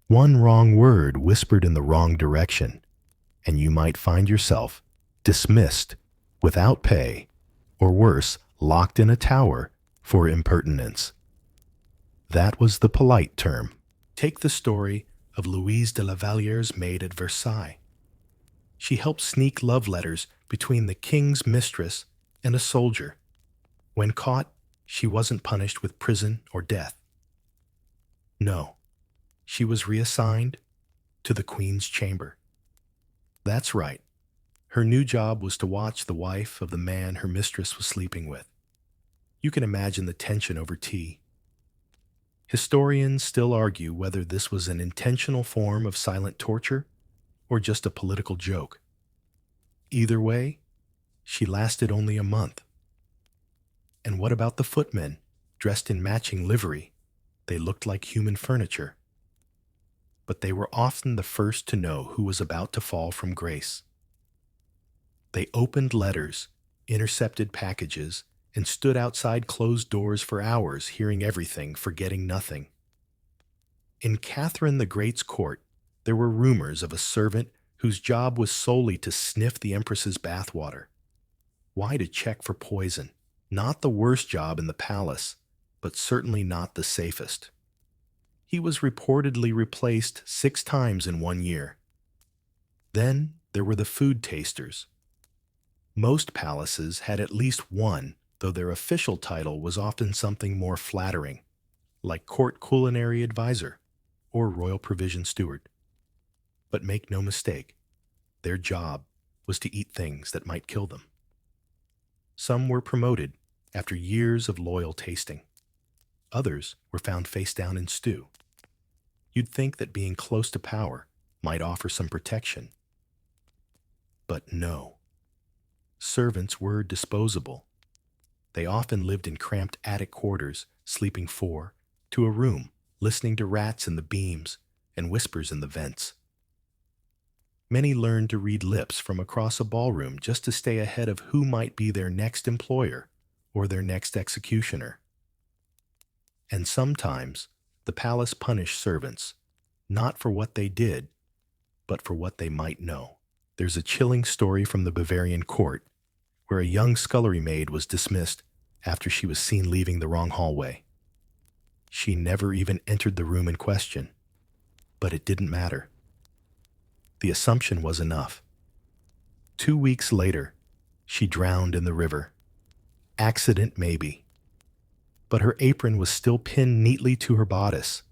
One wrong word whispered in the wrong direction, and you might find yourself dismissed without pay, or worse, locked in a tower for impertinence. That was the polite term. Take the story of Louise de la Valliere's maid at Versailles. She helped sneak love letters between the king's mistress and a soldier. When caught, she wasn't punished with prison or death. No, she was reassigned to the queen's chamber. That's right. Her new job was to watch the wife of the man her mistress was sleeping with. You can imagine the tension over tea. Historians still argue whether this was an intentional form of silent torture or just a political joke. Either way, she lasted only a month. And what about the footmen, dressed in matching livery? They looked like human furniture. But they were often the first to know who was about to fall from grace. They opened letters, intercepted packages, and stood outside closed doors for hours, hearing everything, forgetting nothing. In Catherine the Great's court, there were rumors of a servant whose job was solely to sniff the empress's bathwater. Why? To check for poison. Not the worst job in the palace, but certainly not the safest. He was reportedly replaced 6 times in 1 year. Then there were the food tasters. Most palaces had at least one, though their official title was often something more flattering, like court culinary advisor or royal provision steward. But make no mistake, their job was to eat things that might kill them. Some were promoted after years of loyal tasting. Others were found face down in stew. You'd think that being close to power might offer some protection. But no. Servants were disposable. They often lived in cramped attic quarters, sleeping 4 to a room, listening to rats in the beams and whispers in the vents. Many learned to read lips from across a ballroom just to stay ahead of who might be their next employer or their next executioner. And sometimes the palace punished servants, not for what they did, but for what they might know. There's a chilling story from the Bavarian court where a young scullery maid was dismissed after she was seen leaving the wrong hallway. She never even entered the room in question, but it didn't matter. The assumption was enough. 2 weeks later, she drowned in the river. Accident, maybe. But her apron was still pinned neatly to her bodice.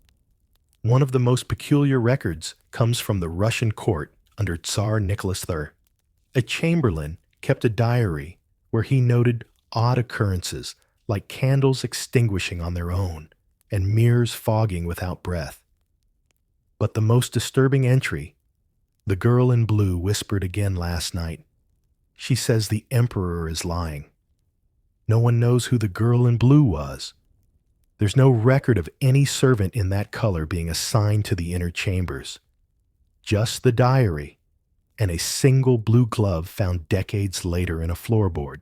One of the most peculiar records comes from the Russian court under Tsar Nicholas III. A chamberlain kept a diary where he noted odd occurrences like candles extinguishing on their own and mirrors fogging without breath. But the most disturbing entry, the girl in blue whispered again last night. She says the emperor is lying. No one knows who the girl in blue was. There's no record of any servant in that color being assigned to the inner chambers. Just the diary and a single blue glove found decades later in a floorboard.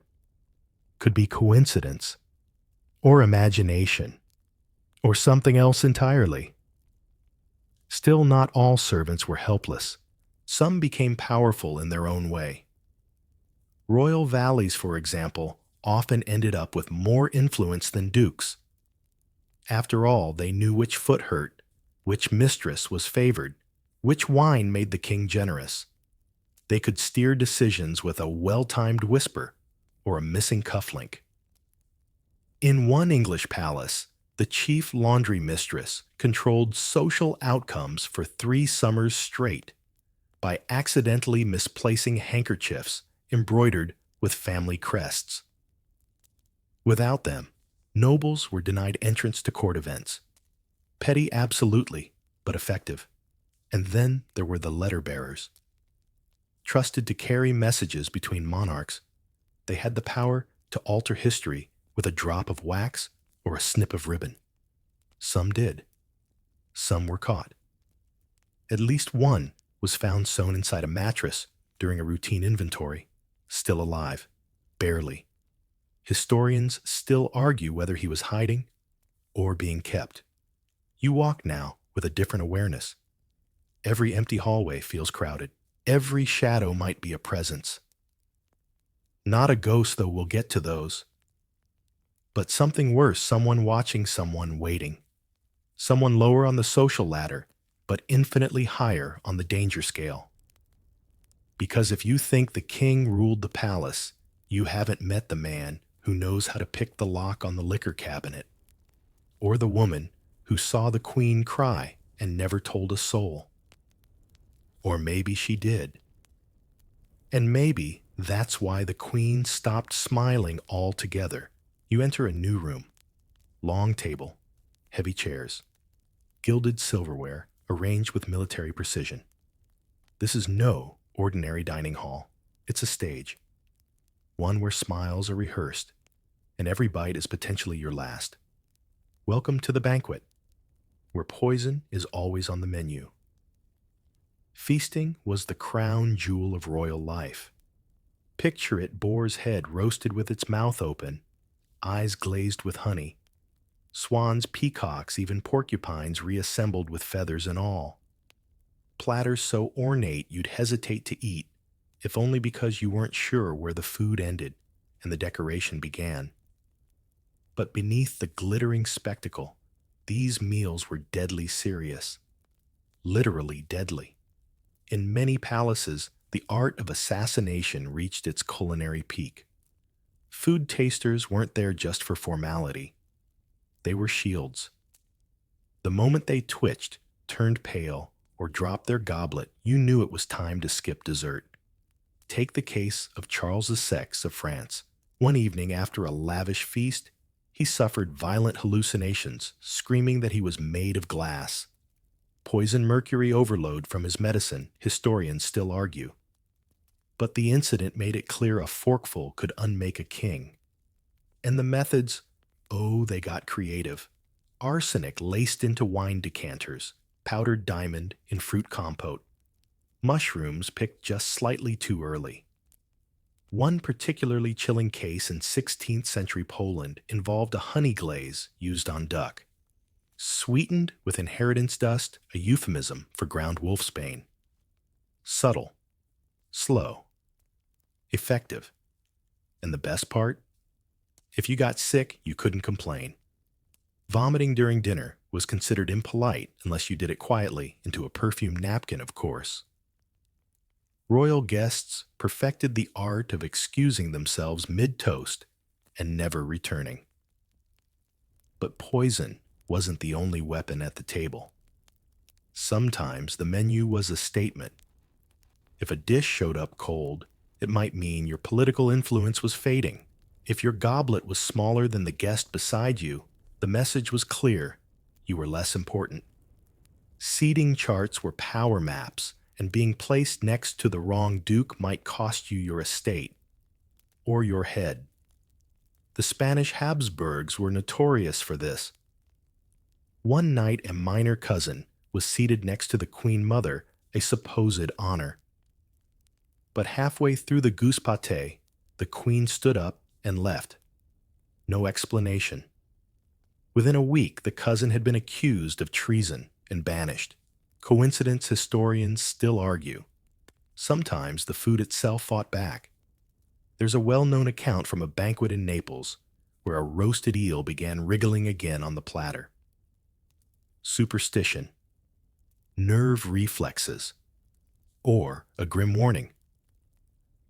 Could be coincidence, or imagination, or something else entirely. Still, not all servants were helpless. Some became powerful in their own way. Royal valleys, for example, often ended up with more influence than dukes. After all, they knew which foot hurt, which mistress was favored, which wine made the king generous. They could steer decisions with a well-timed whisper or a missing cufflink. In one English palace, the chief laundry mistress controlled social outcomes for 3 summers straight by accidentally misplacing handkerchiefs embroidered with family crests. Without them, nobles were denied entrance to court events. Petty absolutely, but effective. And then there were the letter bearers. Trusted to carry messages between monarchs, they had the power to alter history with a drop of wax or a snip of ribbon. Some did. Some were caught. At least one was found sewn inside a mattress during a routine inventory, still alive, barely. Historians still argue whether he was hiding or being kept. You walk now with a different awareness. Every empty hallway feels crowded. Every shadow might be a presence. Not a ghost, though, we'll get to those. But something worse, someone watching, someone waiting. Someone lower on the social ladder, but infinitely higher on the danger scale. Because if you think the king ruled the palace, you haven't met the man who knows how to pick the lock on the liquor cabinet, or the woman who saw the queen cry and never told a soul. Or maybe she did. And maybe that's why the queen stopped smiling altogether. You enter a new room. Long table, heavy chairs, gilded silverware arranged with military precision. This is no ordinary dining hall. It's a stage. One where smiles are rehearsed, and every bite is potentially your last. Welcome to the banquet, where poison is always on the menu. Feasting was the crown jewel of royal life. Picture it: boar's head roasted with its mouth open, eyes glazed with honey, swans, peacocks, even porcupines reassembled with feathers and all. Platters so ornate you'd hesitate to eat, if only because you weren't sure where the food ended and the decoration began. But beneath the glittering spectacle, these meals were deadly serious. Literally deadly. In many palaces, the art of assassination reached its culinary peak. Food tasters weren't there just for formality. They were shields. The moment they twitched, turned pale, or dropped their goblet, you knew it was time to skip dessert. Take the case of Charles VI of France. One evening after a lavish feast, he suffered violent hallucinations, screaming that he was made of glass. Poison mercury overload from his medicine, historians still argue. But the incident made it clear a forkful could unmake a king. And the methods, oh, they got creative. Arsenic laced into wine decanters, powdered diamond in fruit compote, mushrooms picked just slightly too early. One particularly chilling case in 16th century Poland involved a honey glaze used on duck. Sweetened with inheritance dust, a euphemism for ground wolfsbane. Subtle, slow, effective. And the best part? If you got sick, you couldn't complain. Vomiting during dinner was considered impolite unless you did it quietly into a perfumed napkin, of course. Royal guests perfected the art of excusing themselves mid-toast and never returning. But poison wasn't the only weapon at the table. Sometimes the menu was a statement. If a dish showed up cold, it might mean your political influence was fading. If your goblet was smaller than the guest beside you, the message was clear: you were less important. Seating charts were power maps, and being placed next to the wrong duke might cost you your estate or your head. The Spanish Habsburgs were notorious for this. One night, a minor cousin was seated next to the Queen Mother, a supposed honor. But halfway through the goose pâté, the Queen stood up and left. No explanation. Within a week, the cousin had been accused of treason and banished. Coincidence, historians still argue. Sometimes the food itself fought back. There's a well-known account from a banquet in Naples where a roasted eel began wriggling again on the platter. Superstition, nerve reflexes, or a grim warning.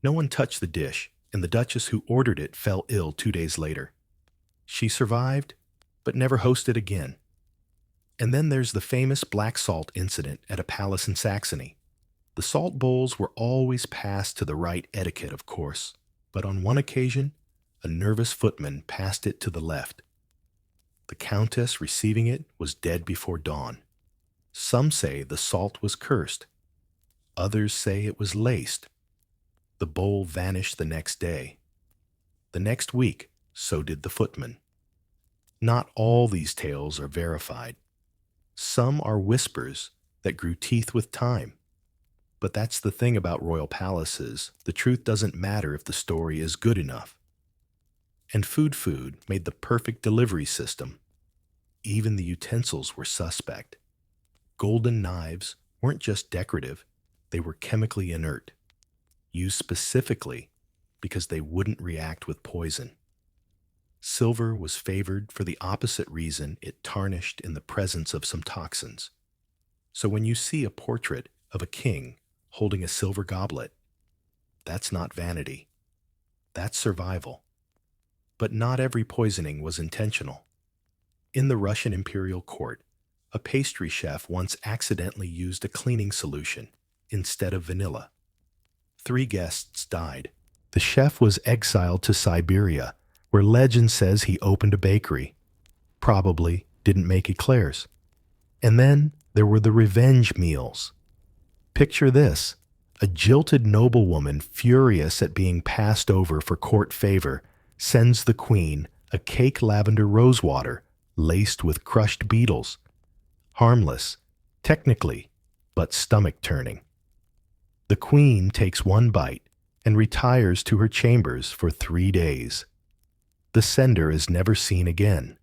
No one touched the dish, and the Duchess who ordered it fell ill 2 days later. She survived, but never hosted again. And then there's the famous black salt incident at a palace in Saxony. The salt bowls were always passed to the right etiquette, of course, but on one occasion, a nervous footman passed it to the left. The countess receiving it was dead before dawn. Some say the salt was cursed. Others say it was laced, The bowl vanished the next day. The next week, so did the footman. Not all these tales are verified. Some are whispers that grew teeth with time. But that's the thing about royal palaces. The truth doesn't matter if the story is good enough. And food made the perfect delivery system. Even the utensils were suspect. Golden knives weren't just decorative, they were chemically inert, used specifically because they wouldn't react with poison. Silver was favored for the opposite reason: it tarnished in the presence of some toxins. So when you see a portrait of a king holding a silver goblet, that's not vanity. That's survival. But not every poisoning was intentional. In the Russian imperial court, a pastry chef once accidentally used a cleaning solution instead of vanilla. 3 guests died. The chef was exiled to Siberia, where legend says he opened a bakery. Probably didn't make eclairs. And then there were the revenge meals. Picture this: a jilted noblewoman, furious at being passed over for court favor, sends the queen a cake lavender rosewater laced with crushed beetles. Harmless, technically, but stomach-turning. The queen takes one bite and retires to her chambers for 3 days. The sender is never seen again.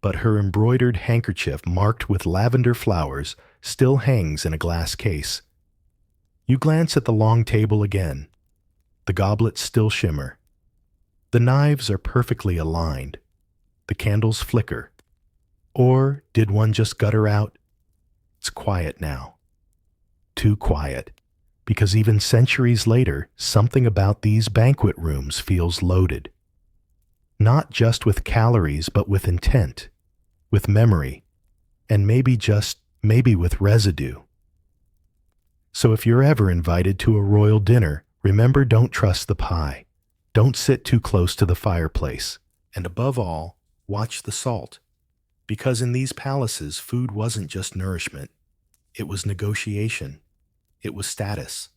But her embroidered handkerchief marked with lavender flowers still hangs in a glass case. You glance at the long table again. The goblets still shimmer. The knives are perfectly aligned. The candles flicker. Or did one just gutter out? It's quiet now. Too quiet, because even centuries later, something about these banquet rooms feels loaded. Not just with calories, but with intent, with memory, and maybe with residue. So if you're ever invited to a royal dinner, remember, don't trust the pie. Don't sit too close to the fireplace. And above all, watch the salt. Because in these palaces, food wasn't just nourishment. It was negotiation. It was status.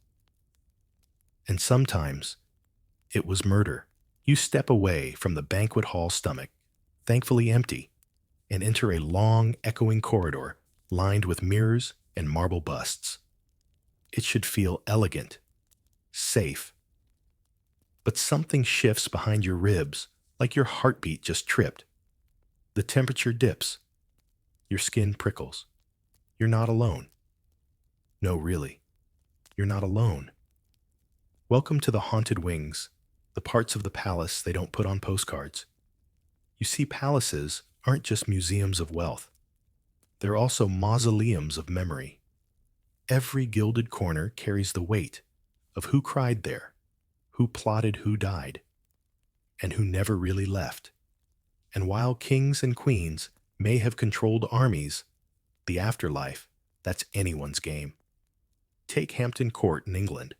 And sometimes, it was murder. You step away from the banquet hall stomach, thankfully empty, and enter a long, echoing corridor lined with mirrors and marble busts. It should feel elegant, safe. But something shifts behind your ribs, like your heartbeat just tripped. The temperature dips. Your skin prickles. You're not alone. No, really. You're not alone. Welcome to the haunted wings, the parts of the palace they don't put on postcards. You see, palaces aren't just museums of wealth. They're also mausoleums of memory. Every gilded corner carries the weight of who cried there, who plotted who died, and who never really left. And while kings and queens may have controlled armies, the afterlife, that's anyone's game. Take Hampton Court in England.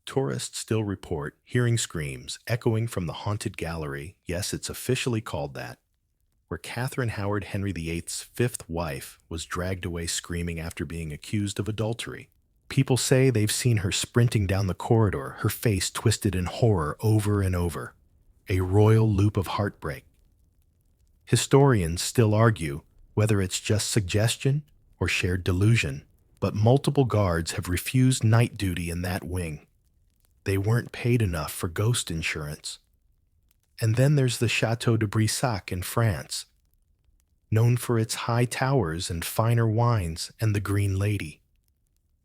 Tourists still report hearing screams echoing from the haunted gallery, yes, it's officially called that, where Catherine Howard Henry VIII's 5th wife was dragged away screaming after being accused of adultery. People say they've seen her sprinting down the corridor, her face twisted in horror over and over. A royal loop of heartbreak. Historians still argue whether it's just suggestion or shared delusion, but multiple guards have refused night duty in that wing. They weren't paid enough for ghost insurance. And then there's the Château de Brissac in France, known for its high towers and finer wines, and the Green Lady.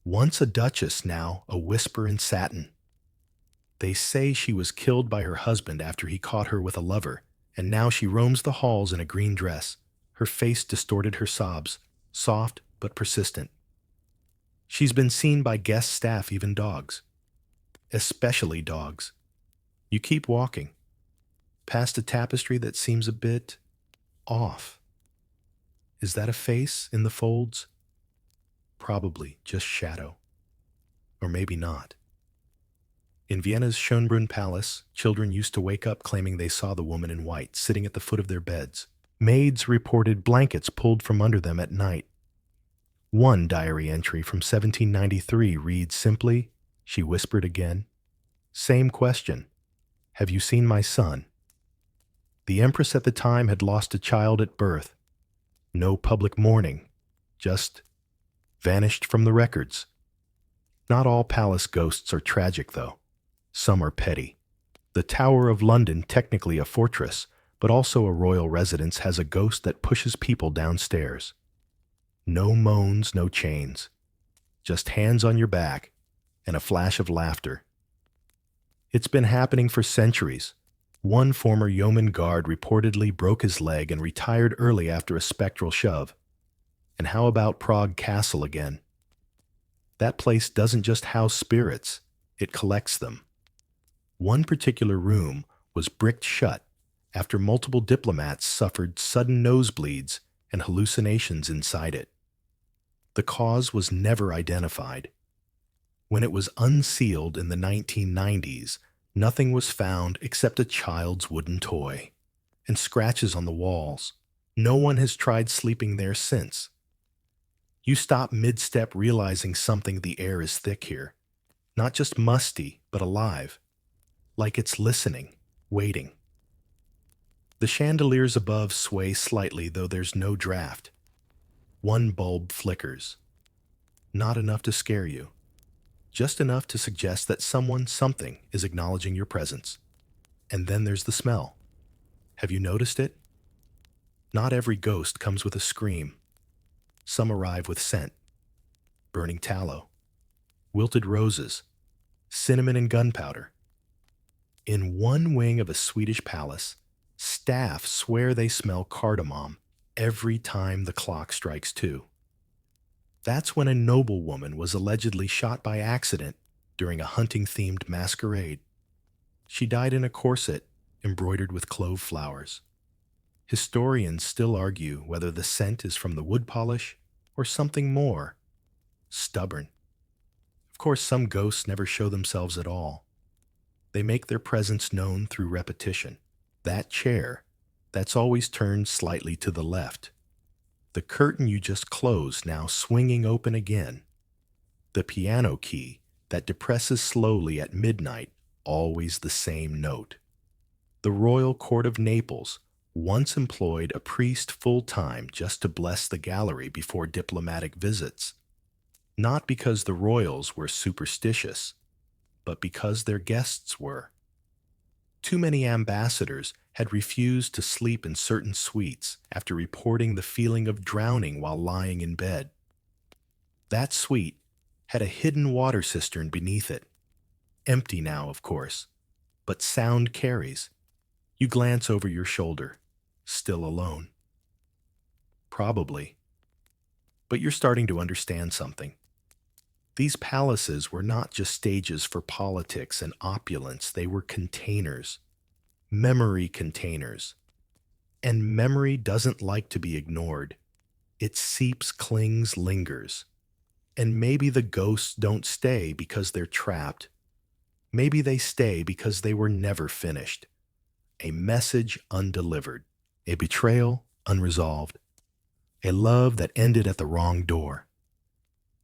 Once a duchess, now a whisper in satin. They say she was killed by her husband after he caught her with a lover, and now she roams the halls in a green dress. Her face distorted her sobs, soft but persistent. She's been seen by guest staff, even dogs. Especially dogs. You keep walking, past a tapestry that seems a bit off. Is that a face in the folds? Probably just shadow. Or maybe not. In Vienna's Schönbrunn Palace, children used to wake up claiming they saw the woman in white sitting at the foot of their beds. Maids reported blankets pulled from under them at night. One diary entry from 1793 reads simply, she whispered again. Same question. Have you seen my son? The Empress at the time had lost a child at birth. No public mourning, just vanished from the records. Not all palace ghosts are tragic, though. Some are petty. The Tower of London, technically a fortress, but also a royal residence, has a ghost that pushes people downstairs. No moans, no chains. Just hands on your back and a flash of laughter. It's been happening for centuries. One former yeoman guard reportedly broke his leg and retired early after a spectral shove. And how about Prague Castle again? That place doesn't just house spirits, it collects them. One particular room was bricked shut after multiple diplomats suffered sudden nosebleeds and hallucinations inside it. The cause was never identified. When it was unsealed in the 1990s, nothing was found except a child's wooden toy and scratches on the walls. No one has tried sleeping there since. You stop mid-step realizing something: the air is thick here. Not just musty, but alive. Like it's listening, waiting. The chandeliers above sway slightly, though there's no draft. One bulb flickers. Not enough to scare you. Just enough to suggest that something is acknowledging your presence. And then there's the smell. Have you noticed it? Not every ghost comes with a scream. Some arrive with scent. Burning tallow, wilted roses, cinnamon and gunpowder. In one wing of a Swedish palace, staff swear they smell cardamom every time the clock strikes 2. That's when a noblewoman was allegedly shot by accident during a hunting-themed masquerade. She died in a corset embroidered with clove flowers. Historians still argue whether the scent is from the wood polish or something more stubborn. Of course, some ghosts never show themselves at all. They make their presence known through repetition. That chair, that's always turned slightly to the left. The curtain you just closed now swinging open again. The piano key that depresses slowly at midnight, always the same note. The Royal Court of Naples once employed a priest full-time just to bless the gallery before diplomatic visits. Not because the royals were superstitious, but because their guests were. Too many ambassadors had refused to sleep in certain suites after reporting the feeling of drowning while lying in bed. That suite had a hidden water cistern beneath it. Empty now, of course, but sound carries. You glance over your shoulder, still alone. Probably. But you're starting to understand something. These palaces were not just stages for politics and opulence, they were containers. Memory containers. And memory doesn't like to be ignored. It seeps, clings, lingers. And maybe the ghosts don't stay because they're trapped. Maybe they stay because they were never finished. A message undelivered. A betrayal unresolved. A love that ended at the wrong door.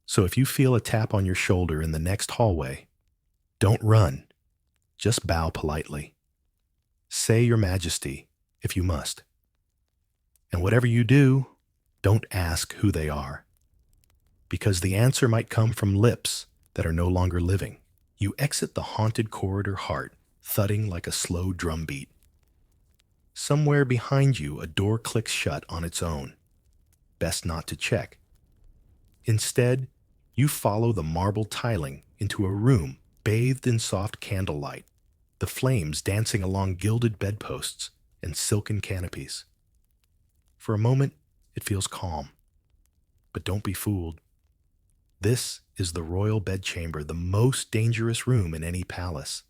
So if you feel a tap on your shoulder in the next hallway, don't run. Just bow politely. Say your majesty, if you must. And whatever you do, don't ask who they are. Because the answer might come from lips that are no longer living. You exit the haunted corridor heart, thudding like a slow drumbeat. Somewhere behind you, a door clicks shut on its own. Best not to check. Instead, you follow the marble tiling into a room bathed in soft candlelight, the flames dancing along gilded bedposts and silken canopies. For a moment, it feels calm. But don't be fooled. This is the royal bedchamber, the most dangerous room in any palace.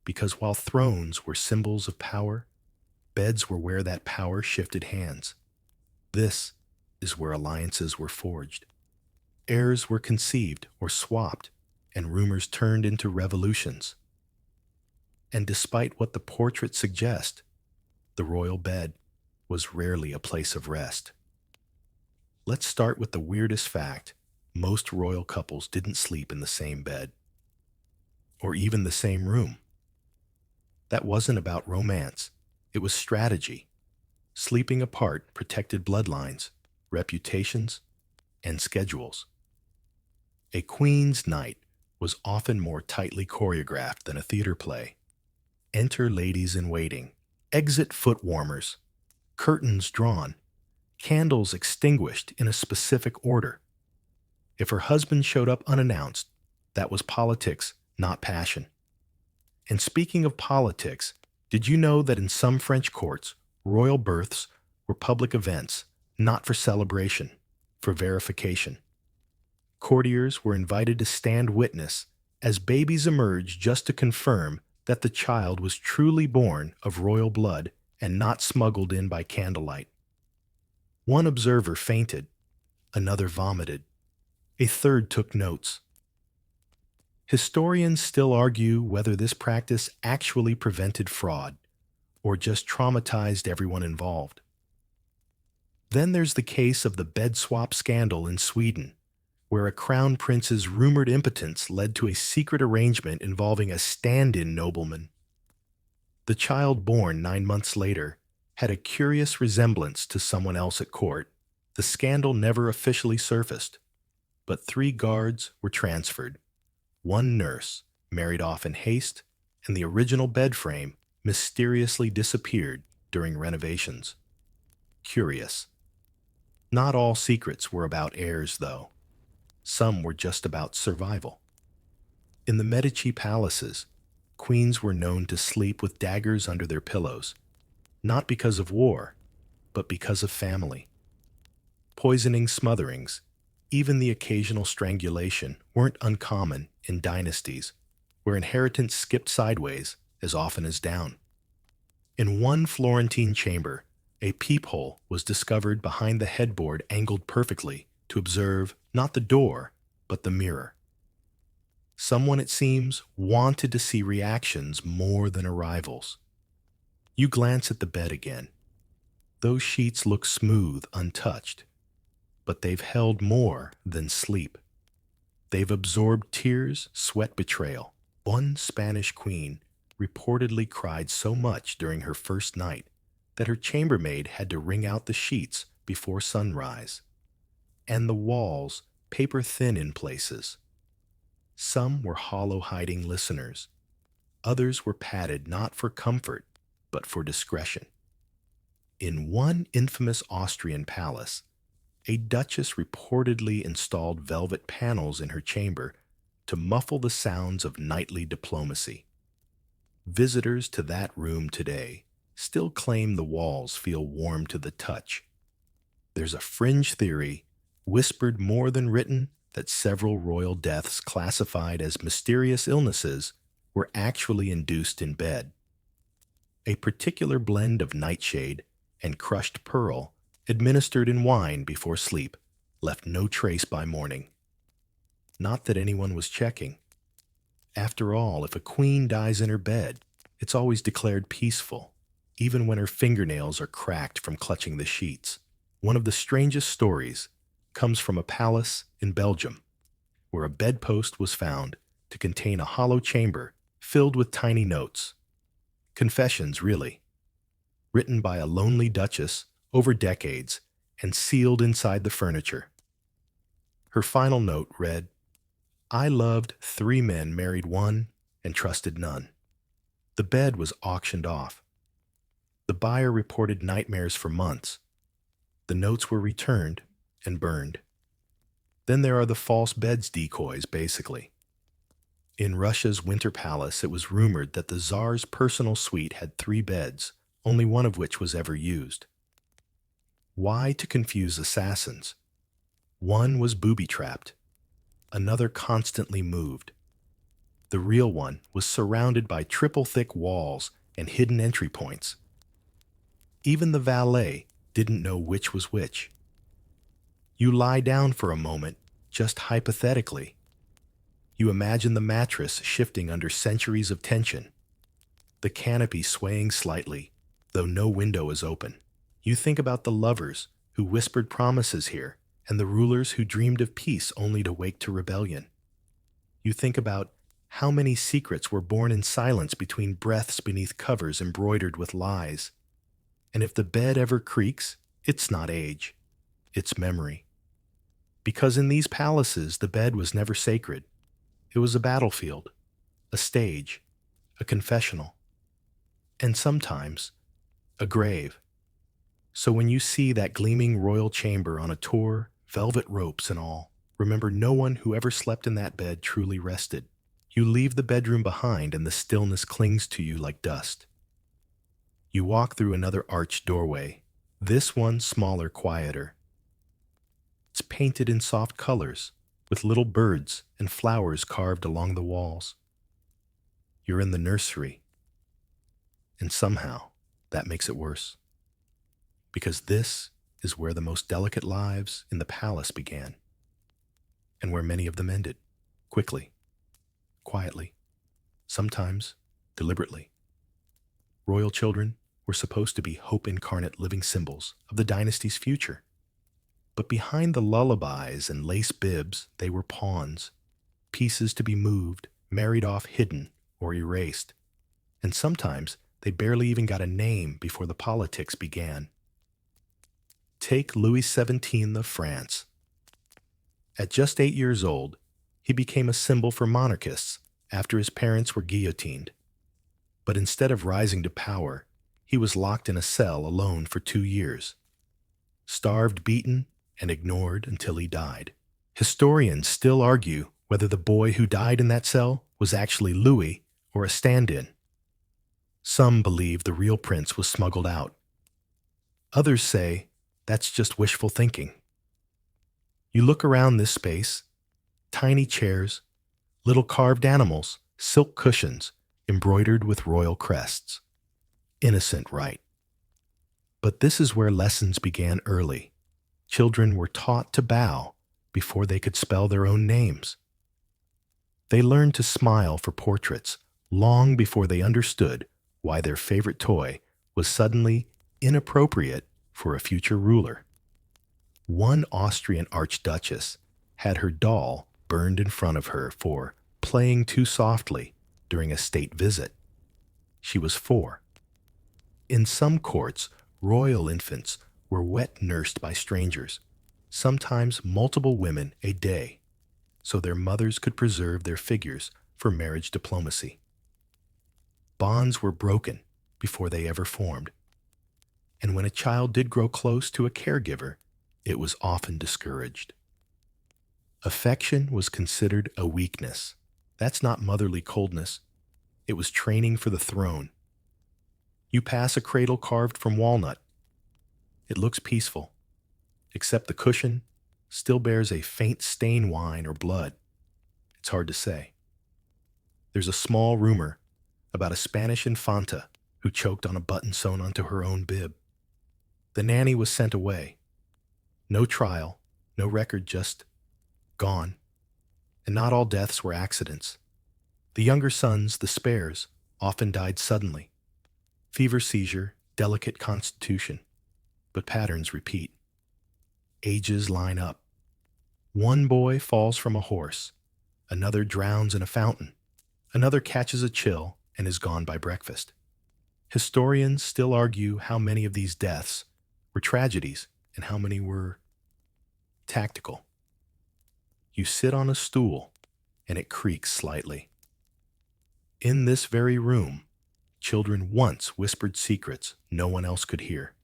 Because while thrones were symbols of power, beds were where that power shifted hands. This is where alliances were forged. Heirs were conceived or swapped, and rumors turned into revolutions. And despite what the portraits suggest, the royal bed was rarely a place of rest. Let's start with the weirdest fact. Most royal couples didn't sleep in the same bed. or even the same room. That wasn't about romance. It was strategy. Sleeping apart protected bloodlines, reputations, and schedules. A queen's night was often more tightly choreographed than a theater play. Enter ladies in waiting, exit foot warmers, curtains drawn, candles extinguished in a specific order. If her husband showed up unannounced, that was politics, not passion. And speaking of politics, did you know that in some French courts, royal births were public events, not for celebration, for verification? Courtiers were invited to stand witness as babies emerged just to confirm that the child was truly born of royal blood and not smuggled in by candlelight. One observer fainted, another vomited, a third took notes. Historians still argue whether this practice actually prevented fraud or just traumatized everyone involved. Then there's the case of the bed swap scandal in Sweden, where a crown prince's rumored impotence led to a secret arrangement involving a stand-in nobleman. The child born 9 months later had a curious resemblance to someone else at court. The scandal never officially surfaced, but 3 guards were transferred. 1 nurse married off in haste, and the original bed frame mysteriously disappeared during renovations. Curious. Not all secrets were about heirs, though. Some were just about survival. In the Medici palaces, queens were known to sleep with daggers under their pillows, not because of war, but because of family. Poisoning smotherings, even the occasional strangulation, weren't uncommon in dynasties where inheritance skipped sideways as often as down. In one Florentine chamber, a peephole was discovered behind the headboard angled perfectly to observe not the door, but the mirror. Someone, it seems, wanted to see reactions more than arrivals. You glance at the bed again. Those sheets look smooth, untouched, but they've held more than sleep. They've absorbed tears, sweat, betrayal. One Spanish queen reportedly cried so much during her first night that her chambermaid had to wring out the sheets before sunrise. And the walls, paper thin in places. Some were hollow hiding listeners. Others were padded not for comfort, but for discretion. In one infamous Austrian palace, a duchess reportedly installed velvet panels in her chamber to muffle the sounds of nightly diplomacy. Visitors to that room today still claim the walls feel warm to the touch. There's a fringe theory, whispered more than written, that several royal deaths classified as mysterious illnesses were actually induced in bed. A particular blend of nightshade and crushed pearl administered in wine before sleep left no trace by morning. Not that anyone was checking. After all, if a queen dies in her bed, it's always declared peaceful, even when her fingernails are cracked from clutching the sheets. One of the strangest stories comes from a palace in Belgium, where a bedpost was found to contain a hollow chamber filled with tiny notes. Confessions, really. Written by a lonely duchess over decades and sealed inside the furniture. Her final note read, "I loved 3 men, married 1, and trusted none." The bed was auctioned off. The buyer reported nightmares for months. The notes were returned and burned. Then there are the false beds decoys, basically. In Russia's Winter Palace, it was rumored that the Tsar's personal suite had 3 beds, only one of which was ever used. Why to confuse assassins? One was booby-trapped. Another constantly moved. The real one was surrounded by triple-thick walls and hidden entry points. Even the valet didn't know which was which. You lie down for a moment, just hypothetically. You imagine the mattress shifting under centuries of tension, the canopy swaying slightly, though no window is open. You think about the lovers who whispered promises here, and the rulers who dreamed of peace only to wake to rebellion. You think about How many secrets were born in silence between breaths beneath covers embroidered with lies? And if the bed ever creaks, it's not age, it's memory. Because in these palaces, the bed was never sacred. It was a battlefield, a stage, a confessional, and sometimes a grave. So when you see that gleaming royal chamber on a tour, velvet ropes and all, remember no one who ever slept in that bed truly rested. You leave the bedroom behind and the stillness clings to you like dust. You walk through another arched doorway, this one smaller, quieter. It's painted in soft colors, with little birds and flowers carved along the walls. You're in the nursery, and somehow that makes it worse. Because this is where the most delicate lives in the palace began, and where many of them ended, quickly, quietly, sometimes deliberately. Royal children were supposed to be hope incarnate living symbols of the dynasty's future. But behind the lullabies and lace bibs, they were pawns, pieces to be moved, married off, hidden, or erased. And sometimes they barely even got a name before the politics began. Take Louis XVII of France. At just 8 years old, he became a symbol for monarchists after his parents were guillotined. But instead of rising to power, he was locked in a cell alone for 2 years. Starved, beaten, and ignored until he died. Historians still argue whether the boy who died in that cell was actually Louis or a stand-in. Some believe the real prince was smuggled out. Others say that's just wishful thinking. You look around this space, tiny chairs, little carved animals, silk cushions, embroidered with royal crests. Innocent, right? But this is where lessons began early. Children were taught to bow before they could spell their own names. They learned to smile for portraits long before they understood why their favorite toy was suddenly inappropriate for a future ruler. One Austrian archduchess had her doll burned in front of her for playing too softly during a state visit. She was 4. In some courts, royal infants were wet-nursed by strangers, sometimes multiple women a day, so their mothers could preserve their figures for marriage diplomacy. Bonds were broken before they ever formed, and when a child did grow close to a caregiver, it was often discouraged. Affection was considered a weakness. That's not motherly coldness. It was training for the throne. You pass a cradle carved from walnut. It looks peaceful, except the cushion still bears a faint stain, wine or blood. It's hard to say. There's a small rumor about a Spanish infanta who choked on a button sewn onto her own bib. The nanny was sent away. No trial, no record, just gone. And not all deaths were accidents. The younger sons, the spares, often died suddenly. Fever, seizure, delicate constitution. But patterns repeat. Ages line up. One boy falls from a horse. Another drowns in a fountain. Another catches a chill and is gone by breakfast. Historians still argue how many of these deaths were tragedies and how many were tactical. You sit on a stool and it creaks slightly. In this very room, children once whispered secrets no one else could hear.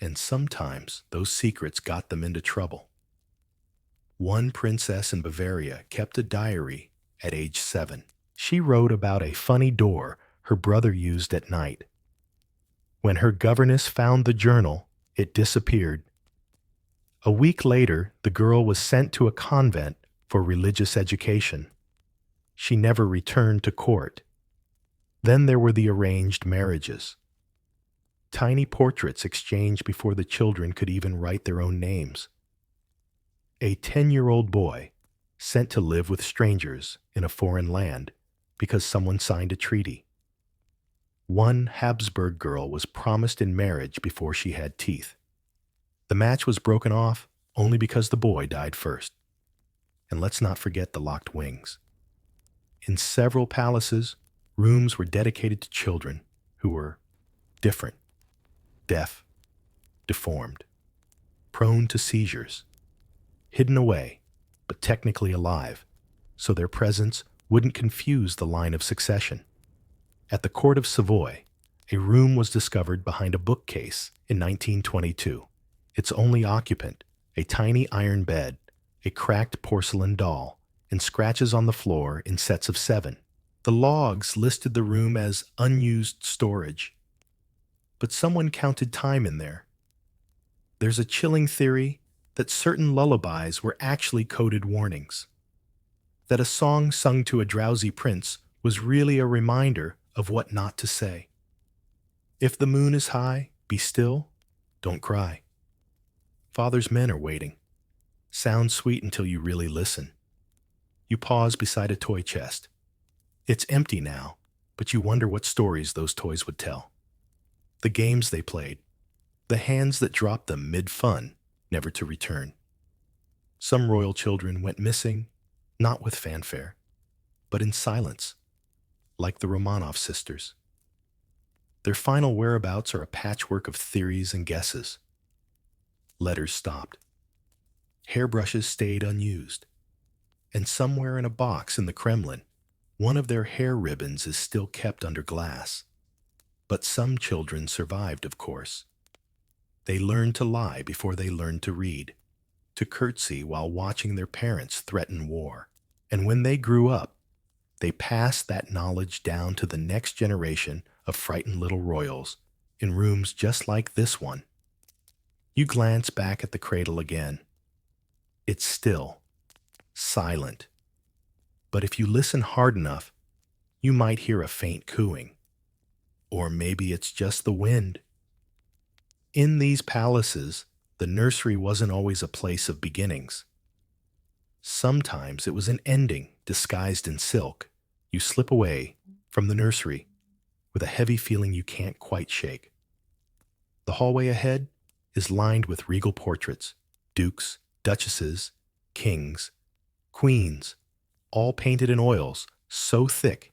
And sometimes those secrets got them into trouble. One princess in Bavaria kept a diary at age 7. She wrote about a funny door her brother used at night. When her governess found the journal, it disappeared. A week later, the girl was sent to a convent for religious education. She never returned to court. Then there were the arranged marriages. Tiny portraits exchanged before the children could even write their own names. A 10-year-old boy sent to live with strangers in a foreign land because someone signed a treaty. One Habsburg girl was promised in marriage before she had teeth. The match was broken off only because the boy died first. And let's not forget the locked wings. In several palaces, rooms were dedicated to children who were different, deaf, deformed, prone to seizures, hidden away, but technically alive, so their presence wouldn't confuse the line of succession. At the court of Savoy, a room was discovered behind a bookcase in 1922. Its only occupant, a tiny iron bed, a cracked porcelain doll, and scratches on the floor in sets of 7. The logs listed the room as unused storage, but someone counted time in there. There's a chilling theory that certain lullabies were actually coded warnings, that a song sung to a drowsy prince was really a reminder of what not to say. If the moon is high, be still, don't cry. Father's men are waiting. Sounds sweet until you really listen. You pause beside a toy chest. It's empty now, but you wonder what stories those toys would tell. The games they played, the hands that dropped them mid-fun, never to return. Some royal children went missing, not with fanfare, but in silence, like the Romanov sisters. Their final whereabouts are a patchwork of theories and guesses. Letters stopped. Hairbrushes stayed unused. And somewhere in a box in the Kremlin, one of their hair ribbons is still kept under glass. But some children survived, of course. They learned to lie before they learned to read, to curtsy while watching their parents threaten war. And when they grew up, they passed that knowledge down to the next generation of frightened little royals in rooms just like this one. You glance back at the cradle again. It's still, silent. But if you listen hard enough, you might hear a faint cooing. Or maybe it's just the wind. In these palaces, the nursery wasn't always a place of beginnings. Sometimes it was an ending disguised in silk. You slip away from the nursery with a heavy feeling you can't quite shake. The hallway ahead is lined with regal portraits, dukes, duchesses, kings, queens, all painted in oils so thick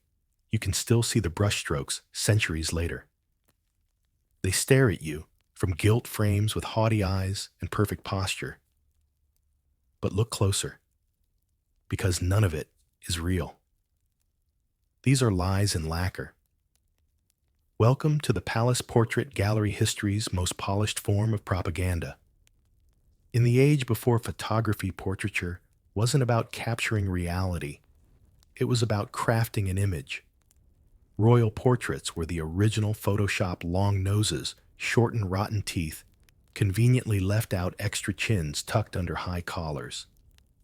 you can still see the brushstrokes centuries later. They stare at you from gilt frames with haughty eyes and perfect posture. But look closer, because none of it is real. These are lies in lacquer. Welcome to the Palace Portrait Gallery history's most polished form of propaganda. In the age before photography, portraiture wasn't about capturing reality. It was about crafting an image. Royal portraits were the original Photoshop long noses, shortened rotten teeth, conveniently left out extra chins tucked under high collars.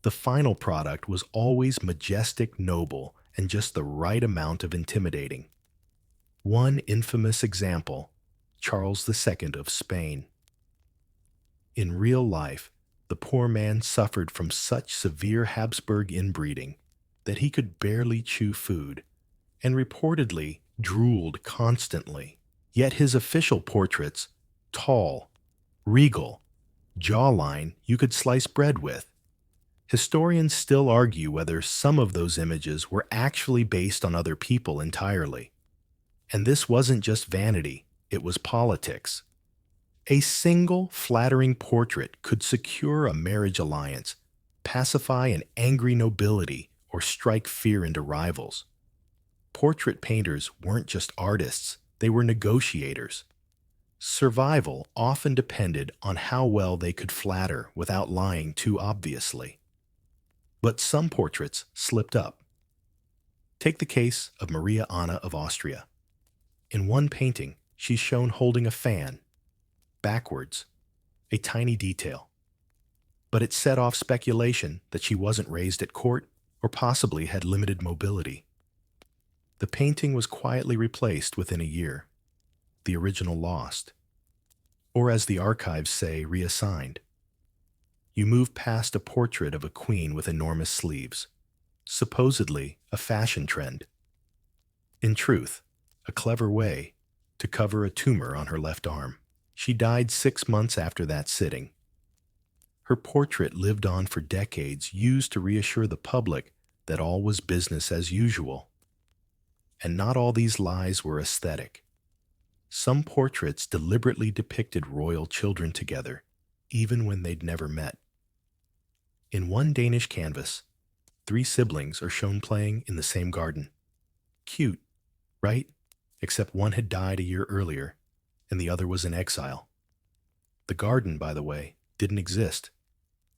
The final product was always majestic, noble, and just the right amount of intimidating. One infamous example, Charles II of Spain. In real life, the poor man suffered from such severe Habsburg inbreeding that he could barely chew food, and reportedly drooled constantly. Yet his official portraits, tall, regal, jawline you could slice bread with. Historians still argue whether some of those images were actually based on other people entirely. And this wasn't just vanity, it was politics. A single flattering portrait could secure a marriage alliance, pacify an angry nobility, or strike fear into rivals. Portrait painters weren't just artists, they were negotiators. Survival often depended on how well they could flatter without lying too obviously. But some portraits slipped up. Take the case of Maria Anna of Austria. In one painting, she's shown holding a fan, backwards, a tiny detail. But it set off speculation that she wasn't raised at court or possibly had limited mobility. The painting was quietly replaced within a year, the original lost, or as the archives say, reassigned. You move past a portrait of a queen with enormous sleeves, supposedly a fashion trend. In truth, a clever way to cover a tumor on her left arm. She died 6 months after that sitting. Her portrait lived on for decades, used to reassure the public that all was business as usual. And not all these lies were aesthetic. Some portraits deliberately depicted royal children together, even when they'd never met. In one Danish canvas, 3 siblings are shown playing in the same garden. Cute, right? Except one had died a year earlier, and the other was in exile. The garden, by the way, didn't exist.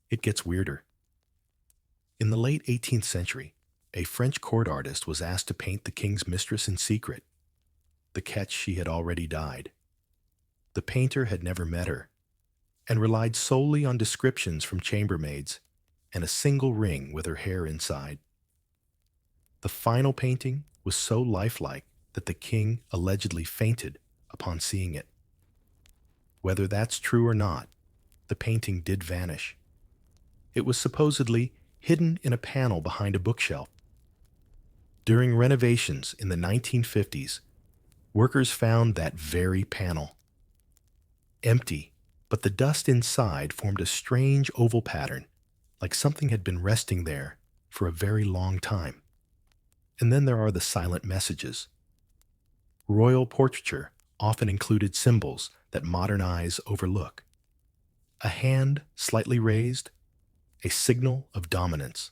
It gets weirder. In the late 18th century, a French court artist was asked to paint the king's mistress in secret. The catch, she had already died. The painter had never met her, and relied solely on descriptions from chambermaids and a single ring with her hair inside. The final painting was so lifelike that the king allegedly fainted upon seeing it. Whether that's true or not, the painting did vanish. It was supposedly hidden in a panel behind a bookshelf. During renovations in the 1950s, workers found that very panel. Empty, but the dust inside formed a strange oval pattern, like something had been resting there for a very long time. And then there are the silent messages. Royal portraiture often included symbols that modern eyes overlook. A hand slightly raised, a signal of dominance.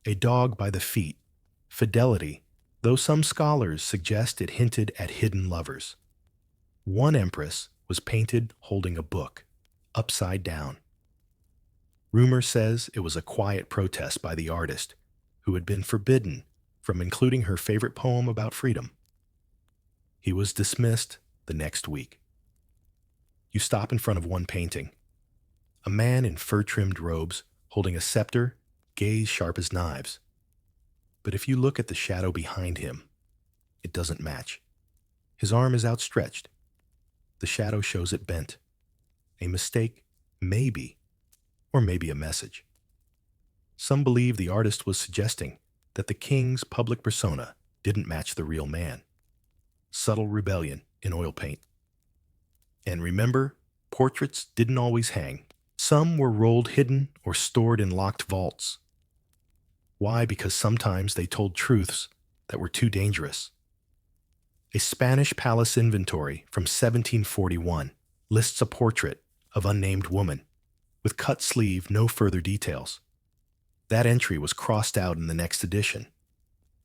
A dog by the feet, fidelity, though some scholars suggest it hinted at hidden lovers. One empress was painted holding a book, upside down. Rumor says it was a quiet protest by the artist, who had been forbidden from including her favorite poem about freedom. He was dismissed the next week. You stop in front of one painting. A man in fur-trimmed robes, holding a scepter, gaze sharp as knives. But if you look at the shadow behind him, it doesn't match. His arm is outstretched. The shadow shows it bent. A mistake, maybe, or maybe a message. Some believe the artist was suggesting that the king's public persona didn't match the real man. Subtle rebellion in oil paint. And remember, portraits didn't always hang. Some were rolled hidden or stored in locked vaults. Why? Because sometimes they told truths that were too dangerous. A Spanish palace inventory from 1741 lists a portrait of unnamed woman, with cut sleeve, no further details. That entry was crossed out in the next edition.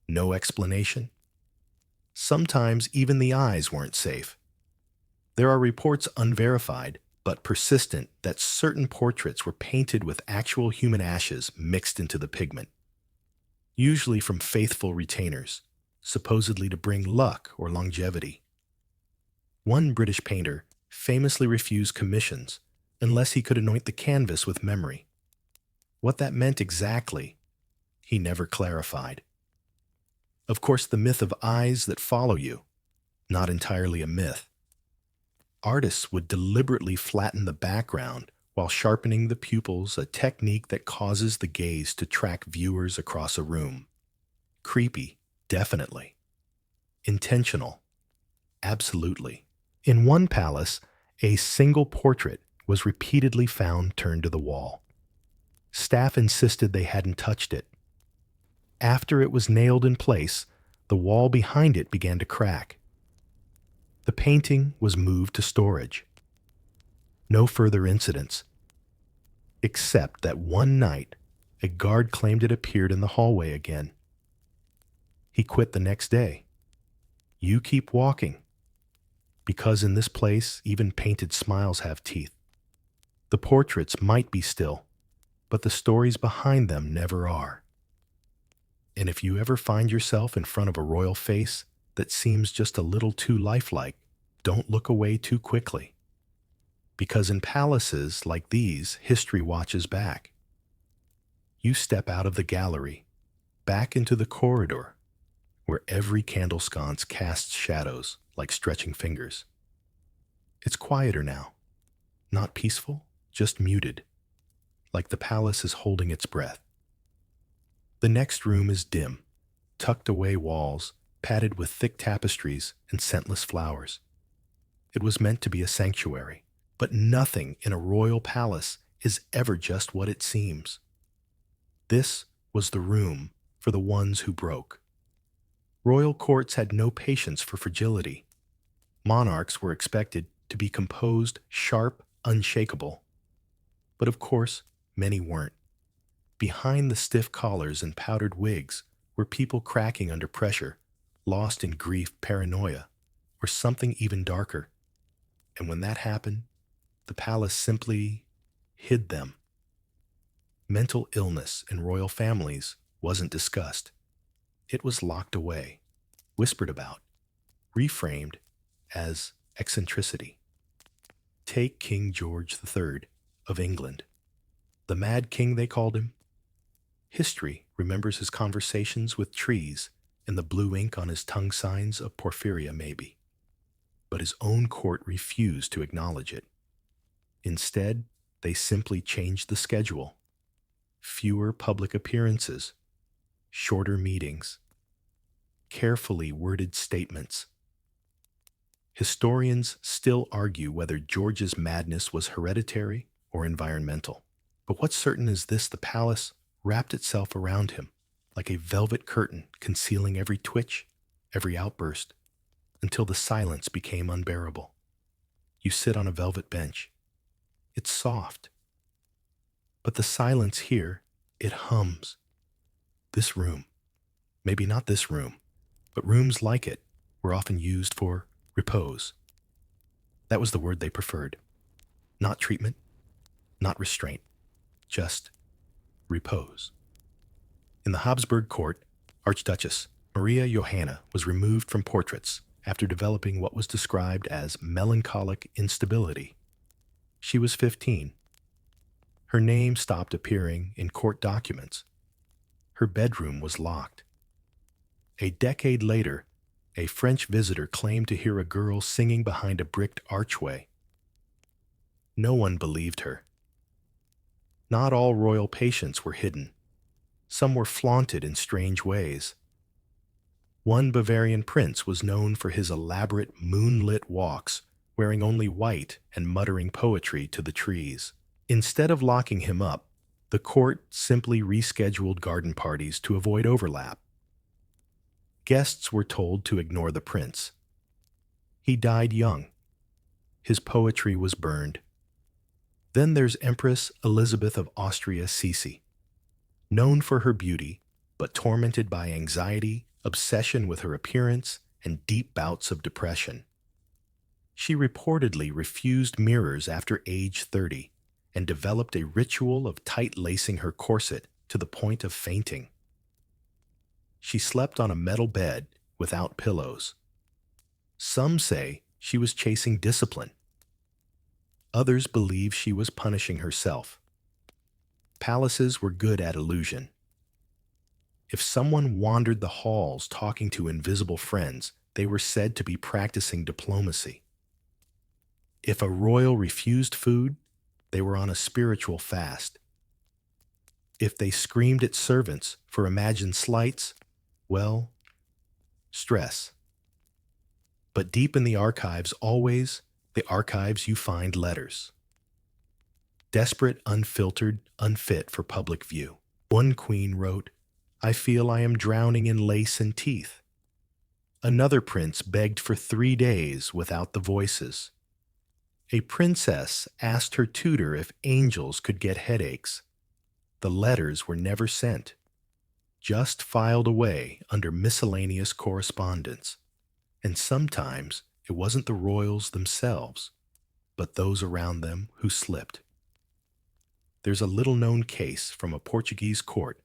No explanation. Sometimes even the eyes weren't safe. There are reports, unverified but persistent, that certain portraits were painted with actual human ashes mixed into the pigment, usually from faithful retainers, supposedly to bring luck or longevity. One British painter famously refused commissions unless he could anoint the canvas with memory. What that meant exactly, he never clarified. Of course, the myth of eyes that follow you, not entirely a myth. Artists would deliberately flatten the background while sharpening the pupils, a technique that causes the gaze to track viewers across a room. Creepy, definitely. Intentional, absolutely. In one palace, a single portrait was repeatedly found turned to the wall. Staff insisted they hadn't touched it. After it was nailed in place, the wall behind it began to crack. The painting was moved to storage. No further incidents, except that one night, a guard claimed it appeared in the hallway again. He quit the next day. You keep walking, because in this place, even painted smiles have teeth. The portraits might be still, but the stories behind them never are. And if you ever find yourself in front of a royal face that seems just a little too lifelike, don't look away too quickly. Because in palaces like these, history watches back. You step out of the gallery, back into the corridor, where every candle sconce casts shadows like stretching fingers. It's quieter now. Not peaceful, just muted, like the palace is holding its breath. The next room is dim, tucked away walls, padded with thick tapestries and scentless flowers. It was meant to be a sanctuary, but nothing in a royal palace is ever just what it seems. This was the room for the ones who broke. Royal courts had no patience for fragility. Monarchs were expected to be composed, sharp, unshakable. But of course, many weren't. Behind the stiff collars and powdered wigs were people cracking under pressure, lost in grief, paranoia, or something even darker. And when that happened, the palace simply hid them. Mental illness in royal families wasn't discussed. It was locked away, whispered about, reframed as eccentricity. Take King George III of England. The Mad King, they called him. History remembers his conversations with trees and the blue ink on his tongue signs of porphyria, maybe. But his own court refused to acknowledge it. Instead, they simply changed the schedule. Fewer public appearances, shorter meetings, carefully worded statements. Historians still argue whether George's madness was hereditary or environmental. But what's certain is this: the palace wrapped itself around him like a velvet curtain, concealing every twitch, every outburst, until the silence became unbearable. You sit on a velvet bench. It's soft. But the silence here, it hums. This room, maybe not this room, but rooms like it, were often used for repose. That was the word they preferred. Not treatment, not restraint, just repose. In the Habsburg court, Archduchess Maria Johanna was removed from portraits after developing what was described as melancholic instability. She was 15. Her name stopped appearing in court documents. Her bedroom was locked. A decade later, a French visitor claimed to hear a girl singing behind a bricked archway. No one believed her. Not all royal patients were hidden. Some were flaunted in strange ways. One Bavarian prince was known for his elaborate moonlit walks, wearing only white and muttering poetry to the trees. Instead of locking him up, the court simply rescheduled garden parties to avoid overlap. Guests were told to ignore the prince. He died young. His poetry was burned. Then there's Empress Elizabeth of Austria-Sisi, known for her beauty, but tormented by anxiety, obsession with her appearance, and deep bouts of depression. She reportedly refused mirrors after age 30 and developed a ritual of tight lacing her corset to the point of fainting. She slept on a metal bed without pillows. Some say she was chasing discipline. Others believe she was punishing herself. Palaces were good at illusion. If someone wandered the halls talking to invisible friends, they were said to be practicing diplomacy. If a royal refused food, they were on a spiritual fast. If they screamed at servants for imagined slights, well, stress. But deep in the archives, always the archives, you find letters. Desperate, unfiltered, unfit for public view. One queen wrote, "I feel I am drowning in lace and teeth." Another prince begged for 3 days without the voices. A princess asked her tutor if angels could get headaches. The letters were never sent, just filed away under miscellaneous correspondence. And sometimes it wasn't the royals themselves, but those around them who slipped. There's a little-known case from a Portuguese court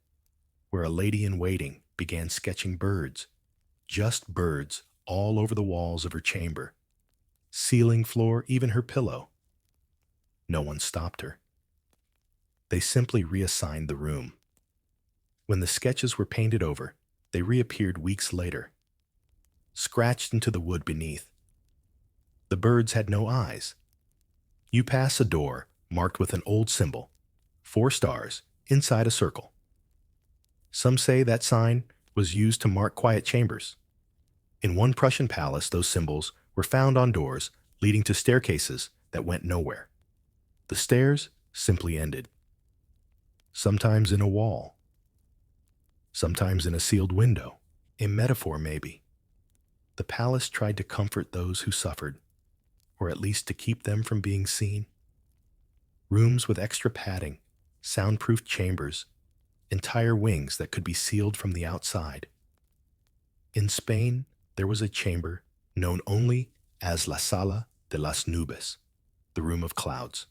where a lady-in-waiting began sketching birds, just birds, all over the walls of her chamber. Ceiling, floor, even her pillow. No one stopped her. They simply reassigned the room. When the sketches were painted over, they reappeared weeks later, scratched into the wood beneath. The birds had no eyes. You pass a door marked with an old symbol, 4 stars, inside a circle. Some say that sign was used to mark quiet chambers. In one Prussian palace, those symbols were found on doors leading to staircases that went nowhere. The stairs simply ended, sometimes in a wall. sometimes in a sealed window, a metaphor maybe. The palace tried to comfort those who suffered, or at least to keep them from being seen. Rooms with extra padding, soundproof chambers, entire wings that could be sealed from the outside. In Spain, there was a chamber known only as La Sala de las Nubes, the Room of Clouds.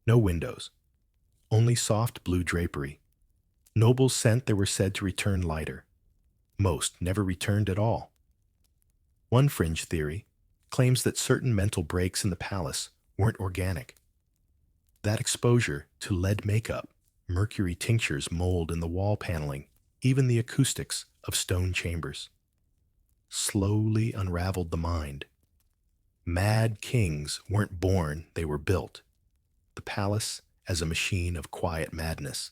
No windows, only soft blue drapery. Nobles sent there were said to return lighter. Most never returned at all. One fringe theory claims that certain mental breaks in the palace weren't organic. That exposure to lead makeup, mercury tinctures mold in the wall paneling, even the acoustics of stone chambers, slowly unraveled the mind. Mad kings weren't born, they were built. The palace as a machine of quiet madness,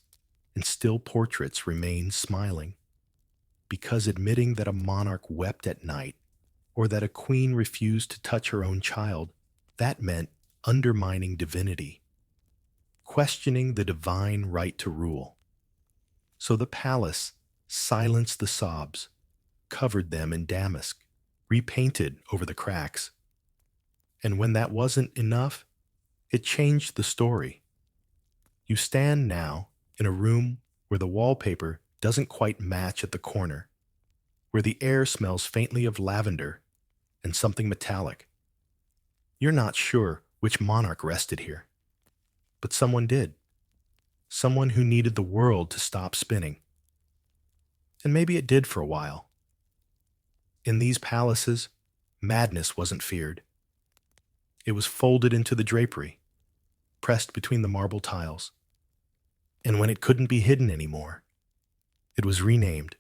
and still portraits remain smiling. Because admitting that a monarch wept at night, or that a queen refused to touch her own child, that meant undermining divinity, questioning the divine right to rule. So the palace silenced the sobs, covered them in damask, repainted over the cracks. And when that wasn't enough, it changed the story. You stand now in a room where the wallpaper doesn't quite match at the corner, where the air smells faintly of lavender and something metallic. You're not sure which monarch rested here, but someone did. Someone who needed the world to stop spinning. And maybe it did for a while. In these palaces, madness wasn't feared. It was folded into the drapery, pressed between the marble tiles. And when it couldn't be hidden anymore, it was renamed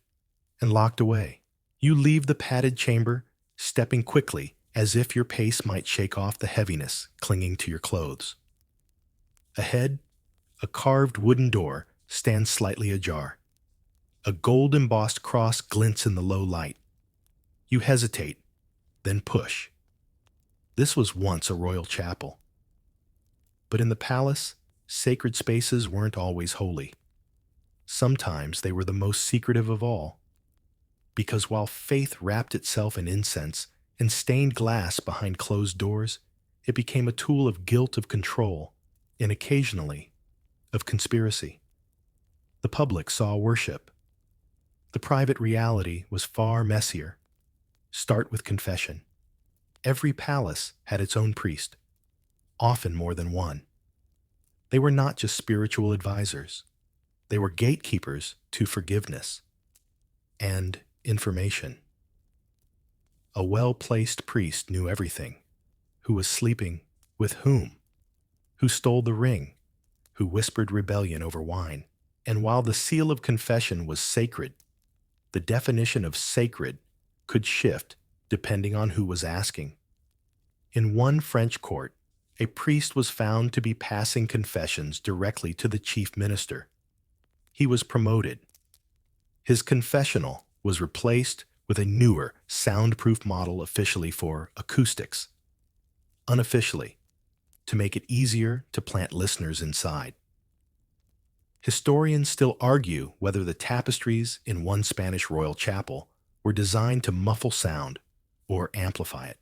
and locked away. You leave the padded chamber, stepping quickly as if your pace might shake off the heaviness clinging to your clothes. Ahead, a carved wooden door stands slightly ajar. A gold-embossed cross glints in the low light. You hesitate, then push. This was once a royal chapel. But in the palace, sacred spaces weren't always holy. Sometimes they were the most secretive of all. Because while faith wrapped itself in incense and stained glass behind closed doors, it became a tool of guilt, of control, and occasionally of conspiracy. The public saw worship. The private reality was far messier. Start with confession. Every palace had its own priest, often more than one. They were not just spiritual advisors. They were gatekeepers to forgiveness and information. A well-placed priest knew everything. Who was sleeping with whom? Who stole the ring? Who whispered rebellion over wine? And while the seal of confession was sacred, the definition of sacred could shift depending on who was asking. In one French court, a priest was found to be passing confessions directly to the chief minister. He was promoted. His confessional was replaced with a newer, soundproof model officially for acoustics. Unofficially, to make it easier to plant listeners inside. Historians still argue whether the tapestries in one Spanish royal chapel were designed to muffle sound or amplify it.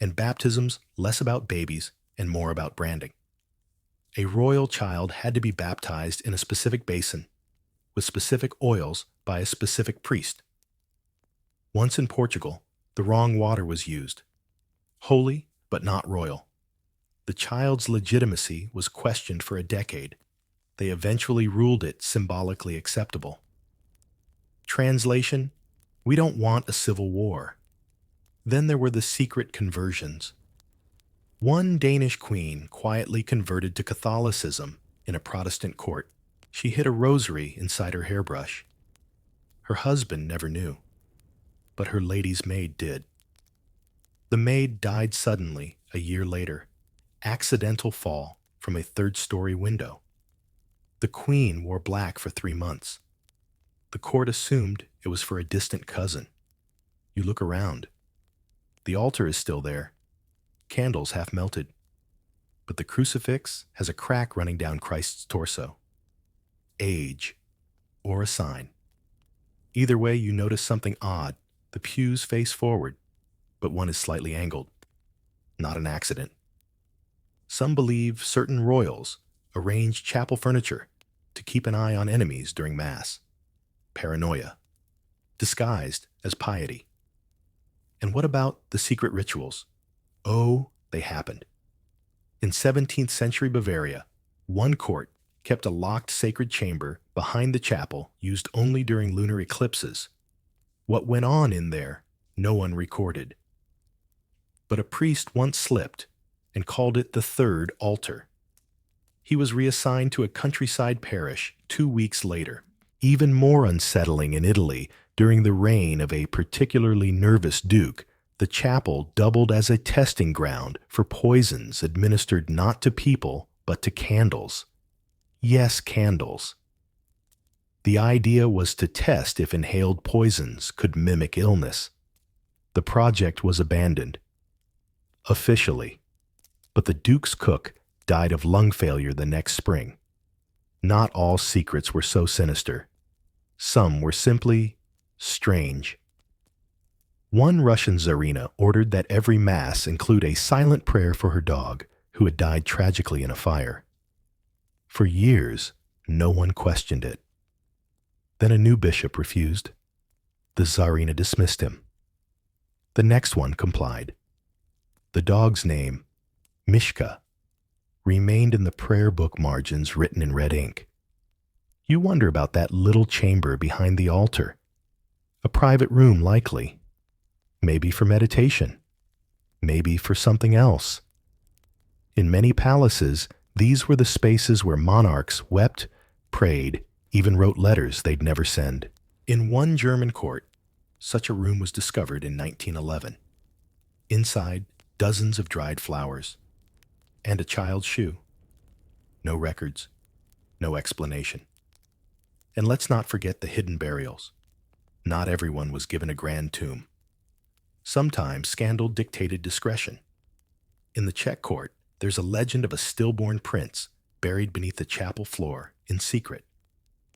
And baptisms less about babies and more about branding. A royal child had to be baptized in a specific basin with specific oils by a specific priest. Once in Portugal, the wrong water was used. Holy, but not royal. The child's legitimacy was questioned for a decade. They eventually ruled it symbolically acceptable. Translation: we don't want a civil war. Then there were the secret conversions. One Danish queen quietly converted to Catholicism in a Protestant court. She hid a rosary inside her hairbrush. Her husband never knew, but her lady's maid did. The maid died suddenly a year later, accidental fall from a third-story window. The queen wore black for 3 months. The court assumed it was for a distant cousin. You look around. The altar is still there, candles half melted, but the crucifix has a crack running down Christ's torso. Age. or a sign. Either way, you notice something odd. The pews face forward, but one is slightly angled. Not an accident. Some believe certain royals arranged chapel furniture to keep an eye on enemies during Mass. Paranoia, disguised as piety. And what about the secret rituals? Oh, they happened. In 17th century Bavaria, one court kept a locked sacred chamber behind the chapel used only during lunar eclipses. What went on in there, no one recorded. But a priest once slipped and called it the third altar. He was reassigned to a countryside parish 2 weeks later. Even more unsettling in Italy, during the reign of a particularly nervous duke, the chapel doubled as a testing ground for poisons administered not to people but to candles. Yes, candles. The idea was to test if inhaled poisons could mimic illness. The project was abandoned. Officially. But the duke's cook died of lung failure the next spring. Not all secrets were so sinister. Some were simply strange. One Russian czarina ordered that every Mass include a silent prayer for her dog, who had died tragically in a fire. For years, no one questioned it. Then a new bishop refused. The czarina dismissed him. The next one complied. The dog's name, Mishka, remained in the prayer book margins written in red ink. You wonder about that little chamber behind the altar. A private room, likely. Maybe for meditation. Maybe for something else. In many palaces, these were the spaces where monarchs wept, prayed, even wrote letters they'd never send. In one German court, such a room was discovered in 1911. Inside, dozens of dried flowers. And a child's shoe. No records. No explanation. And let's not forget the hidden burials. Not everyone was given a grand tomb. Sometimes scandal dictated discretion. In the Czech court, there's a legend of a stillborn prince buried beneath the chapel floor in secret.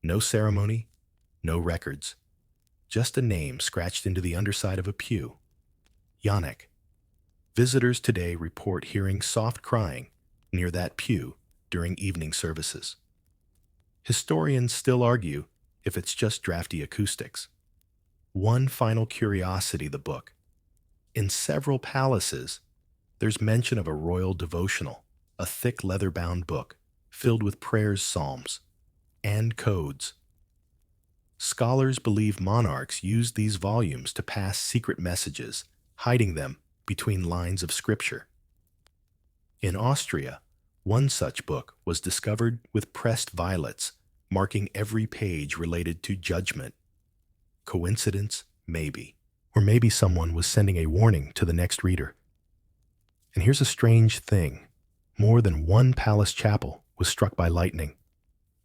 No ceremony, no records. Just a name scratched into the underside of a pew. Yannick. Visitors today report hearing soft crying near that pew during evening services. Historians still argue if it's just drafty acoustics. One final curiosity, the book. In several palaces, there's mention of a royal devotional, a thick leather-bound book filled with prayers, psalms, and codes. Scholars believe monarchs used these volumes to pass secret messages, hiding them between lines of scripture. In Austria, one such book was discovered with pressed violets, marking every page related to judgment. Coincidence? Maybe. Or maybe someone was sending a warning to the next reader. And here's a strange thing. More than one palace chapel was struck by lightning.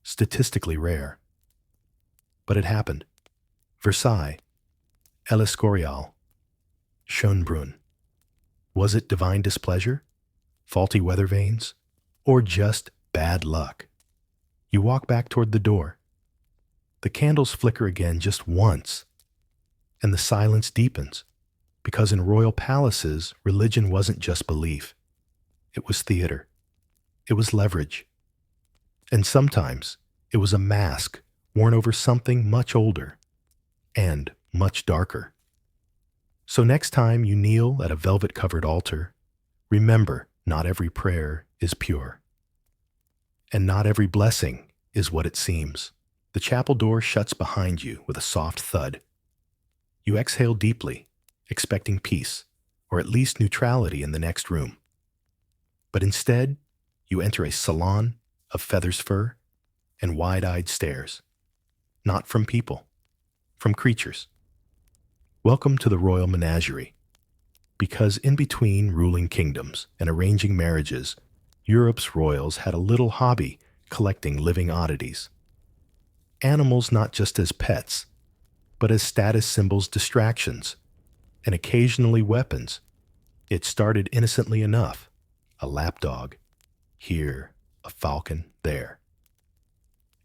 Statistically rare. But it happened. Versailles, El Escorial, Schönbrunn. Was it divine displeasure? Faulty weather vanes? Or just bad luck? You walk back toward the door. The candles flicker again just once, and the silence deepens, because in royal palaces, religion wasn't just belief. It was theater. It was leverage. And sometimes it was a mask worn over something much older and much darker. So next time you kneel at a velvet-covered altar, remember, not every prayer is pure. And not every blessing is what it seems. The chapel door shuts behind you with a soft thud. You exhale deeply, expecting peace, or at least neutrality in the next room. But instead, you enter a salon of feathers fur and wide-eyed stares. Not from people, from creatures. Welcome to the royal menagerie. Because in between ruling kingdoms and arranging marriages, Europe's royals had a little hobby collecting living oddities. Animals not just as pets, but as status symbols, distractions, and occasionally weapons. It started innocently enough. A lapdog, here, a falcon, there.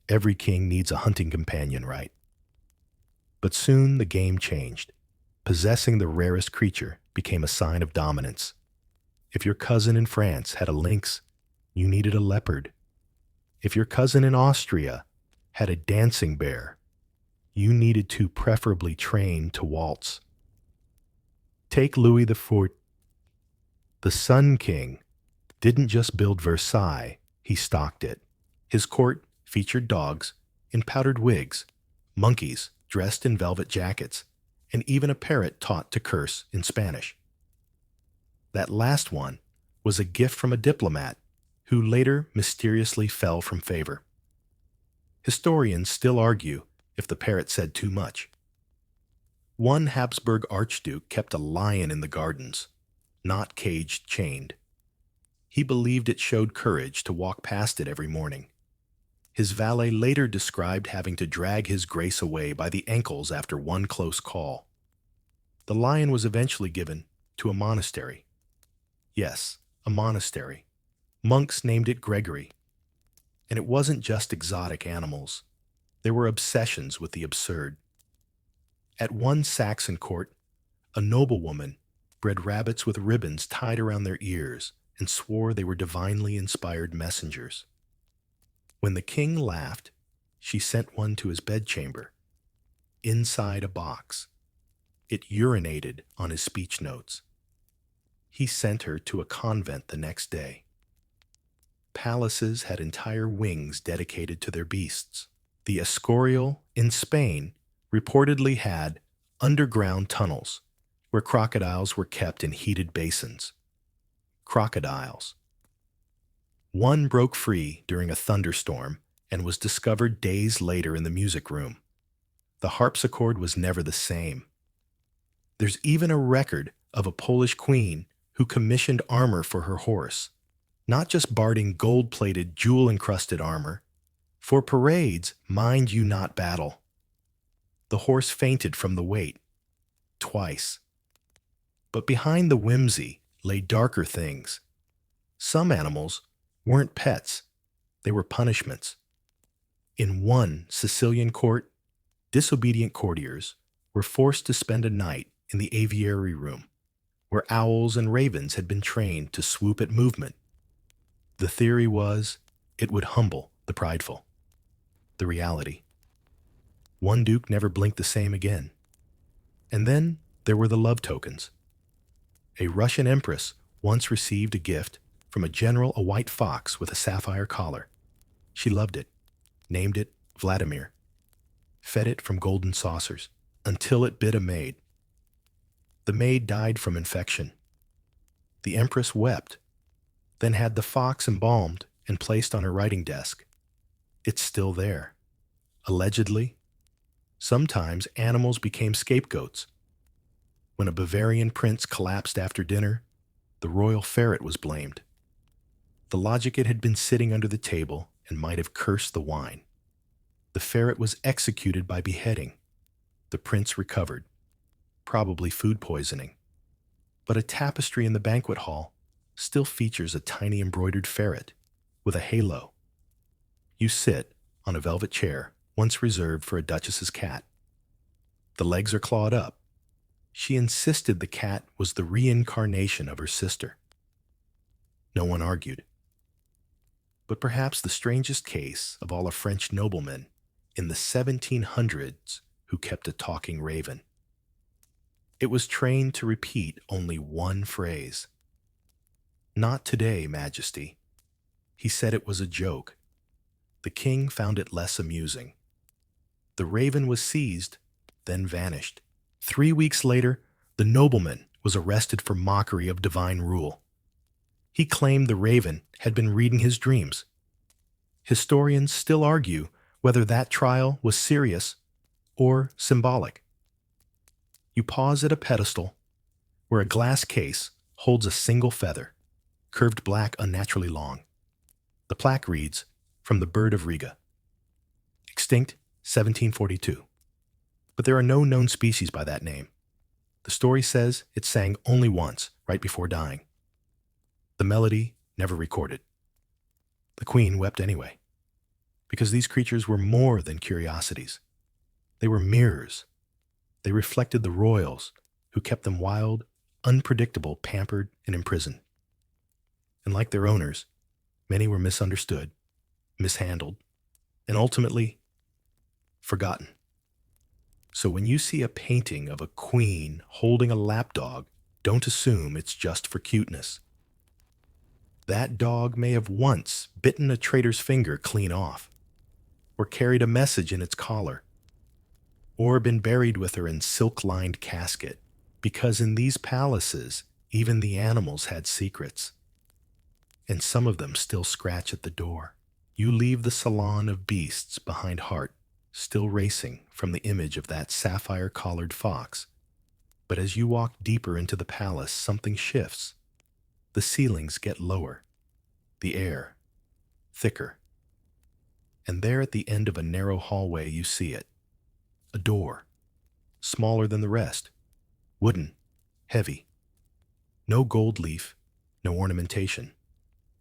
Every king needs a hunting companion, right? But soon the game changed. Possessing the rarest creature became a sign of dominance. If your cousin in France had a lynx, you needed a leopard. If your cousin in Austria had a dancing bear, you needed to preferably train to waltz. Take Louis XIV. The Sun King didn't just build Versailles, he stocked it. His court featured dogs in powdered wigs, monkeys dressed in velvet jackets, and even a parrot taught to curse in Spanish. That last one was a gift from a diplomat who later mysteriously fell from favor. Historians still argue if the parrot said too much. One Habsburg archduke kept a lion in the gardens, not caged, chained. He believed it showed courage to walk past it every morning. His valet later described having to drag his grace away by the ankles after one close call. The lion was eventually given to a monastery. Yes, a monastery. Monks named it Gregory. And it wasn't just exotic animals. There were obsessions with the absurd. At one Saxon court, a noblewoman bred rabbits with ribbons tied around their ears and swore they were divinely inspired messengers. When the king laughed, she sent one to his bedchamber, inside a box. It urinated on his speech notes. He sent her to a convent the next day. Palaces had entire wings dedicated to their beasts. The Escorial in Spain reportedly had underground tunnels where crocodiles were kept in heated basins. Crocodiles. One broke free during a thunderstorm and was discovered days later in the music room. The harpsichord was never the same. There's even a record of a Polish queen who commissioned armor for her horse, not just barding gold-plated, jewel-encrusted armor. For parades, mind you not battle. The horse fainted from the weight, twice. But behind the whimsy lay darker things. Some animals weren't pets, they were punishments. In one Sicilian court, disobedient courtiers were forced to spend a night in the aviary room, where owls and ravens had been trained to swoop at movement. The theory was it would humble the prideful. The reality: one duke never blinked the same again. And then there were the love tokens. A Russian empress once received a gift from a general, a white fox with a sapphire collar. She loved it, named it Vladimir, fed it from golden saucers until it bit a maid. The maid died from infection. The empress wept, then had the fox embalmed and placed on her writing desk. It's still there. Allegedly, sometimes animals became scapegoats. When a Bavarian prince collapsed after dinner, the royal ferret was blamed. The logic: it had been sitting under the table and might have cursed the wine. The ferret was executed by beheading. The prince recovered, probably food poisoning. But a tapestry in the banquet hall still features a tiny embroidered ferret with a halo. You sit on a velvet chair once reserved for a duchess's cat. The legs are clawed up. She insisted the cat was the reincarnation of her sister. No one argued. But perhaps the strangest case of all, a French nobleman in the 1700s who kept a talking raven. It was trained to repeat only one phrase. "Not today, Majesty." He said it was a joke. The king found it less amusing. The raven was seized, then vanished. 3 weeks later, the nobleman was arrested for mockery of divine rule. He claimed the raven had been reading his dreams. Historians still argue whether that trial was serious or symbolic. You pause at a pedestal where a glass case holds a single feather, curved black, unnaturally long. The plaque reads, "From the bird of Riga. Extinct 1742. But there are no known species by that name. The story says it sang only once, right before dying. The melody never recorded. The queen wept anyway. because these creatures were more than curiosities. They were mirrors. They reflected the royals who kept them wild, unpredictable, pampered, and imprisoned. And like their owners, many were misunderstood, mishandled, and ultimately forgotten. So when you see a painting of a queen holding a lapdog, don't assume it's just for cuteness. That dog may have once bitten a traitor's finger clean off, or carried a message in its collar, or been buried with her in silk-lined casket, because in these palaces, even the animals had secrets. And some of them still scratch at the door. You leave the salon of beasts behind heart, still racing from the image of that sapphire-collared fox. But as you walk deeper into the palace, something shifts. The ceilings get lower, the air thicker. And there at the end of a narrow hallway you see it. A door, smaller than the rest, wooden, heavy. No gold leaf, no ornamentation,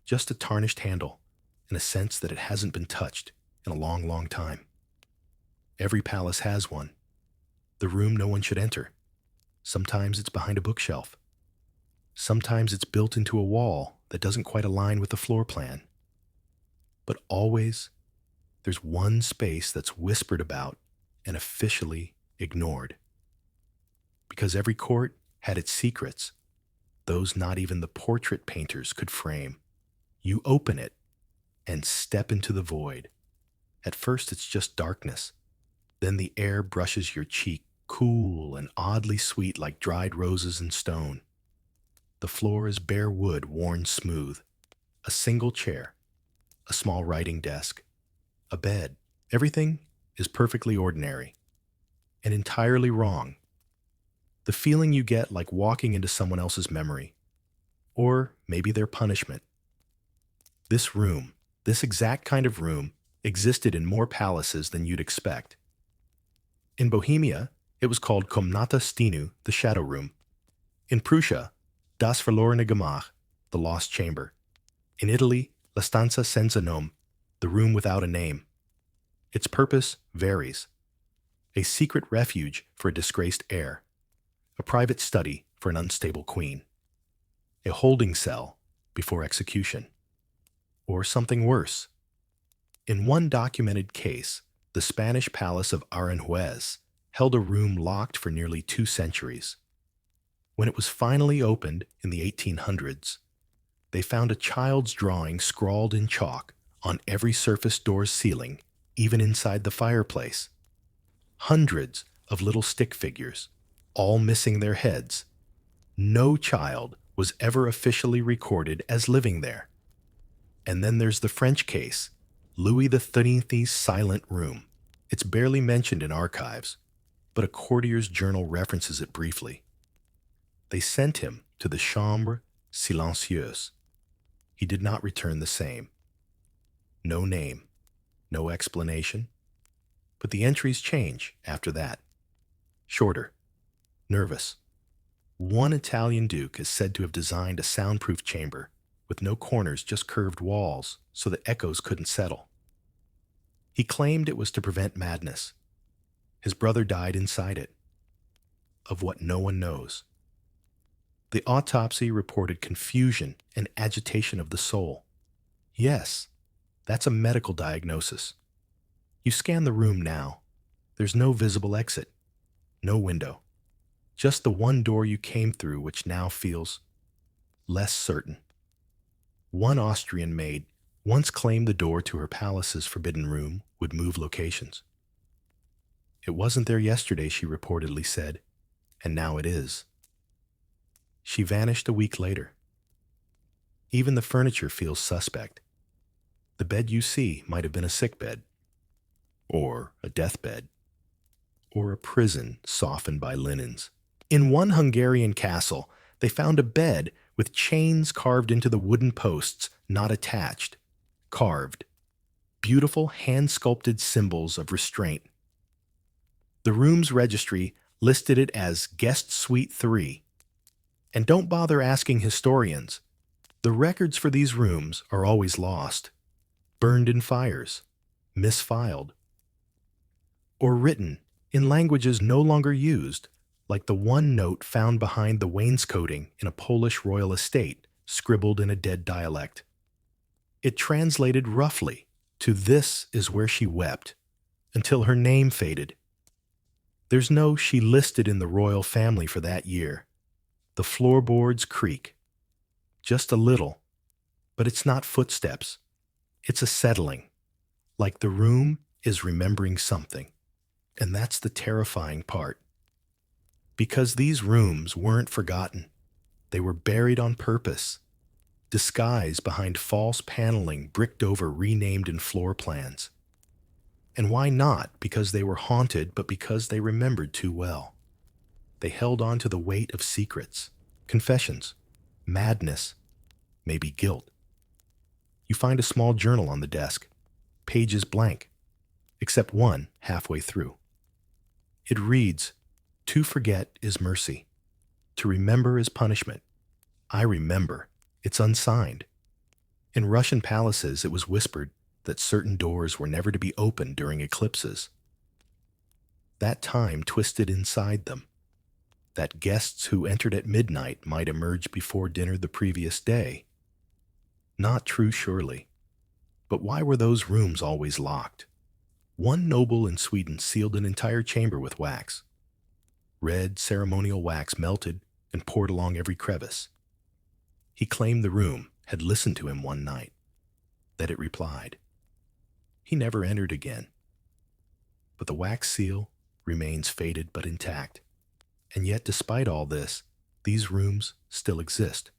just a tarnished handle and a sense that it hasn't been touched in a long, long time. Every palace has one. The room no one should enter. Sometimes it's behind a bookshelf. Sometimes it's built into a wall that doesn't quite align with the floor plan. But always, there's one space that's whispered about and officially ignored. Because every court had its secrets, those not even the portrait painters could frame. You open it and step into the void. At first, it's just darkness. Then the air brushes your cheek, cool and oddly sweet like dried roses and stone. The floor is bare wood worn smooth. A single chair, a small writing desk, a bed. Everything is perfectly ordinary and entirely wrong. The feeling you get like walking into someone else's memory, or maybe their punishment. This room, this exact kind of room, existed in more palaces than you'd expect. In Bohemia, it was called Komnata Stinu, the Shadow Room. In Prussia, Das verlorene Gemach, the Lost Chamber. In Italy, La Stanza senza nome, the room without a name. Its purpose varies. A secret refuge for a disgraced heir. A private study for an unstable queen. A holding cell before execution. Or something worse. In one documented case, the Spanish palace of Aranjuez held a room locked for nearly 2 centuries. When it was finally opened in the 1800s, they found a child's drawing scrawled in chalk on every surface door's ceiling, even inside the fireplace. Hundreds of little stick figures, all missing their heads. No child was ever officially recorded as living there. And then there's the French case, Louis XIII's Silent Room. It's barely mentioned in archives, but a courtier's journal references it briefly. They sent him to the Chambre Silencieuse. He did not return the same. No name, no explanation. But the entries change after that. Shorter, nervous. One Italian duke is said to have designed a soundproof chamber with no corners, just curved walls, so that echoes couldn't settle. He claimed it was to prevent madness. His brother died inside it. Of what no one knows. The autopsy reported confusion and agitation of the soul. Yes, that's a medical diagnosis. You scan the room now. There's no visible exit, no window. Just the one door you came through, which now feels less certain. One Austrian maid once claimed the door to her palace's forbidden room would move locations. It wasn't there yesterday, she reportedly said, and now it is. She vanished a week later. Even the furniture feels suspect. The bed you see might have been a sick bed, or a deathbed, or a prison softened by linens. In one Hungarian castle, they found a bed with chains carved into the wooden posts, not attached. Carved. Beautiful hand-sculpted symbols of restraint. The room's registry listed it as Guest Suite 3. And don't bother asking historians. The records for these rooms are always lost, burned in fires, misfiled, or written in languages no longer used, like the one note found behind the wainscoting in a Polish royal estate, scribbled in a dead dialect. It translated roughly to "This is where she wept," until her name faded. There's no "she listed in the royal family for that year." The floorboards creak. Just a little, but it's not footsteps. It's a settling, like the room is remembering something. And that's the terrifying part. Because these rooms weren't forgotten. They were buried on purpose, disguised behind false paneling bricked over renamed in floor plans. And why not because they were haunted, but because they remembered too well. They held on to the weight of secrets, confessions, madness, maybe guilt. You find a small journal on the desk, pages blank, except one halfway through. It reads, "To forget is mercy. To remember is punishment. I remember." It's unsigned. In Russian palaces, it was whispered that certain doors were never to be opened during eclipses. That time twisted inside them. That guests who entered at midnight might emerge before dinner the previous day. Not true, surely. But why were those rooms always locked? One noble in Sweden sealed an entire chamber with wax. Red ceremonial wax melted and poured along every crevice. He claimed the room had listened to him one night, that it replied. He never entered again. But the wax seal remains faded but intact. And yet, despite all this, these rooms still exist.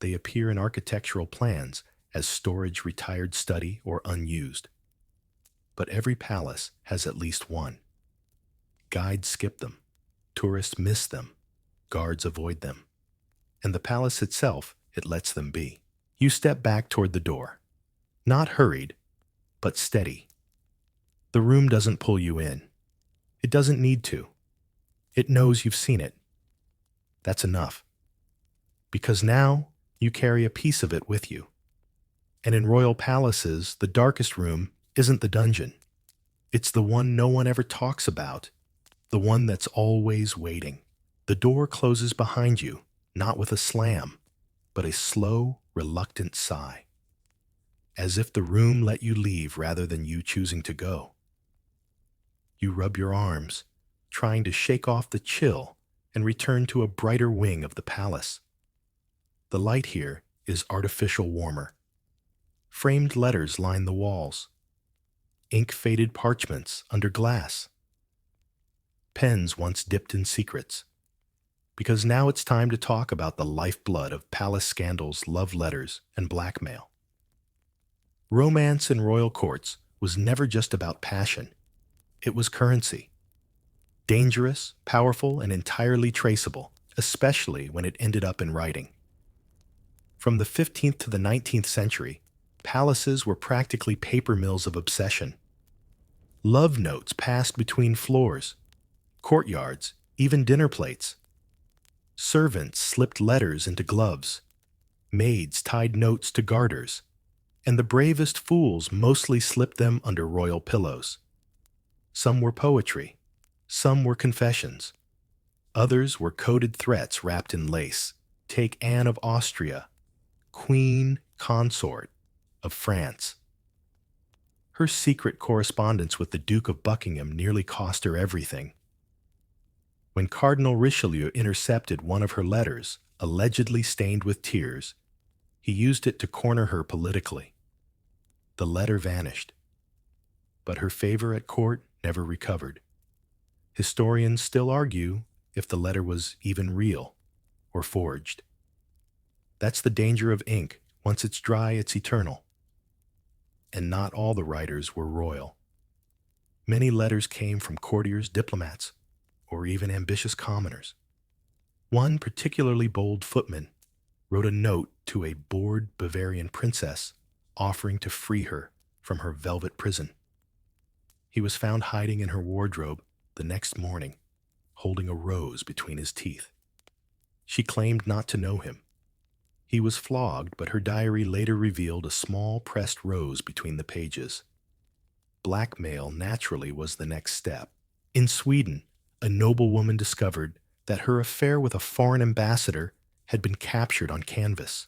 They appear in architectural plans as storage, retired study, or unused. But every palace has at least one. Guides skip them. Tourists miss them. Guards avoid them. And the palace itself, it lets them be. You step back toward the door. Not hurried, but steady. The room doesn't pull you in. It doesn't need to. It knows you've seen it. That's enough. Because now you carry a piece of it with you. And in royal palaces, the darkest room isn't the dungeon. It's the one no one ever talks about, the one that's always waiting. The door closes behind you, not with a slam, but a slow, reluctant sigh, as if the room let you leave rather than you choosing to go. You rub your arms, trying to shake off the chill and return to a brighter wing of the palace. The light here is artificial warmer. Framed letters line the walls. Ink-faded parchments under glass. Pens once dipped in secrets. Because now it's time to talk about the lifeblood of palace scandals, love letters, and blackmail. Romance in royal courts was never just about passion. It was currency. Dangerous, powerful, and entirely traceable, especially when it ended up in writing. From the 15th to the 19th century, palaces were practically paper mills of obsession. Love notes passed between floors, courtyards, even dinner plates. Servants slipped letters into gloves. Maids tied notes to garters. And the bravest fools mostly slipped them under royal pillows. Some were poetry. Some were confessions. Others were coded threats wrapped in lace. Take Anne of Austria, Queen Consort of France. Her secret correspondence with the Duke of Buckingham nearly cost her everything. When Cardinal Richelieu intercepted one of her letters, allegedly stained with tears, he used it to corner her politically. The letter vanished, but her favor at court never recovered. Historians still argue if the letter was even real or forged. That's the danger of ink. Once it's dry, it's eternal. And not all the writers were royal. Many letters came from courtiers, diplomats, or even ambitious commoners. One particularly bold footman wrote a note to a bored Bavarian princess offering to free her from her velvet prison. He was found hiding in her wardrobe the next morning, holding a rose between his teeth. She claimed not to know him. He was flogged, but her diary later revealed a small pressed rose between the pages. Blackmail naturally was the next step. In Sweden, a noblewoman discovered that her affair with a foreign ambassador had been captured on canvas.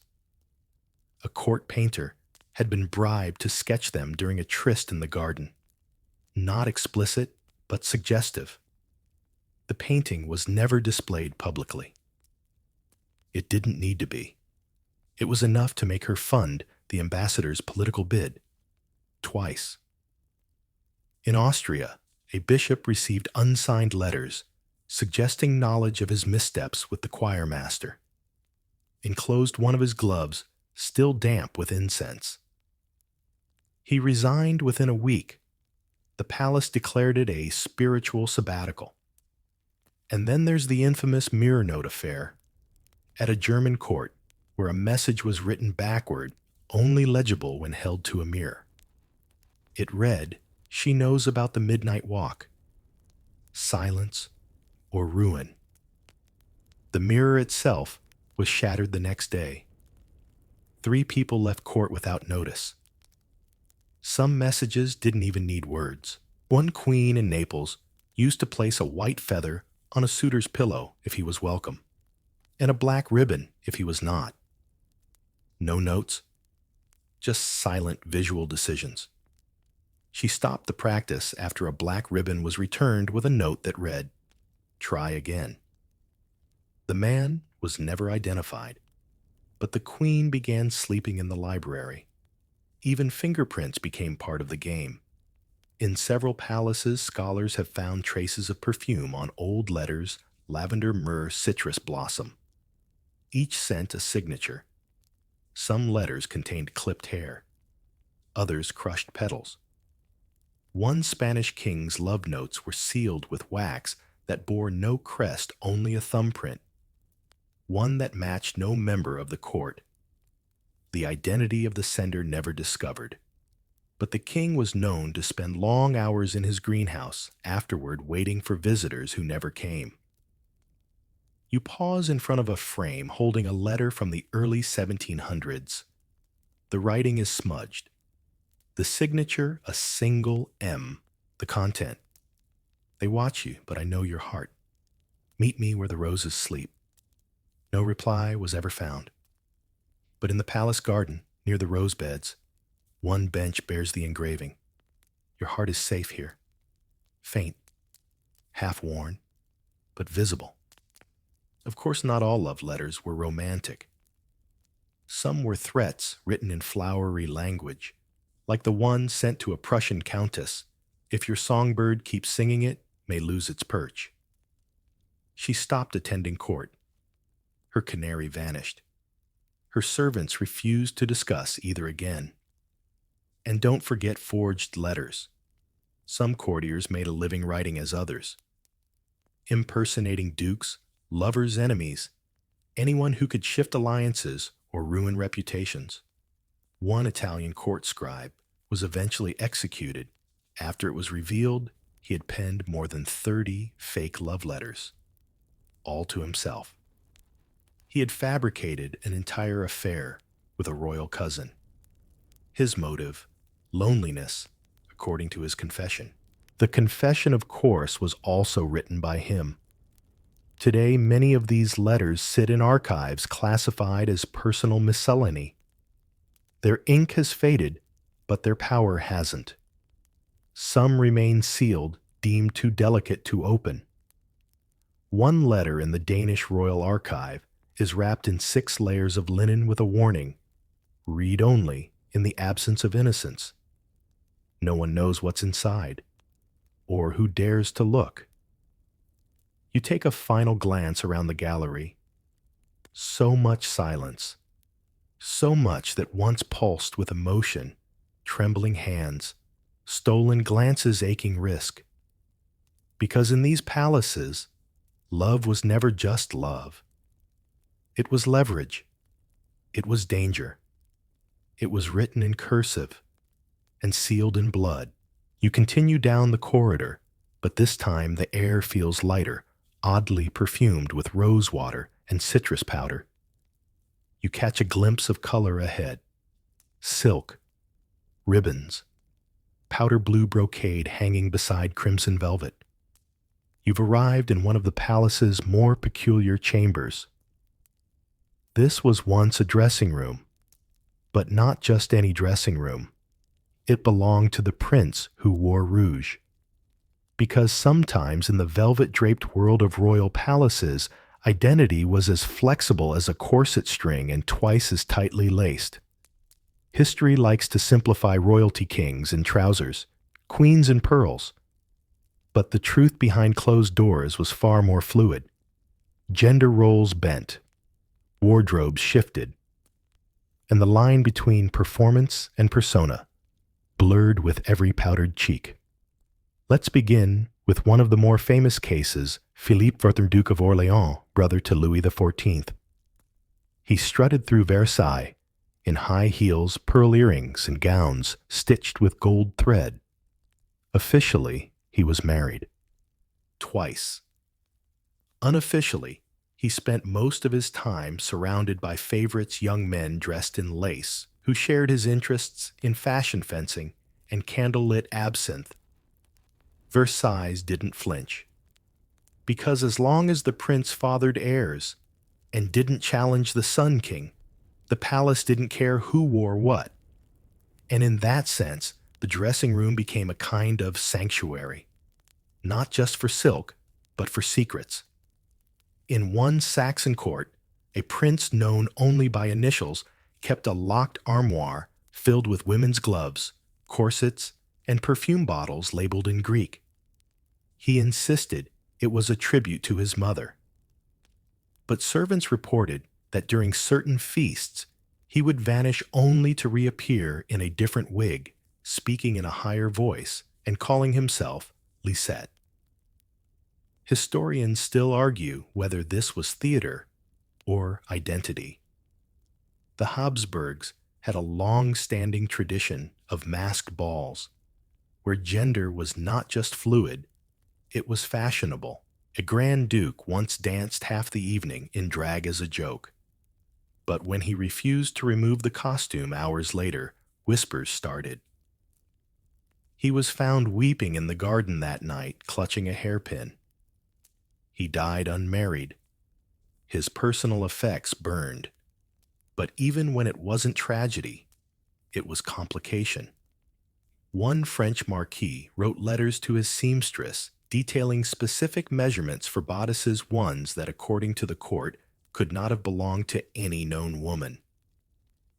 A court painter had been bribed to sketch them during a tryst in the garden. Not explicit, but suggestive. The painting was never displayed publicly. It didn't need to be. It was enough to make her fund the ambassador's political bid. Twice. In Austria, a bishop received unsigned letters suggesting knowledge of his missteps with the choir master. Enclosed one of his gloves, still damp with incense. He resigned within a week. The palace declared it a spiritual sabbatical. And then there's the infamous mirror note affair at a German court where a message was written backward, only legible when held to a mirror. It read, "She knows about the midnight walk. Silence or ruin." The mirror itself was shattered the next day. 3 people left court without notice. Some messages didn't even need words. One queen in Naples used to place a white feather on a suitor's pillow if he was welcome, and a black ribbon if he was not. No notes, just silent visual decisions. She stopped the practice after a black ribbon was returned with a note that read, "Try again." The man was never identified, but the queen began sleeping in the library. Even fingerprints became part of the game. In several palaces, scholars have found traces of perfume on old letters, lavender, myrrh, citrus blossom. Each scent a signature. Some letters contained clipped hair, others crushed petals. One Spanish king's love notes were sealed with wax that bore no crest, only a thumbprint. One that matched no member of the court. The identity of the sender never discovered. But the king was known to spend long hours in his greenhouse, afterward waiting for visitors who never came. You pause in front of a frame holding a letter from the early 1700s. The writing is smudged. The signature, a single M. The content. They watch you, but I know your heart. Meet me where the roses sleep. No reply was ever found. But in the palace garden, near the rose beds, one bench bears the engraving. Your heart is safe here. Faint, half worn, but visible. Of course, not all love letters were romantic. Some were threats written in flowery language, like the one sent to a Prussian countess. If your songbird keeps singing it, may lose its perch. She stopped attending court. Her canary vanished. Her servants refused to discuss either again. And don't forget forged letters. Some courtiers made a living writing as others. Impersonating dukes, lovers' enemies, anyone who could shift alliances or ruin reputations. One Italian court scribe was eventually executed after it was revealed he had penned more than 30 fake love letters, all to himself. He had fabricated an entire affair with a royal cousin. His motive, loneliness, according to his confession. The confession, of course, was also written by him. Today, many of these letters sit in archives classified as personal miscellany. Their ink has faded, but their power hasn't. Some remain sealed, deemed too delicate to open. One letter in the Danish Royal Archive is wrapped in 6 layers of linen with a warning, "Read only in the absence of innocence." No one knows what's inside, or who dares to look. You take a final glance around the gallery. So much silence. So much that once pulsed with emotion, trembling hands, stolen glances, aching wrist. Because in these palaces, love was never just love. It was leverage. It was danger. It was written in cursive and sealed in blood. You continue down the corridor, but this time the air feels lighter, oddly perfumed with rose water and citrus powder. You catch a glimpse of color ahead. Silk, ribbons, powder blue brocade hanging beside crimson velvet. You've arrived in one of the palace's more peculiar chambers. This was once a dressing room, but not just any dressing room. It belonged to the prince who wore rouge. Because sometimes in the velvet-draped world of royal palaces, identity was as flexible as a corset string and twice as tightly laced. History likes to simplify royalty kings in trousers, queens in pearls. But the truth behind closed doors was far more fluid. Gender roles bent, wardrobes shifted, and the line between performance and persona blurred with every powdered cheek. Let's begin with one of the more famous cases, Philippe IV, Duke of Orléans, brother to Louis XIV. He strutted through Versailles in high heels, pearl earrings, and gowns stitched with gold thread. Officially, he was married. Twice. Unofficially, he spent most of his time surrounded by favorites, young men dressed in lace, who shared his interests in fashion fencing and candlelit absinthe. Versailles didn't flinch. Because as long as the prince fathered heirs and didn't challenge the Sun King, the palace didn't care who wore what. And in that sense, the dressing room became a kind of sanctuary, not just for silk, but for secrets. In one Saxon court, a prince known only by initials kept a locked armoire filled with women's gloves, corsets, and perfume bottles labeled in Greek. He insisted it was a tribute to his mother. But servants reported that during certain feasts, he would vanish only to reappear in a different wig, speaking in a higher voice and calling himself Lisette. Historians still argue whether this was theater or identity. The Habsburgs had a long-standing tradition of masked balls, where gender was not just fluid, it was fashionable. A Grand Duke once danced half the evening in drag as a joke. But when he refused to remove the costume hours later, whispers started. He was found weeping in the garden that night, clutching a hairpin. He died unmarried. His personal effects burned. But even when it wasn't tragedy, it was complication. One French marquis wrote letters to his seamstress detailing specific measurements for bodices, ones that, according to the court, could not have belonged to any known woman.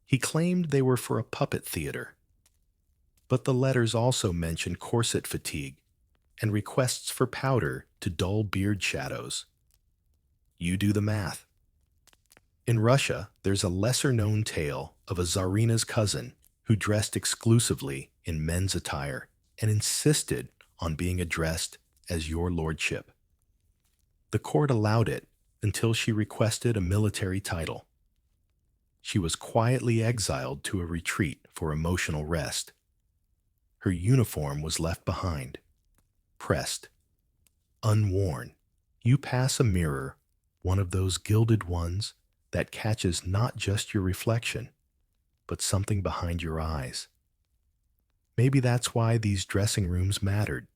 He claimed they were for a puppet theater. But the letters also mentioned corset fatigue and requests for powder to dull beard shadows. You do the math. In Russia, there's a lesser-known tale of a Tsarina's cousin who dressed exclusively in men's attire and insisted on being addressed as your lordship. The court allowed it until she requested a military title. She was quietly exiled to a retreat for emotional rest. Her uniform was left behind, pressed, unworn. You pass a mirror, one of those gilded ones that catches not just your reflection, but something behind your eyes. Maybe that's why these dressing rooms mattered.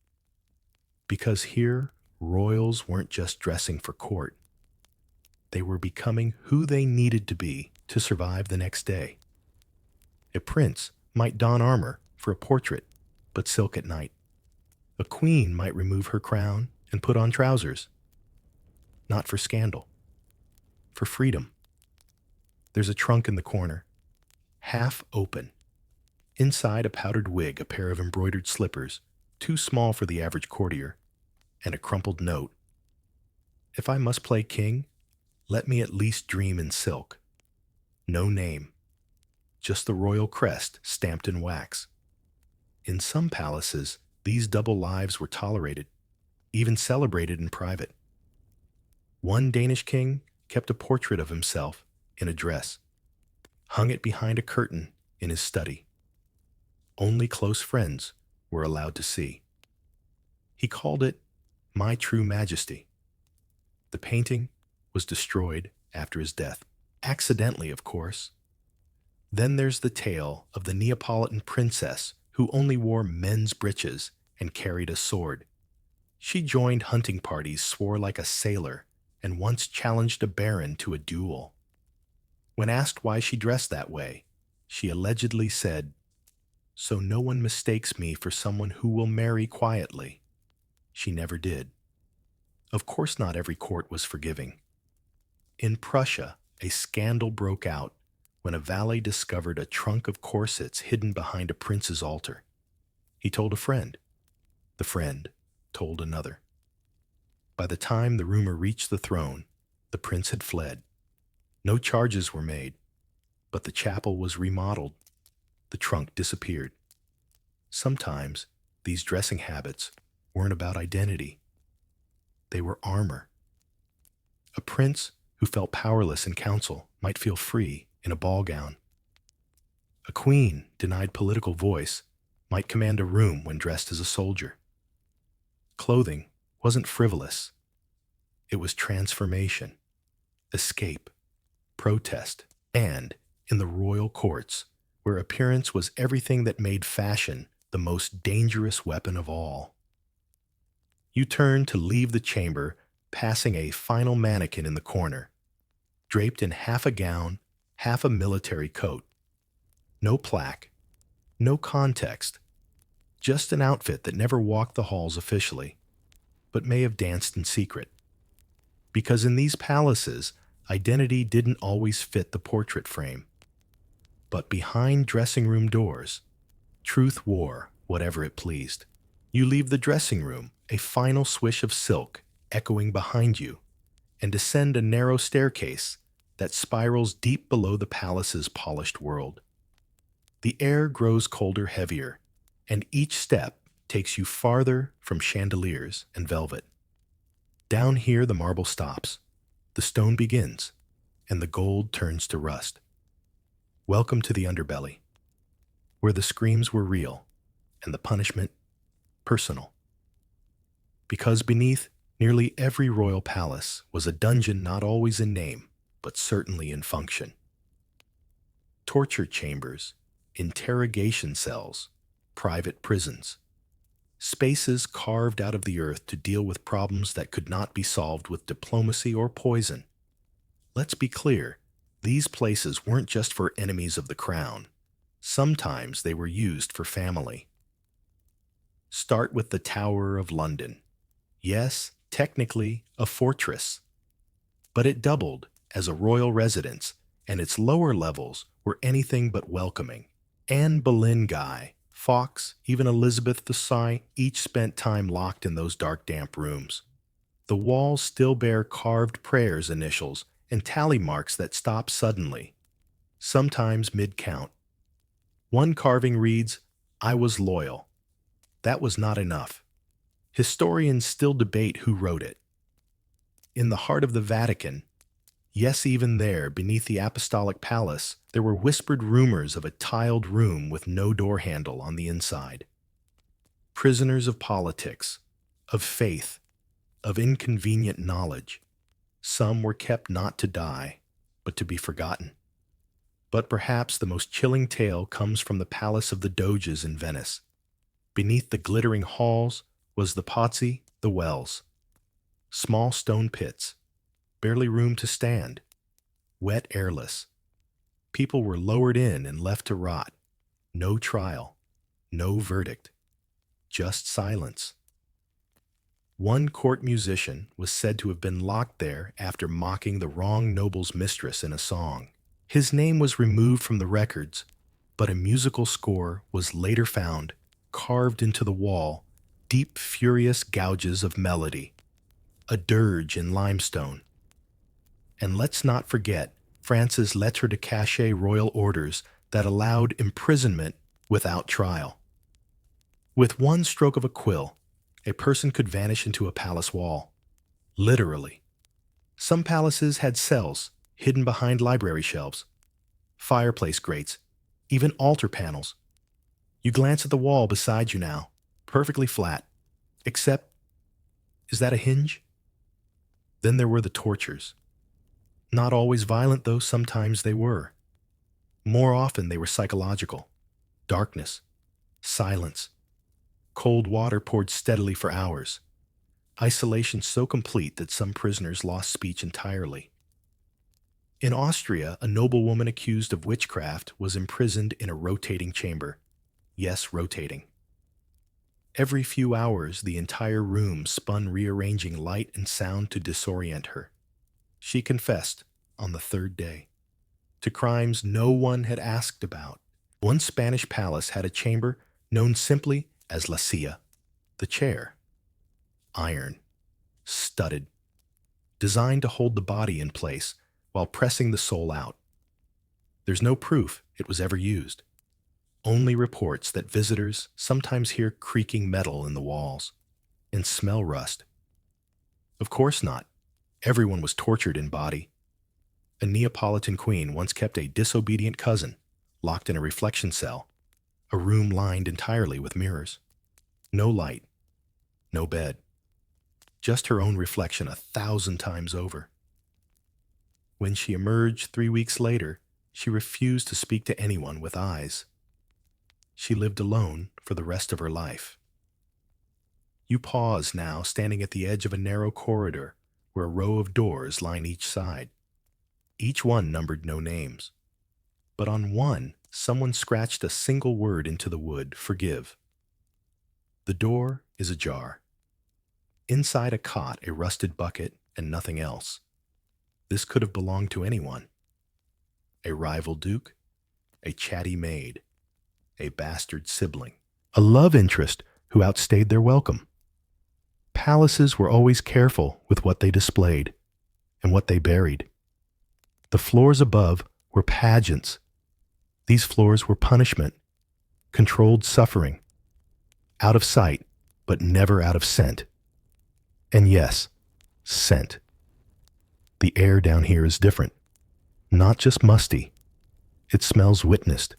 Because here, royals weren't just dressing for court. They were becoming who they needed to be to survive the next day. A prince might don armor for a portrait, but silk at night. A queen might remove her crown and put on trousers. Not for scandal, for freedom. There's a trunk in the corner, half open. Inside, a powdered wig, a pair of embroidered slippers, too small for the average courtier, and a crumpled note. If I must play king, let me at least dream in silk. No name, just the royal crest stamped in wax. In some palaces, these double lives were tolerated, even celebrated in private. One Danish king kept a portrait of himself in a dress, hung it behind a curtain in his study. Only close friends were allowed to see. He called it My True Majesty. The painting was destroyed after his death, accidentally, of course. Then there's the tale of the Neapolitan princess who only wore men's breeches and carried a sword. She joined hunting parties, swore like a sailor, and once challenged a baron to a duel. When asked why she dressed that way, she allegedly said, "So no one mistakes me for someone who will marry quietly." She never did. Of course, not every court was forgiving. In Prussia, a scandal broke out when a valet discovered a trunk of corsets hidden behind a prince's altar. He told a friend. The friend told another. By the time the rumor reached the throne, the prince had fled. No charges were made, but the chapel was remodeled. The trunk disappeared. Sometimes these dressing habits weren't about identity. They were armor. A prince who felt powerless in council might feel free in a ball gown. A queen denied political voice might command a room when dressed as a soldier. Clothing wasn't frivolous. It was transformation, escape, protest, and, in the royal courts, where appearance was everything that made fashion the most dangerous weapon of all. You turned to leave the chamber, passing a final mannequin in the corner, draped in half a gown, half a military coat. No plaque, no context, just an outfit that never walked the halls officially, but may have danced in secret. Because in these palaces, identity didn't always fit the portrait frame. But behind dressing room doors, truth wore whatever it pleased. You leave the dressing room, a final swish of silk echoing behind you, and descend a narrow staircase that spirals deep below the palace's polished world. The air grows colder, heavier, and each step takes you farther from chandeliers and velvet. Down here the marble stops, the stone begins, and the gold turns to rust. Welcome to the underbelly, where the screams were real and the punishment personal. Because beneath nearly every royal palace was a dungeon not always in name, but certainly in function. Torture chambers, interrogation cells, private prisons. Spaces carved out of the earth to deal with problems that could not be solved with diplomacy or poison. Let's be clear, these places weren't just for enemies of the crown. Sometimes they were used for family. Start with the Tower of London. Yes, technically a fortress, but it doubled as a royal residence, and its lower levels were anything but welcoming. Anne Boleyn Guy, Fawkes, even Elizabeth II, each spent time locked in those dark, damp rooms. The walls still bear carved prayers initials and tally marks that stop suddenly, sometimes mid-count. One carving reads, "I was loyal." That was not enough. Historians still debate who wrote it. In the heart of the Vatican, yes, even there, beneath the Apostolic Palace, there were whispered rumors of a tiled room with no door handle on the inside. Prisoners of politics, of faith, of inconvenient knowledge. Some were kept not to die, but to be forgotten. But perhaps the most chilling tale comes from the Palace of the Doges in Venice. Beneath the glittering halls was the pozzi, the wells. Small stone pits, barely room to stand, wet, airless. People were lowered in and left to rot. No trial, no verdict, just silence. One court musician was said to have been locked there after mocking the wrong noble's mistress in a song. His name was removed from the records, but a musical score was later found, carved into the wall, deep, furious gouges of melody, a dirge in limestone. And let's not forget France's lettre de cachet royal orders that allowed imprisonment without trial. With one stroke of a quill, a person could vanish into a palace wall. Literally. Some palaces had cells hidden behind library shelves, fireplace grates, even altar panels. You glance at the wall beside you now, perfectly flat, except, is that a hinge? Then there were the tortures. Not always violent, though sometimes they were. More often they were psychological. Darkness, Silence. Cold water poured steadily for hours. Isolation so complete that some prisoners lost speech entirely. In Austria, a noblewoman accused of witchcraft was imprisoned in a rotating chamber. Yes, rotating. Every few hours, the entire room spun, rearranging light and sound to disorient her. She confessed on the third day to crimes no one had asked about. One Spanish palace had a chamber known simply as La Silla, the chair. Iron, studded, designed to hold the body in place while pressing the soul out. There's no proof it was ever used. Only reports that visitors sometimes hear creaking metal in the walls and smell rust. Of course not. Everyone was tortured in body. A Neapolitan queen once kept a disobedient cousin locked in a reflection cell, a room lined entirely with mirrors. No light, no bed. Just her own reflection 1,000 times over. When she emerged 3 weeks later, she refused to speak to anyone with eyes. She lived alone for the rest of her life. You pause now, standing at the edge of a narrow corridor where a row of doors line each side. Each one numbered no names. But on one, someone scratched a single word into the wood: forgive. The door is ajar. Inside a cot, a rusted bucket, and nothing else. This could have belonged to anyone. A rival duke, a chatty maid, a bastard sibling, a love interest who outstayed their welcome. Palaces were always careful with what they displayed and what they buried. The floors above were pageants. These floors were punishment, controlled suffering, out of sight, but never out of scent. And yes, scent. The air down here is different. Not just musty. It smells witnessed.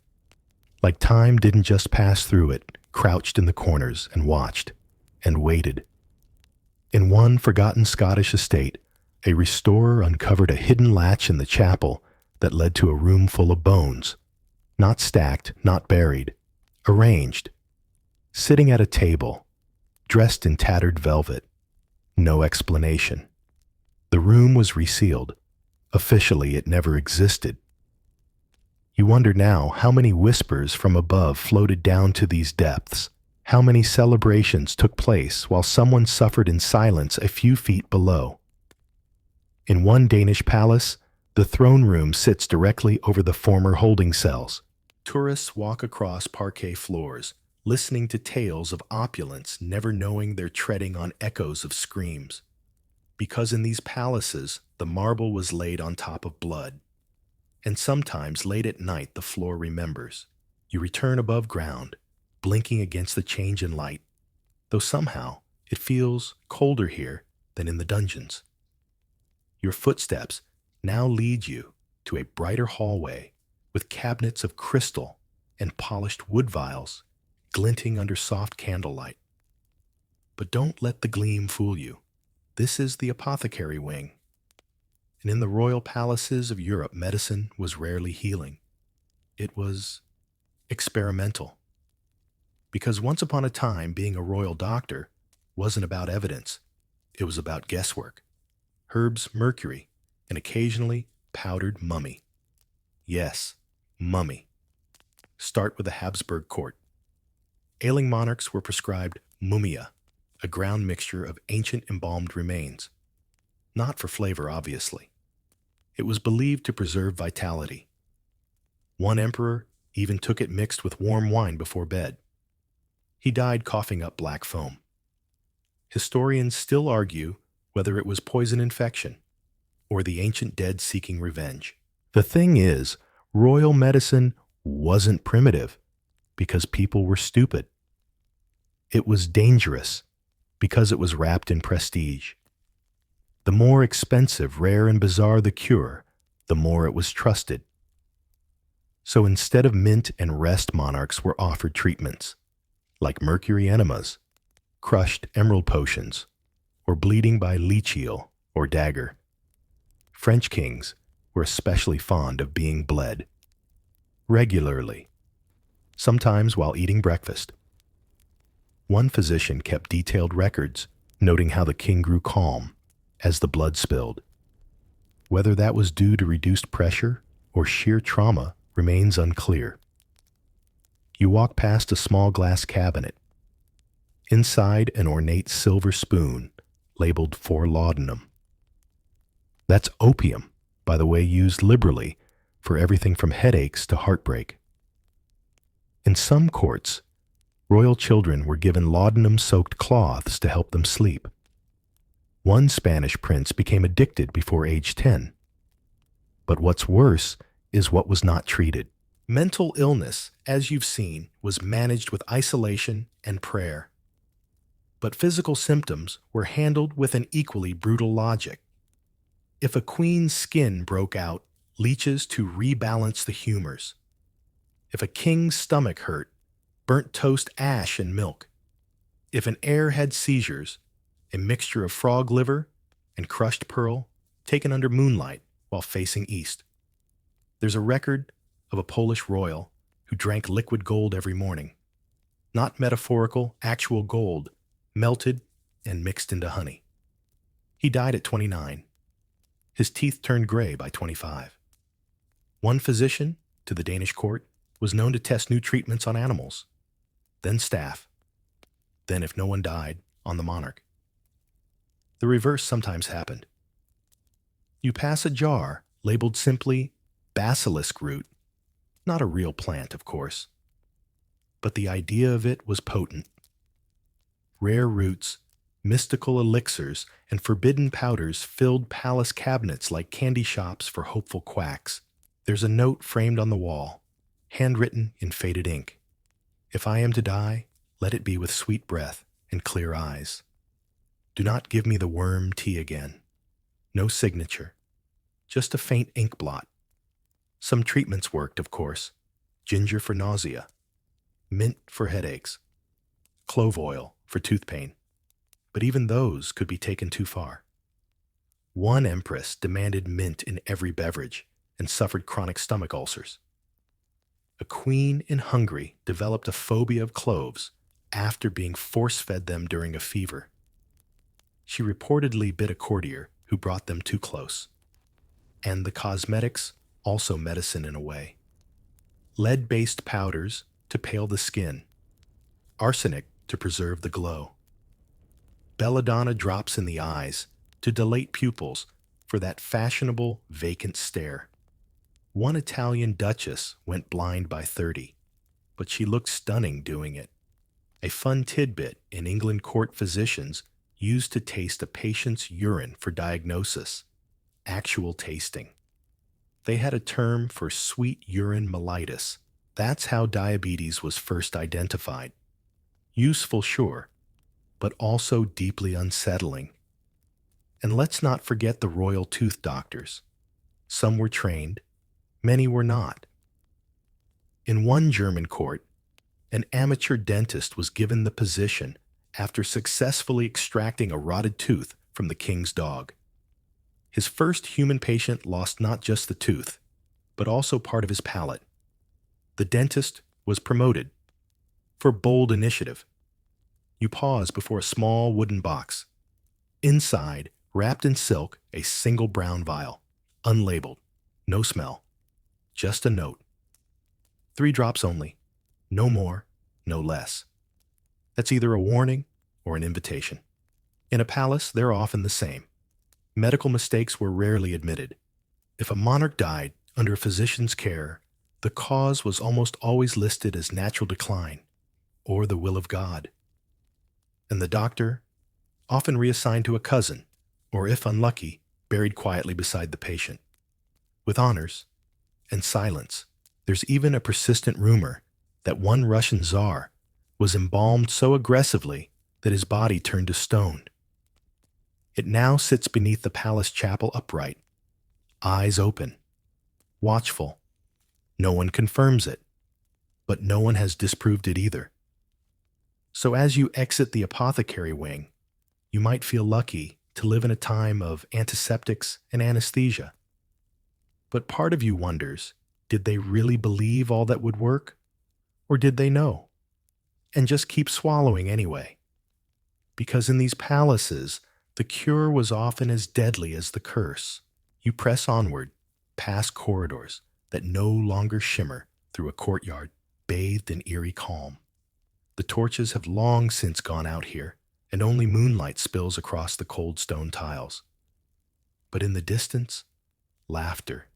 Like time didn't just pass through it, crouched in the corners and watched, and waited. In one forgotten Scottish estate, a restorer uncovered a hidden latch in the chapel that led to a room full of bones. Not stacked, not buried. Arranged. Sitting at a table, dressed in tattered velvet. No explanation. The room was resealed. Officially, it never existed. You wonder now how many whispers from above floated down to these depths, how many celebrations took place while someone suffered in silence a few feet below. In one Danish palace, the throne room sits directly over the former holding cells. Tourists walk across parquet floors, listening to tales of opulence, never knowing they're treading on echoes of screams. Because in these palaces, the marble was laid on top of blood. And sometimes, late at night, the floor remembers. You return above ground, blinking against the change in light, though somehow it feels colder here than in the dungeons. Your footsteps now lead you to a brighter hallway with cabinets of crystal and polished wood vials glinting under soft candlelight. But don't let the gleam fool you. This is the apothecary wing. And in the royal palaces of Europe, medicine was rarely healing. It was experimental. Because once upon a time, being a royal doctor wasn't about evidence. It was about guesswork. Herbs, mercury, and occasionally powdered mummy. Yes, mummy. Start with the Habsburg court. Ailing monarchs were prescribed mumia, a ground mixture of ancient embalmed remains. Not for flavor, obviously. It was believed to preserve vitality. One emperor even took it mixed with warm wine before bed. He died coughing up black foam. Historians still argue whether it was poison infection or the ancient dead seeking revenge. The thing is, royal medicine wasn't primitive because people were stupid. It was dangerous because it was wrapped in prestige. The more expensive, rare, and bizarre the cure, the more it was trusted. So instead of mint and rest, monarchs were offered treatments like mercury enemas, crushed emerald potions, or bleeding by leech eel or dagger. French kings were especially fond of being bled regularly. sometimes while eating breakfast. One physician kept detailed records, noting how the king grew calm as the blood spilled. Whether that was due to reduced pressure or sheer trauma remains unclear. You walk past a small glass cabinet. Inside, an ornate silver spoon labeled for laudanum. That's opium, by the way, used liberally for everything from headaches to heartbreak. In some courts, royal children were given laudanum-soaked cloths to help them sleep. One Spanish prince became addicted before age 10. But what's worse is what was not treated. Mental illness, as you've seen, was managed with isolation and prayer. But physical symptoms were handled with an equally brutal logic. If a queen's skin broke out, leeches to rebalance the humors. If a king's stomach hurt, burnt toast ash and milk. If an heir had seizures, a mixture of frog liver and crushed pearl taken under moonlight while facing east. There's a record of a Polish royal who drank liquid gold every morning. Not metaphorical, actual gold, melted and mixed into honey. He died at 29. His teeth turned gray by 25. One physician, to the Danish court, was known to test new treatments on animals, then staff, then, if no one died, on the monarch. The reverse sometimes happened. You pass a jar labeled simply basilisk root, not a real plant, of course, but the idea of it was potent. Rare roots, mystical elixirs, and forbidden powders filled palace cabinets like candy shops for hopeful quacks. There's a note framed on the wall, handwritten in faded ink. If I am to die, let it be with sweet breath and clear eyes. Do not give me the worm tea again. No signature, just a faint ink blot. Some treatments worked, of course. Ginger for nausea, mint for headaches, clove oil for tooth pain. But even those could be taken too far. One empress demanded mint in every beverage and suffered chronic stomach ulcers. A queen in Hungary developed a phobia of cloves after being force-fed them during a fever. She reportedly bit a courtier who brought them too close. And the cosmetics, also medicine in a way. Lead-based powders to pale the skin. Arsenic to preserve the glow. Belladonna drops in the eyes to dilate pupils for that fashionable, vacant stare. One Italian duchess went blind by 30, but she looked stunning doing it. A fun tidbit in England court physicians used to taste a patient's urine for diagnosis. Actual tasting. They had a term for sweet urine mellitus. That's how diabetes was first identified. Useful, sure, but also deeply unsettling. And let's not forget the royal tooth doctors. Some were trained, many were not. In one German court, an amateur dentist was given the position after successfully extracting a rotted tooth from the king's dog. His first human patient lost not just the tooth, but also part of his palate. The dentist was promoted for bold initiative. You pause before a small wooden box. Inside, wrapped in silk, a single brown vial, unlabeled, no smell, just a note. 3 drops only, no more, no less. That's either a warning or an invitation. In a palace, they're often the same. Medical mistakes were rarely admitted. If a monarch died under a physician's care, the cause was almost always listed as natural decline or the will of God. And the doctor, often reassigned to a cousin, or if unlucky, buried quietly beside the patient. With honors and silence, there's even a persistent rumor that one Russian czar was embalmed so aggressively that his body turned to stone. It now sits beneath the palace chapel upright, eyes open, watchful. No one confirms it, but no one has disproved it either. So as you exit the apothecary wing, you might feel lucky to live in a time of antiseptics and anesthesia. But part of you wonders, did they really believe all that would work? Or did they know and just keep swallowing anyway? Because in these palaces, the cure was often as deadly as the curse. You press onward, past corridors that no longer shimmer through a courtyard bathed in eerie calm. The torches have long since gone out here, and only moonlight spills across the cold stone tiles. But in the distance, laughter,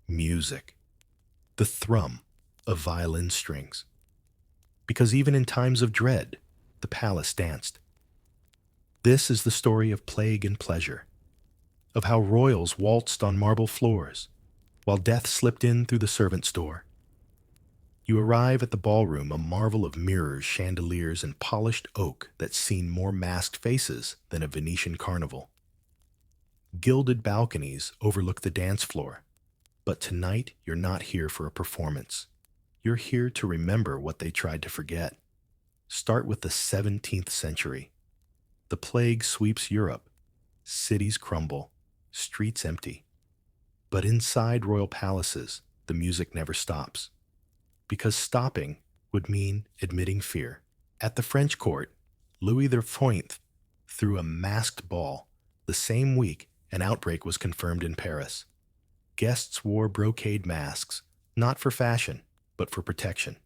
music, the thrum of violin strings. Because even in times of dread, the palace danced. This is the story of plague and pleasure, of how royals waltzed on marble floors, while death slipped in through the servant's door. You arrive at the ballroom, a marvel of mirrors, chandeliers, and polished oak that's seen more masked faces than a Venetian carnival. Gilded balconies overlook the dance floor, but tonight you're not here for a performance. You're here to remember what they tried to forget. Start with the 17th century. The plague sweeps Europe. Cities crumble, streets empty. But inside royal palaces, the music never stops. Because stopping would mean admitting fear. At the French court, Louis XIV threw a masked ball. The same week, an outbreak was confirmed in Paris. Guests wore brocade masks, not for fashion, but for protection.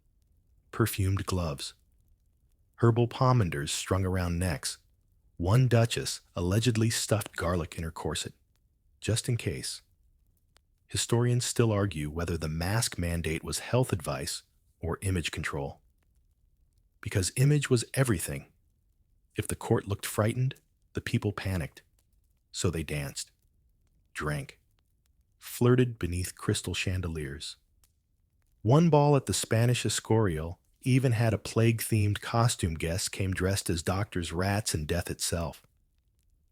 Perfumed gloves. Herbal pomanders strung around necks. One duchess allegedly stuffed garlic in her corset, just in case. Historians still argue whether the mask mandate was health advice or image control. Because image was everything. If the court looked frightened, the people panicked. So they danced, drank, flirted beneath crystal chandeliers. One ball at the Spanish Escorial even had a plague-themed costume. Guests came dressed as doctors, rats, and death itself.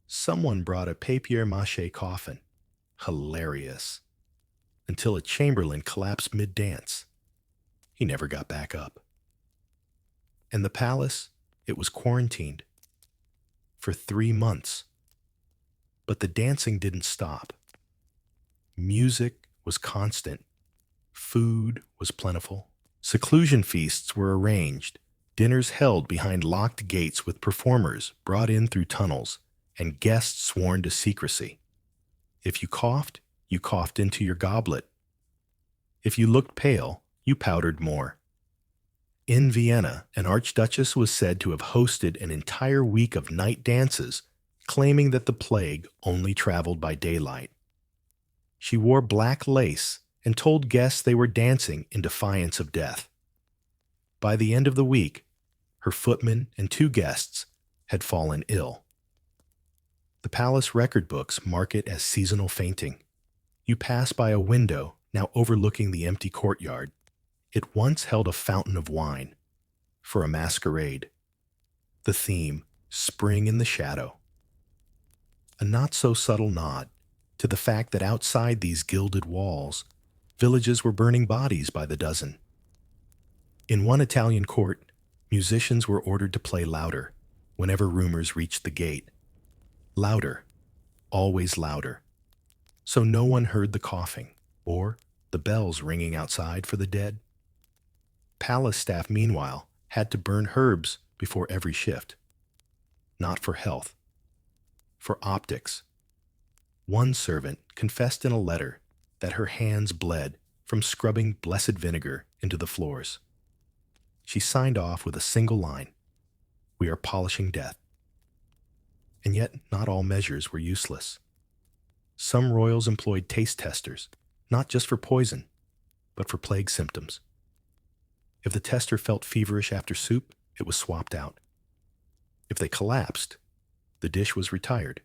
Someone brought a papier-mâché coffin. Hilarious. Until a chamberlain collapsed mid-dance. He never got back up. And the palace, it was quarantined. For 3 months. But the dancing didn't stop. Music was constant. Food was plentiful. Seclusion feasts were arranged. Dinners held behind locked gates with performers brought in through tunnels and guests sworn to secrecy. If you coughed into your goblet. If you looked pale, you powdered more. In Vienna, an archduchess was said to have hosted an entire week of night dances, claiming that the plague only traveled by daylight. She wore black lace and told guests they were dancing in defiance of death. By the end of the week, her footman and 2 guests had fallen ill. The palace record books mark it as seasonal fainting. You pass by a window now overlooking the empty courtyard. It once held a fountain of wine for a masquerade. The theme, spring in the shadow. A not-so-subtle nod to the fact that outside these gilded walls, villages were burning bodies by the dozen. In one Italian court, musicians were ordered to play louder whenever rumors reached the gate. Louder, always louder. So no one heard the coughing or the bells ringing outside for the dead. Palace staff, meanwhile, had to burn herbs before every shift. Not for health, for optics. One servant confessed in a letter that her hands bled from scrubbing blessed vinegar into the floors. She signed off with a single line, "We are polishing death." And yet not all measures were useless. Some royals employed taste testers, not just for poison, but for plague symptoms. If the tester felt feverish after soup, it was swapped out. If they collapsed, the dish was retired.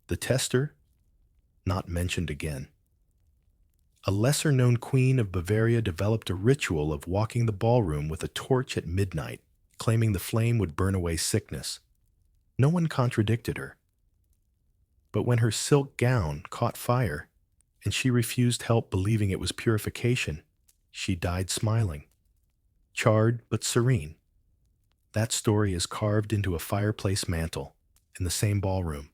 The tester, not mentioned again. A lesser-known queen of Bavaria developed a ritual of walking the ballroom with a torch at midnight, claiming the flame would burn away sickness. No one contradicted her. But when her silk gown caught fire, and she refused help believing it was purification, she died smiling. Charred but serene. That story is carved into a fireplace mantel in the same ballroom.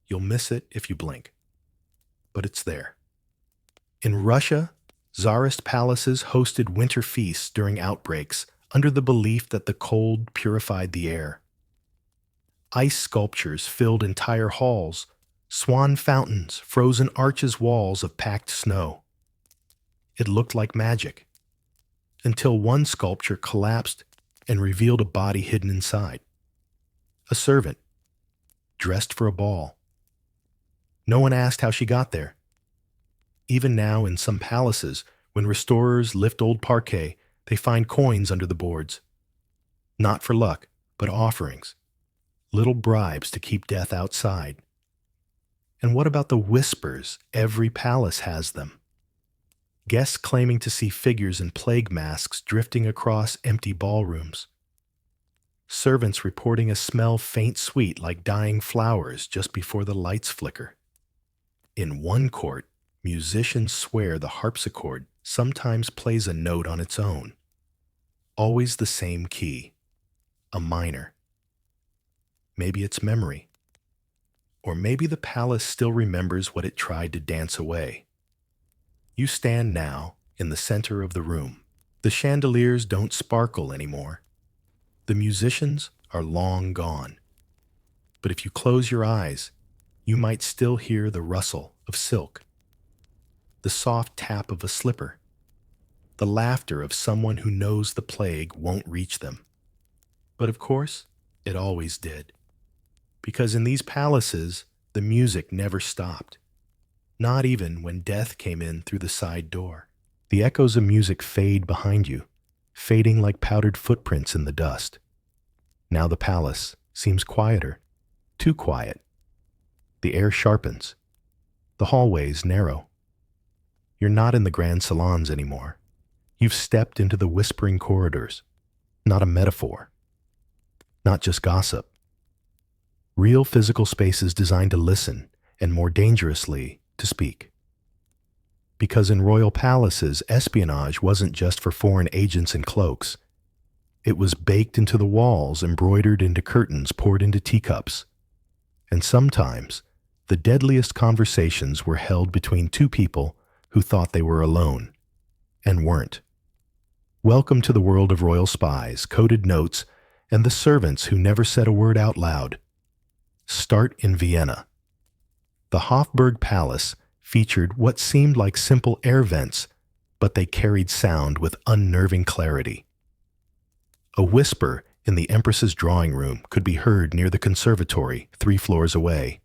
You'll miss it if you blink. But it's there. In Russia, Tsarist palaces hosted winter feasts during outbreaks under the belief that the cold purified the air. Ice sculptures filled entire halls, swan fountains frozen arches walls of packed snow. It looked like magic, until one sculpture collapsed and revealed a body hidden inside. A servant, dressed for a ball. No one asked how she got there. Even now in some palaces, when restorers lift old parquet, they find coins under the boards. Not for luck, but offerings. Little bribes to keep death outside. And what about the whispers? Every palace has them. Guests claiming to see figures in plague masks drifting across empty ballrooms. Servants reporting a smell faint sweet like dying flowers just before the lights flicker. In one court, musicians swear the harpsichord sometimes plays a note on its own. Always the same key, a minor. Maybe it's memory. Or maybe the palace still remembers what it tried to dance away. You stand now in the center of the room. The chandeliers don't sparkle anymore. The musicians are long gone. But if you close your eyes, you might still hear the rustle of silk, the soft tap of a slipper, the laughter of someone who knows the plague won't reach them. But of course, it always did. Because in these palaces, the music never stopped. Not even when death came in through the side door. The echoes of music fade behind you, fading like powdered footprints in the dust. Now the palace seems quieter, too quiet. The air sharpens. The hallways narrow. You're not in the grand salons anymore. You've stepped into the whispering corridors. Not a metaphor. Not just gossip. Real physical spaces designed to listen, and more dangerously, to speak. Because in royal palaces, espionage wasn't just for foreign agents in cloaks. It was baked into the walls, embroidered into curtains, poured into teacups. And sometimes, the deadliest conversations were held between two people who thought they were alone, and weren't. Welcome to the world of royal spies, coded notes, and the servants who never said a word out loud. Start in Vienna. The Hofburg Palace featured what seemed like simple air vents, but they carried sound with unnerving clarity. A whisper in the Empress's drawing room could be heard near the conservatory 3 floors away.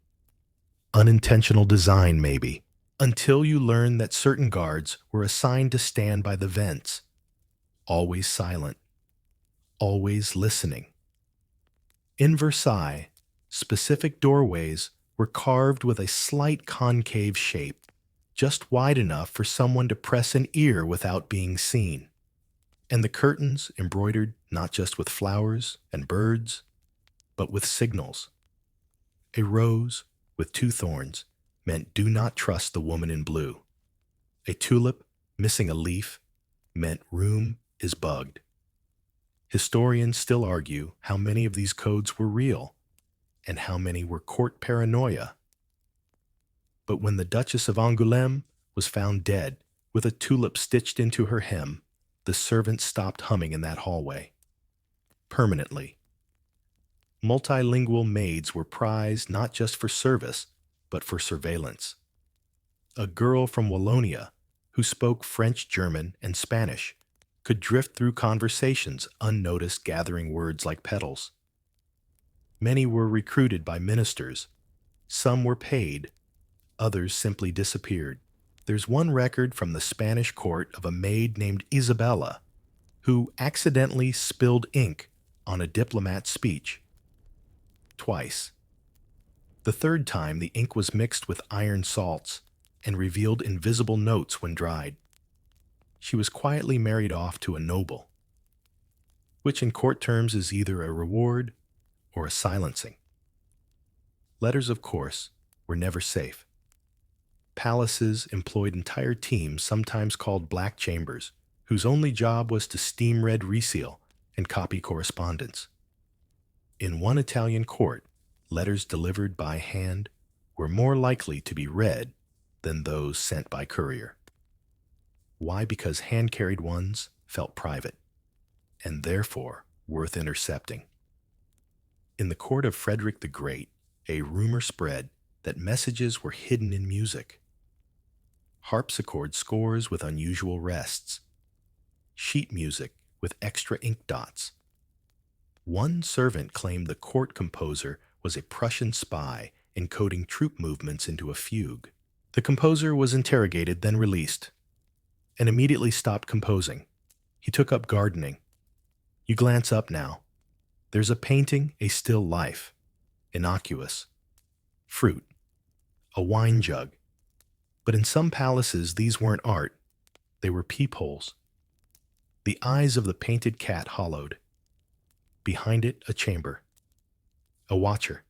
Unintentional design, maybe, until you learn that certain guards were assigned to stand by the vents. Always silent. Always listening. In Versailles, specific doorways were carved with a slight concave shape, just wide enough for someone to press an ear without being seen. And the curtains embroidered not just with flowers and birds, but with signals. A rose with 2 thorns meant do not trust the woman in blue. A tulip missing a leaf meant room is bugged. Historians still argue how many of these codes were real and how many were court paranoia. But when the Duchess of Angoulême was found dead with a tulip stitched into her hem, the servants stopped humming in that hallway. Permanently. Multilingual maids were prized not just for service, but for surveillance. A girl from Wallonia, who spoke French, German, and Spanish, could drift through conversations unnoticed, gathering words like petals. Many were recruited by ministers. Some were paid. Others simply disappeared. There's one record from the Spanish court of a maid named Isabella, who accidentally spilled ink on a diplomat's speech. Twice. The third time, the ink was mixed with iron salts and revealed invisible notes when dried. She was quietly married off to a noble, which in court terms is either a reward or a silencing. Letters, of course, were never safe. Palaces employed entire teams, sometimes called black chambers, whose only job was to steam red reseal and copy correspondence. In one Italian court, letters delivered by hand were more likely to be read than those sent by courier. Why? Because hand-carried ones felt private, and therefore worth intercepting. In the court of Frederick the Great, a rumor spread that messages were hidden in music. Harpsichord scores with unusual rests, sheet music with extra ink dots. One servant claimed the court composer was a Prussian spy encoding troop movements into a fugue. The composer was interrogated, then released, and immediately stopped composing. He took up gardening. You glance up now. There's a painting, a still life, innocuous. Fruit, a wine jug. But in some palaces, these weren't art. They were peepholes. The eyes of the painted cat hollowed. Behind it, a chamber. A watcher.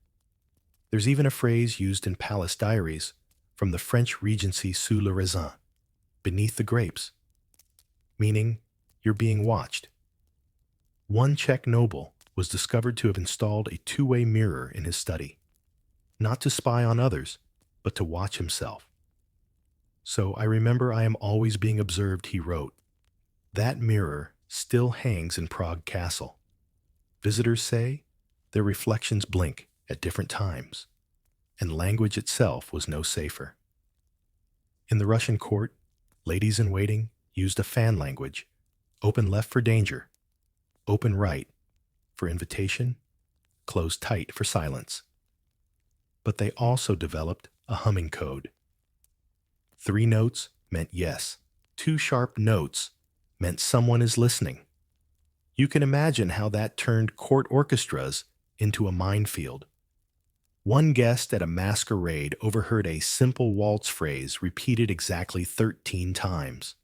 There's even a phrase used in palace diaries from the French Regency sous le raisin, beneath the grapes, meaning you're being watched. One Czech noble was discovered to have installed a two-way mirror in his study, not to spy on others, but to watch himself. So I remember I am always being observed, he wrote. That mirror still hangs in Prague Castle. Visitors say their reflections blink at different times, and language itself was no safer. In the Russian court, ladies-in-waiting used a fan language, open left for danger, open right for invitation, closed tight for silence. But they also developed a humming code. 3 notes meant yes. 2 sharp notes meant someone is listening. You can imagine how that turned court orchestras into a minefield. One guest at a masquerade overheard a simple waltz phrase repeated exactly 13 times.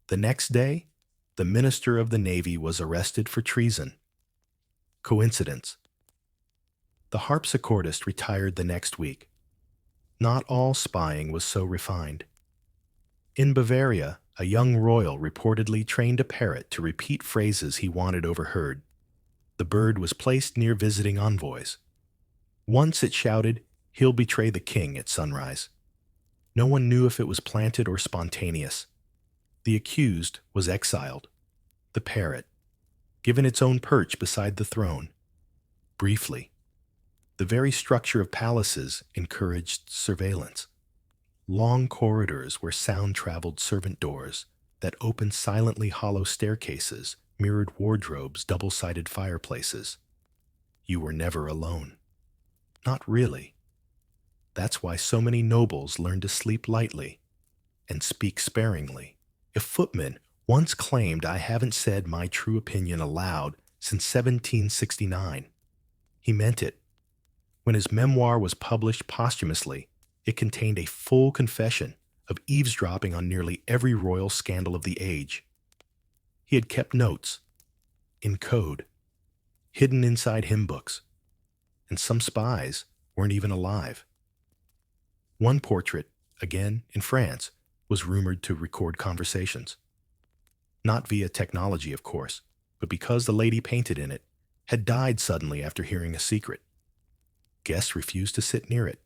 The next day, the Minister of the Navy was arrested for treason. Coincidence. The harpsichordist retired the next week. Not all spying was so refined. In Bavaria, a young royal reportedly trained a parrot to repeat phrases he wanted overheard. The bird was placed near visiting envoys. Once it shouted, "He'll betray the king" at sunrise. No one knew if it was planted or spontaneous. The accused was exiled. The parrot, given its own perch beside the throne. Briefly, the very structure of palaces encouraged surveillance. Long corridors where sound traveled, servant doors that opened silently, hollow staircases, mirrored wardrobes, double-sided fireplaces. You were never alone. Not really. That's why so many nobles learned to sleep lightly and speak sparingly. A footman once claimed, "I haven't said my true opinion aloud since 1769. He meant it. When his memoir was published posthumously, it contained a full confession of eavesdropping on nearly every royal scandal of the age. He had kept notes, in code, hidden inside hymn books, and some spies weren't even alive. One portrait, again in France, was rumored to record conversations. Not via technology, of course, but because the lady painted in it had died suddenly after hearing a secret. Guests refused to sit near it.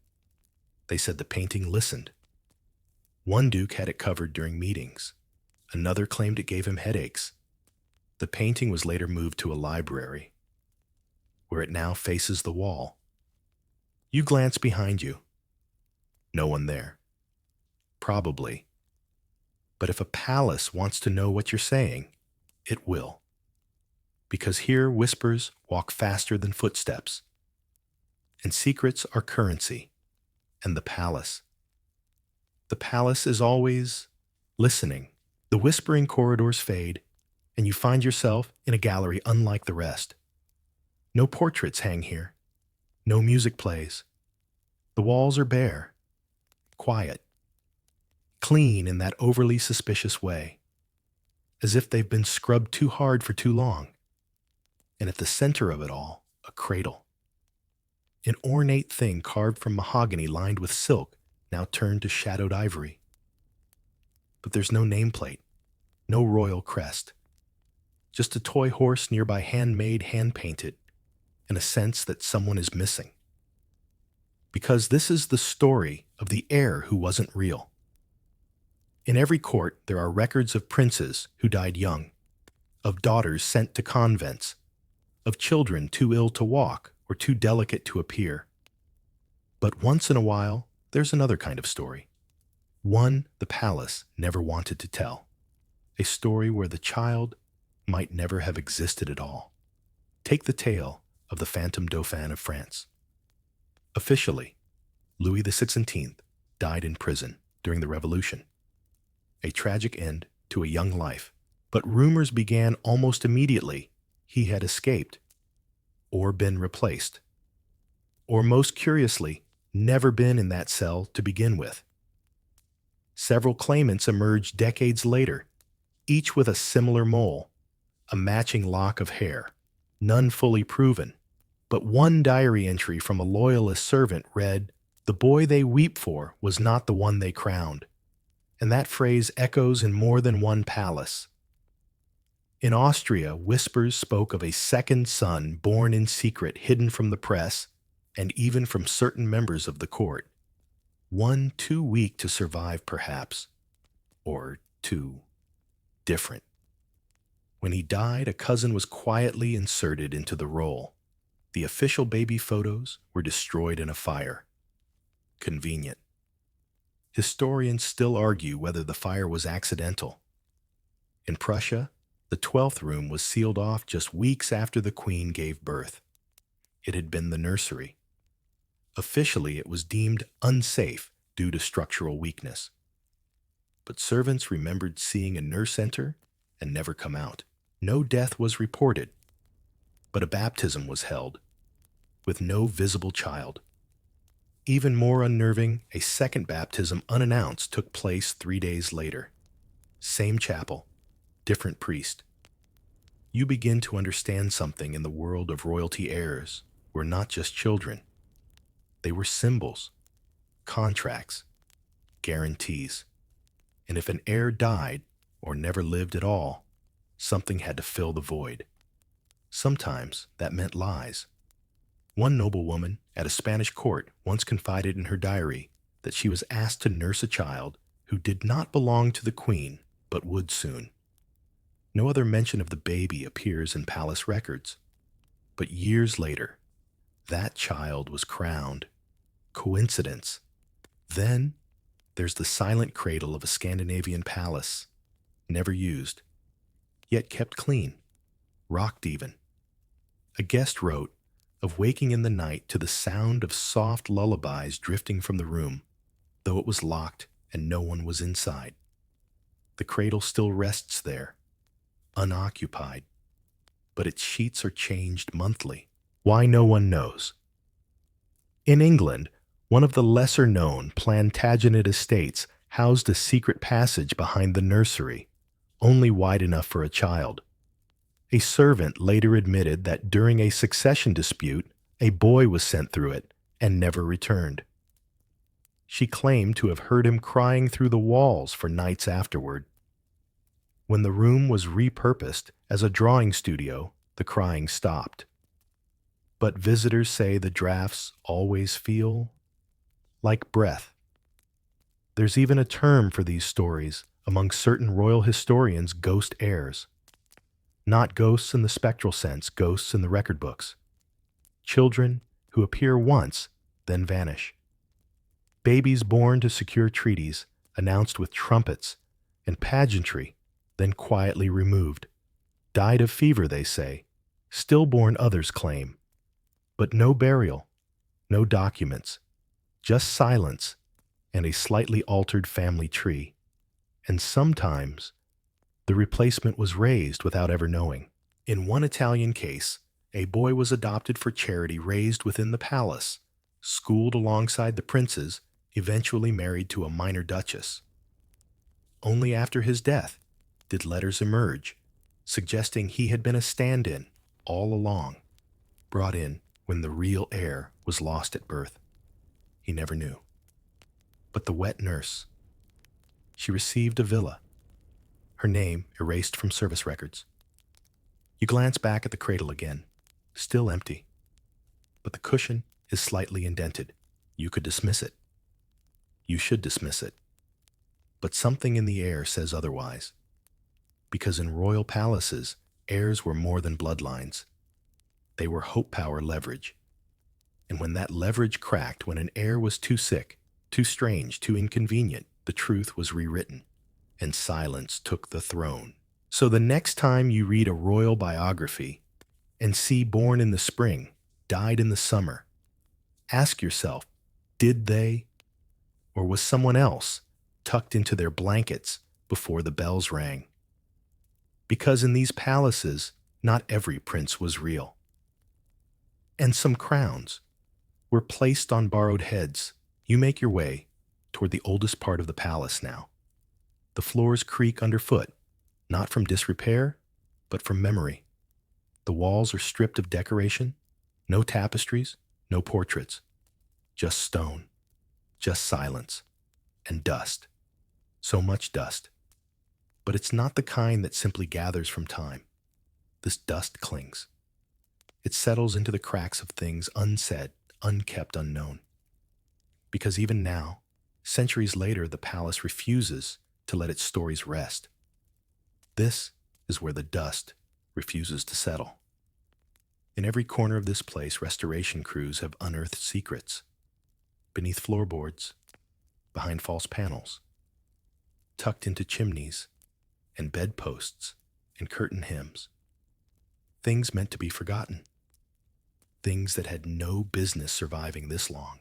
They said the painting listened. One duke had it covered during meetings. Another claimed it gave him headaches. The painting was later moved to a library, where it now faces the wall. You glance behind you. No one there. Probably. But if a palace wants to know what you're saying, it will. Because here whispers walk faster than footsteps. And secrets are currency. And the palace. The palace is always listening. The whispering corridors fade, and you find yourself in a gallery unlike the rest. No portraits hang here. No music plays. The walls are bare, quiet, clean in that overly suspicious way, as if they've been scrubbed too hard for too long. And at the center of it all, a cradle. An ornate thing carved from mahogany lined with silk, now turned to shadowed ivory. But there's no nameplate, no royal crest. Just a toy horse nearby, handmade, hand-painted, and a sense that someone is missing. Because this is the story of the heir who wasn't real. In every court, there are records of princes who died young, of daughters sent to convents, of children too ill to walk or too delicate to appear. But once in a while, there's another kind of story. One the palace never wanted to tell. A story where the child might never have existed at all. Take the tale of the Phantom Dauphin of France. Officially, Louis XVI died in prison during the Revolution. A tragic end to a young life, but rumors began almost immediately he had escaped, or been replaced, or most curiously, never been in that cell to begin with. Several claimants emerged decades later, each with a similar mole, a matching lock of hair, none fully proven. But one diary entry from a loyalist servant read, "The boy they weep for was not the one they crowned." And that phrase echoes in more than one palace. In Austria, whispers spoke of a second son born in secret, hidden from the press, and even from certain members of the court. One too weak to survive, perhaps, or too different. When he died, a cousin was quietly inserted into the role. The official baby photos were destroyed in a fire. Convenient. Historians still argue whether the fire was accidental. In Prussia, the 12th room was sealed off just weeks after the Queen gave birth. It had been the nursery. Officially, it was deemed unsafe due to structural weakness. But servants remembered seeing a nurse enter and never come out. No death was reported, but a baptism was held, with no visible child. Even more unnerving, a second baptism unannounced took place 3 days later. Same chapel, different priest. You begin to understand something in the world of royalty heirs were not just children. They were symbols, contracts, guarantees. And if an heir died or never lived at all, something had to fill the void. Sometimes that meant lies. One noblewoman at a Spanish court once confided in her diary that she was asked to nurse a child who did not belong to the Queen but would soon. No other mention of the baby appears in palace records. But years later, that child was crowned. Coincidence? Then there's the silent cradle of a Scandinavian palace, never used, yet kept clean, rocked even. A guest wrote of waking in the night to the sound of soft lullabies drifting from the room, though it was locked and no one was inside. The cradle still rests there, unoccupied, but its sheets are changed monthly. Why, no one knows. In England, one of the lesser-known Plantagenet estates housed a secret passage behind the nursery, only wide enough for a child. A servant later admitted that during a succession dispute, a boy was sent through it and never returned. She claimed to have heard him crying through the walls for nights afterward. When the room was repurposed as a drawing studio, the crying stopped. But visitors say the drafts always feel like breath. There's even a term for these stories among certain royal historians: ghost heirs. Not ghosts in the spectral sense, ghosts in the record books. Children who appear once, then vanish. Babies born to secure treaties, announced with trumpets and pageantry, then quietly removed. Died of fever, they say. Stillborn, others claim. But no burial, no documents, just silence and a slightly altered family tree. And sometimes the replacement was raised without ever knowing. In one Italian case, a boy was adopted for charity, raised within the palace, schooled alongside the princes, eventually married to a minor duchess. Only after his death did letters emerge, suggesting he had been a stand-in all along, brought in when the real heir was lost at birth. He never knew. But the wet nurse, she received a villa, her name erased from service records. You glance back at the cradle again, still empty, but the cushion is slightly indented. You could dismiss it. You should dismiss it. But something in the air says otherwise. Because in royal palaces, heirs were more than bloodlines. They were hope power leverage. And when that leverage cracked, when an heir was too sick, too strange, too inconvenient, the truth was rewritten, and silence took the throne. So the next time you read a royal biography and see born in the spring, died in the summer, ask yourself, did they, or was someone else tucked into their blankets before the bells rang? Because in these palaces, not every prince was real. And some crowns were placed on borrowed heads. You make your way toward the oldest part of the palace now. The floors creak underfoot, not from disrepair, but from memory. The walls are stripped of decoration, no tapestries, no portraits, just stone, just silence, and dust. So much dust. But it's not the kind that simply gathers from time. This dust clings. It settles into the cracks of things unsaid, unkept, unknown. Because even now, centuries later, the palace refuses to let its stories rest. This is where the dust refuses to settle. In every corner of this place, restoration crews have unearthed secrets. Beneath floorboards, behind false panels, tucked into chimneys and bedposts and curtain hems. Things meant to be forgotten. Things that had no business surviving this long.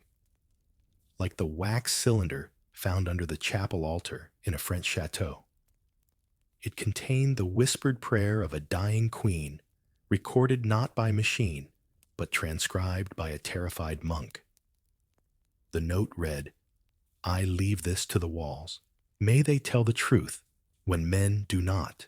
Like the wax cylinder found under the chapel altar in a French chateau. It contained the whispered prayer of a dying queen, recorded not by machine, but transcribed by a terrified monk. The note read, "I leave this to the walls. May they tell the truth when men do not."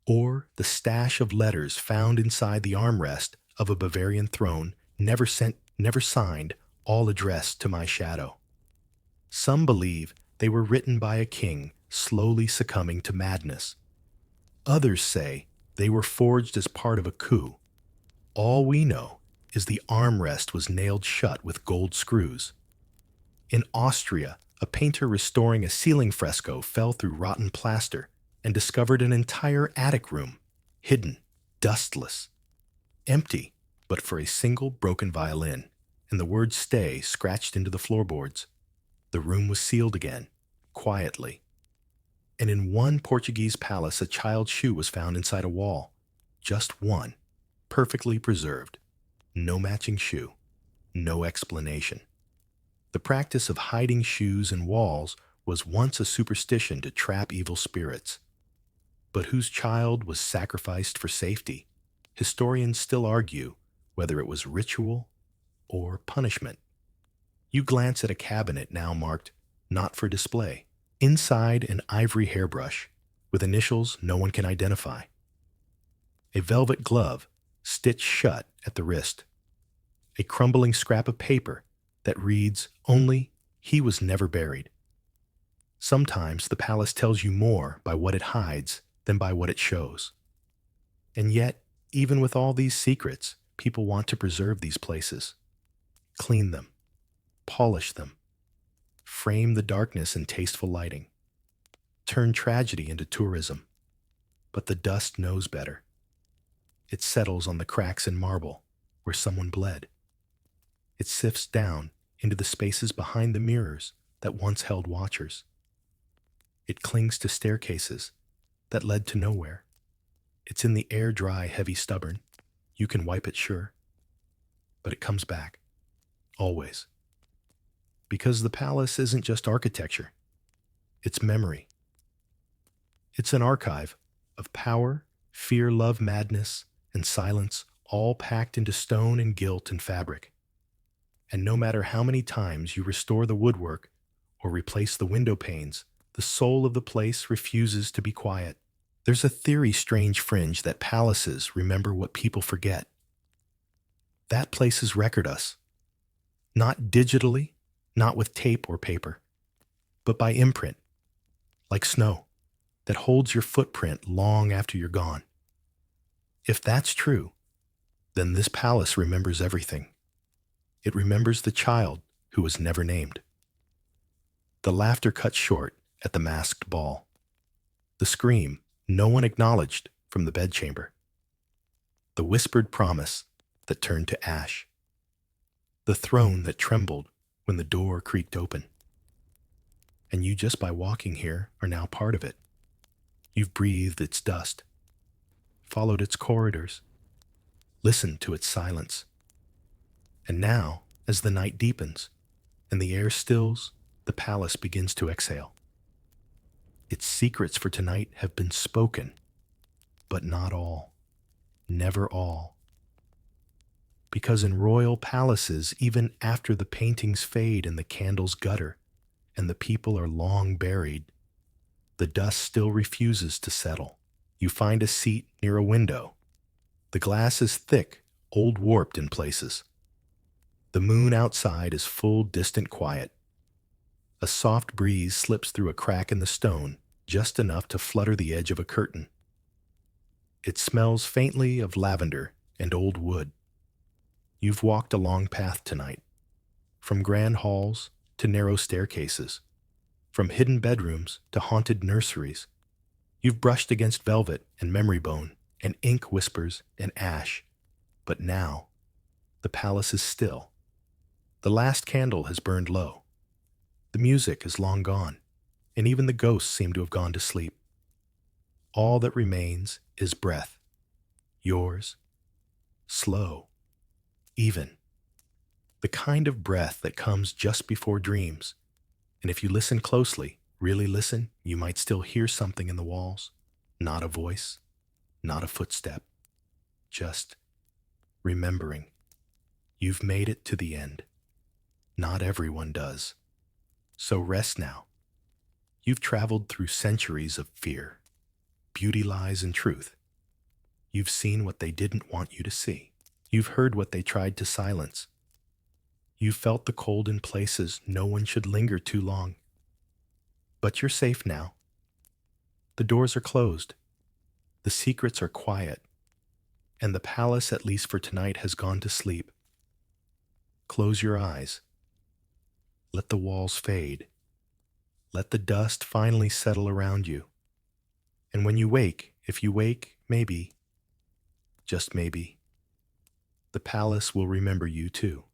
Or the stash of letters found inside the armrest of a Bavarian throne, never sent, never signed, all addressed to my shadow. Some believe they were written by a king slowly succumbing to madness. Others say they were forged as part of a coup. All we know is the armrest was nailed shut with gold screws. In Austria, a painter restoring a ceiling fresco fell through rotten plaster and discovered an entire attic room, hidden, dustless, empty but for a single broken violin, and the word "stay" scratched into the floorboards. The room was sealed again, quietly. And in one Portuguese palace, a child's shoe was found inside a wall. Just one, perfectly preserved. No matching shoe, no explanation. The practice of hiding shoes in walls was once a superstition to trap evil spirits. But whose child was sacrificed for safety? Historians still argue whether it was ritual or punishment. You glance at a cabinet now marked "not for display." Inside, an ivory hairbrush with initials no one can identify. A velvet glove stitched shut at the wrist. A crumbling scrap of paper that reads only, "He was never buried." Sometimes the palace tells you more by what it hides than by what it shows. And yet, even with all these secrets, people want to preserve these places. Clean them. Polish them. Frame the darkness in tasteful lighting. Turn tragedy into tourism. But the dust knows better. It settles on the cracks in marble where someone bled. It sifts down into the spaces behind the mirrors that once held watchers. It clings to staircases that led to nowhere. It's in the air dry, heavy, stubborn. You can wipe it, sure. But it comes back. Always. Because the palace isn't just architecture. It's memory. It's an archive of power, fear, love, madness, and silence, all packed into stone and gilt and fabric. And no matter how many times you restore the woodwork or replace the window panes, the soul of the place refuses to be quiet. There's a theory, strange fringe, that palaces remember what people forget. That places record us. Not digitally, not with tape or paper, but by imprint, like snow, that holds your footprint long after you're gone. If that's true, then this palace remembers everything. It remembers the child who was never named. The laughter cuts short at the masked ball, the scream no one acknowledged from the bedchamber, the whispered promise that turned to ash, the throne that trembled when the door creaked open. And you, just by walking here, are now part of it. You've breathed its dust, followed its corridors, listened to its silence. And now, as the night deepens and the air stills, the palace begins to exhale. Its secrets for tonight have been spoken, but not all, never all. Because in royal palaces, even after the paintings fade and the candles gutter, and the people are long buried, the dust still refuses to settle. You find a seat near a window. The glass is thick, old warped in places. The moon outside is full, distant quiet. A soft breeze slips through a crack in the stone, just enough to flutter the edge of a curtain. It smells faintly of lavender and old wood. You've walked a long path tonight, from grand halls to narrow staircases, from hidden bedrooms to haunted nurseries. You've brushed against velvet and memory bone and ink whispers and ash. But now, the palace is still. The last candle has burned low. The music is long gone, and even the ghosts seem to have gone to sleep. All that remains is breath. Yours, slow, even. The kind of breath that comes just before dreams. And if you listen closely, really listen, you might still hear something in the walls. Not a voice, not a footstep. Just remembering. You've made it to the end. Not everyone does. So rest now. You've traveled through centuries of fear, beauty, lies, and truth. You've seen what they didn't want you to see. You've heard what they tried to silence. You've felt the cold in places no one should linger too long. But you're safe now. The doors are closed. The secrets are quiet. And the palace, at least for tonight, has gone to sleep. Close your eyes. Let the walls fade. Let the dust finally settle around you. And when you wake, if you wake, maybe, just maybe, the palace will remember you too.